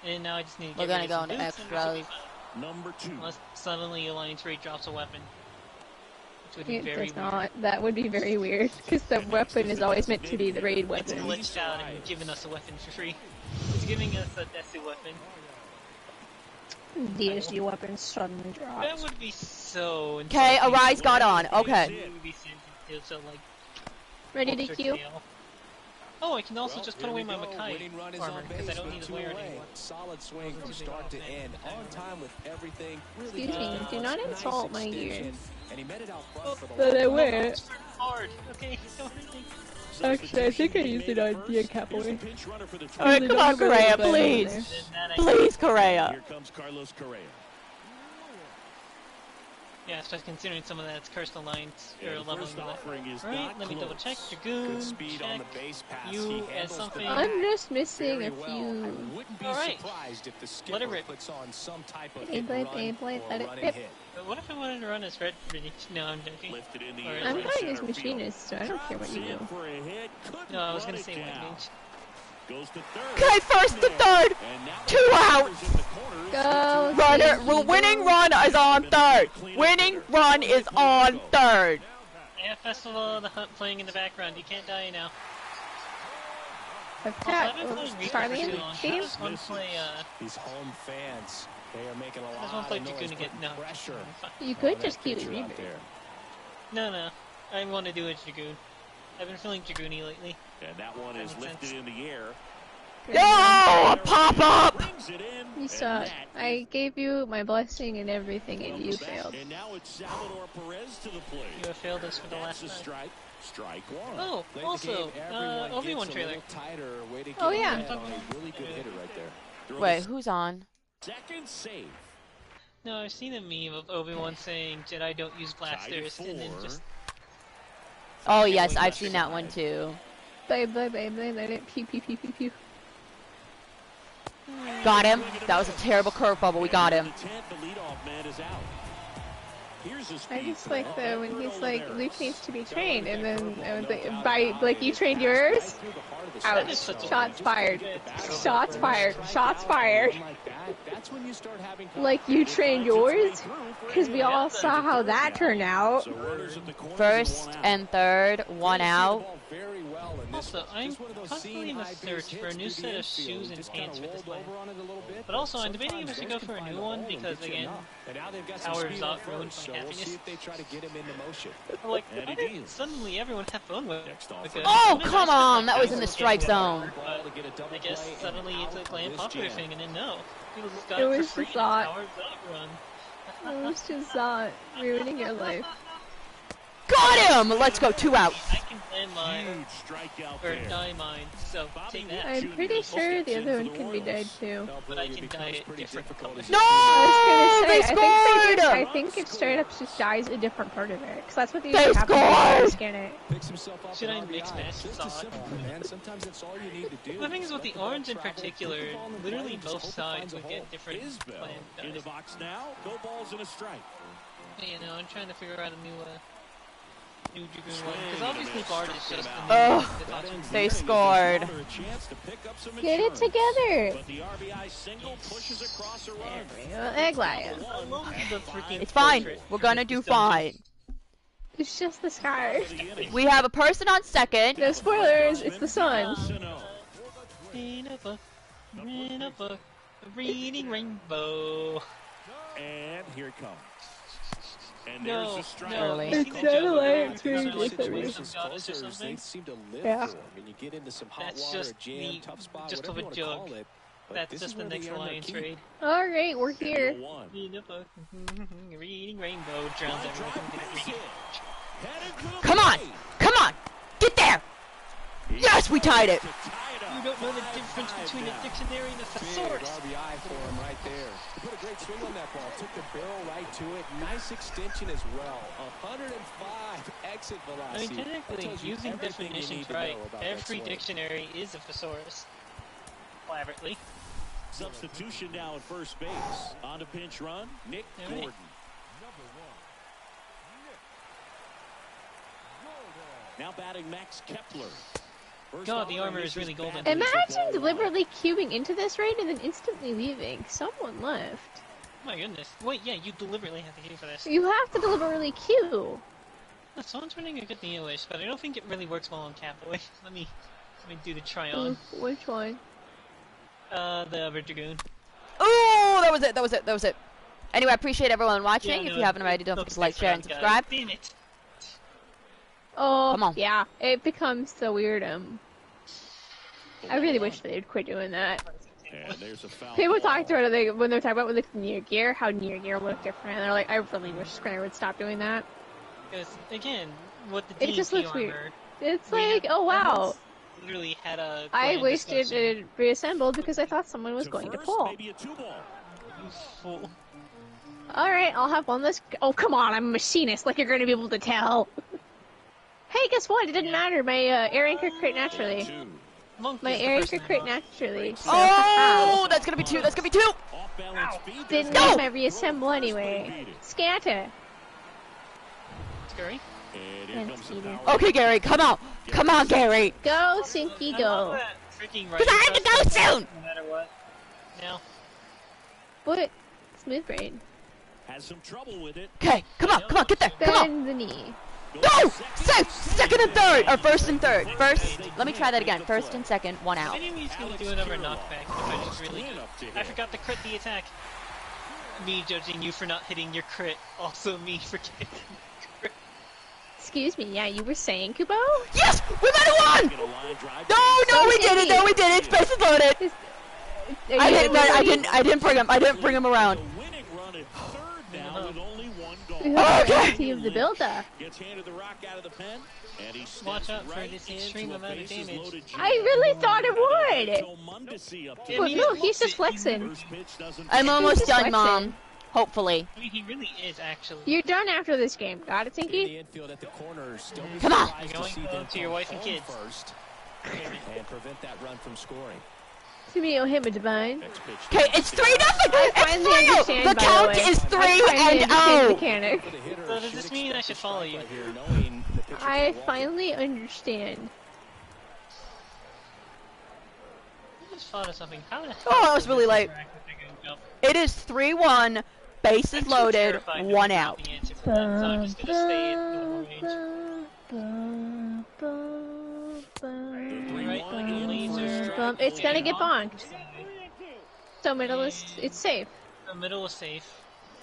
And now I just need to We're get gonna rid of go some into boots and this will be extras. fine. Number 2. Unless suddenly Alliance Raid drops a weapon. Which would be It very does weird. not. That would be very weird, because the weapon is always meant to be the raid It's weapon. glitched out and giving us a weapon for free. It's giving us a Desu weapon. DSG weapon suddenly That drops. would be so Okay, insulting. Arise got on. Okay. It would be so like Ready to ultra queue? tail. Oh, I can also just put away my Makai Winning run is armor on because I base, don't but need to 2 wear it away. anymore. Solid swing from start to end. On time with everything. Really Excuse me, good do not balance, insult my nice gear. extension, and he met it out front for the But I long wear run. it. Hard. Okay, don't hurt me. Actually, I think I used it on Diacapaway. Alright, come on, Correa, please. And then that Please, Correa. Here comes Carlos Correa. Yeah, so considering some of that's cursed alliance or Yeah, the leveling first with offering is Alright, not let me double check. close. Dragoon, Good speed on the check. base pass. You He as handles the something. bat I'm just missing very a well. I few. wouldn't be Alright. surprised if the skipper Let it rip. puts on some type of Hey, hit blade, run hey, blade, or let it run and rip. hit. But what if I wanted to run as red British? No, I'm joking. Lifted in the Or- air. I'm right playing center as field. machinist, so I don't care what you Drops do. in for a hit. Couldn't No, I was run gonna it say down. white mage. Goes to third. Okay, first to third. And now 2 the outs. runners in the corners. Go, Runner, Sinky, winning go. run is on third. Winning run is on third. Yeah, Festival of the Hunt playing in the background. You can't die now. I've Also, got I've been playing Reaper Charlie for in too the long. I team. just want to play, These home fans, they are making a I just lot want to play of noise, Dragoon again. putting No. pressure You on could that just keep it pitcher out Reaper. there. No. I want to do a Dragoon. I've been feeling Dragoony lately. And that one is That makes lifted sense. in the air. Yo, a pop up. Brings it in, You and suck. that I gave you my blessing and everything, and you welcomes back. failed. And now it's Salvador Perez to the plate. You have failed us for the That's last a time. strike. Strike one. Oh, Late in the also, game, everyone Obi-Wan gets a trailer. little tighter. Way to Oh, get yeah. ahead on a really good hitter right there. Throw Wait, the who's on? second save. No, I've seen a meme of Obi-Wan saying Jedi don't use blasters, and then just Oh, yes, I've seen that one too. Bye, bye, bye, bye, let it pew, pew, pew, pew, pew. Got him. That was a terrible curveball, but we got him. The 10th, the leadoff man is out. Here's a I speed just throw. like the when he's like, Oliveira. Luke needs to be trained, and then by like you trained yours. Ouch! Shots fired. Shots fired. Shots fired. Like you trained yours, because we all saw how that turned out. So runners at the corners, First one out. and third, 1 out. Also, I'm constantly in the search for a new set of shoes and pants for this land. But also, I'm debating if I should go for a new one because, again, Howard's not ruined my happiness. Like, why did suddenly everyone have fun with it? Because Oh, come on. That was in the strike zone. But I guess suddenly it's a land popular thing, and then no. People just got It it for was free just in not. Howard's run. It was just ruining your life. Got him. Let's go. 2 out. I can plan mine, Huge strikeout or there. die mine, so take that. I'm pretty sure the other one can be died too. But I can die it different colors. No, I was they gonna say, scored. I think it straight up just dies a different part of it, because that's what they They usually happen when scored! you scan it. Should I mix match side? The thing is with the orange in particular, literally both sides would get different Isbell plan in the dies. box now. Go balls and a strike. You know, I'm trying to figure out a new Dragoon one, because obviously Bard is just the new Ugh. the They scored. A chance to pick up some Get it insurance. together! But the RBI single pushes across a run. There we go. Egg lion. I love the freaking It's fine. portrait. We're gonna do Just don't fine. It's just the sky. We have a person on second. No spoilers, it's the sun. Read a book, reading rainbow. And here it comes. And No, there's a strike. no. Early. It's It's not a light Some tree, like it's a Wizard real. Goddess or something. They seem to live Yeah. for 'em. And you get into some hot That's water, just jam, the- tough spot, just whatever of a you wanna call joke. it. But That's this just is the where they next earn their Alliance keep. raid. Alright, we're here. One. Read a book, reading rainbow drowns Line everyone. drive base hit. Headed to the Come on. plate. Come on. Get there. He's Yes, Yes, we tied it. You don't know the difference between a dictionary and a thesaurus. RBI for him right there. He put a great swing on that ball. Took the barrel right to it. Nice extension as well. 105 exit velocity. I mean, technically, using definitions right, every dictionary is a thesaurus. Elaborately. Substitution now at first base. On to pinch run, Nick Gordon. Now batting Max Kepler. God, the armor is really golden. Imagine deliberately queuing into this raid and then instantly leaving. Someone left. My goodness. Wait, yeah, you deliberately have to queue for this. You have to deliberately queue. Someone's running a good Neo-ish, but I don't think it really works well on Capaway. Let me do the try-on. Which one? The other Dragoon. Oh, that was it. Anyway, I appreciate everyone watching. If you haven't already, don't forget to like, share, and subscribe. Damn it. Oh, come on. Yeah, it becomes so weird. I really wish they'd quit doing that. People talk about it when they're talking about with the near gear, how near gear looked different. They're like, I really wish Square would stop doing that. Because again, what the it just looks armor, weird. It's like, oh wow. Literally had a. I wasted it reassembled because I thought someone was going to pull. Alright, I'll have one less. Oh, come on, I'm a machinist, like you're going to be able to tell. Hey, guess what? It didn't matter. My air anchor crit naturally. My air anchor crit naturally. So, oh, that's gonna be two. Didn't make my reassemble anyway. Scatter. Scurry. Okay, Gary, come on, Gary. Go, Sinky, go. Because I have to go soon. No matter what. Now. What? Smooth brain. Has some trouble with it. Okay, come on, get there. Come on. Bend the knee. Go! Second and third! Or first and third. First, let me try that again. First and second, one out. I think he's going to do another knockback if I just really good. I forgot to crit the attack. Me judging you for not hitting your crit. Also me for getting crit. Excuse me, yeah, you were saying, Kubo? Yes! We might have won! No, we didn't. Bases loaded. I didn't bring him around. Okay. Of the builder. Watch out for this extreme amount of damage. I really thought it would. But no, he's just flexing. I'm almost done, Mom. Hopefully. I mean, he really is actually. You're done after this game. Got it, Sinky? Come on. You're going home to your wife and kids. And prevent that run from scoring. Sumio hit me divine. Okay, it's 3-0. It's 3-0. The count is 3-0. Mechanic. So does this mean I should follow you? I finally understand. I just thought of something. How the hell? Oh, that was really late. It is 3-1. Bases loaded. 1 out. So I'm just gonna stay in normal range. It's gonna get bonked. So middle is it's safe. The middle is safe.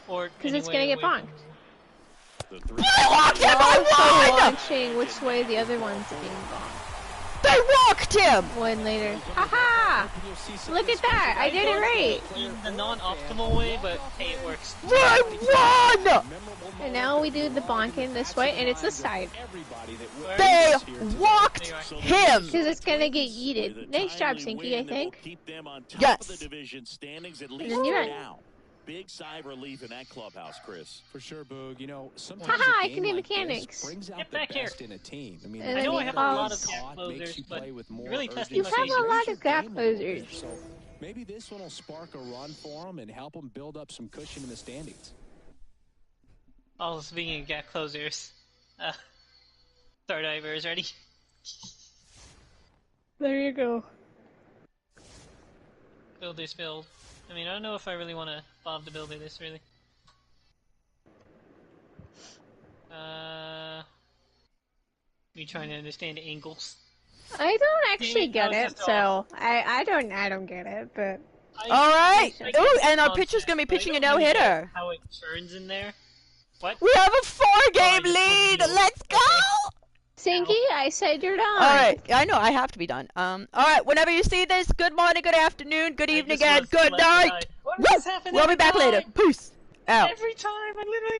Or because it's gonna get bonked. I walked him! I won! Watching which way the other one's being bonked. They walked him! One later. Haha! Look at that! I did it right! In the non-optimal way, but hey, it works. I won! And now we do the bonking this way, and it's this side. They walked him! Because it's gonna get yeeted. Nice job, Sinky, I think. Yes. And then you're right. Big sigh of relief in that clubhouse, Chris. For sure, Boog. You know, sometimes haha, I can do mechanics. Get back here. In a team. I mean, I know I have a lot of gap closers, but you're really testing my patience. You have a lot of gap closers. So maybe this one will spark a run for them and help them build up some cushion in the standings. Oh, speaking of gap closers, Star Diver is ready. There you go. Builder's build. I mean, I don't know if I really want to bob the builder this, really. Me trying to understand angles. I don't actually get it, so I don't get it, but... Alright! Ooh, and our pitcher's gonna be pitching a no-hitter. How it turns in there. What? We have a 4-game lead! Let's go! Sinky, I said you're done. Alright, I know, I have to be done. Alright, whenever you see this, good morning, good afternoon, good evening, and good night! What is happening? We'll be back later. Peace! Out. Every time, I literally...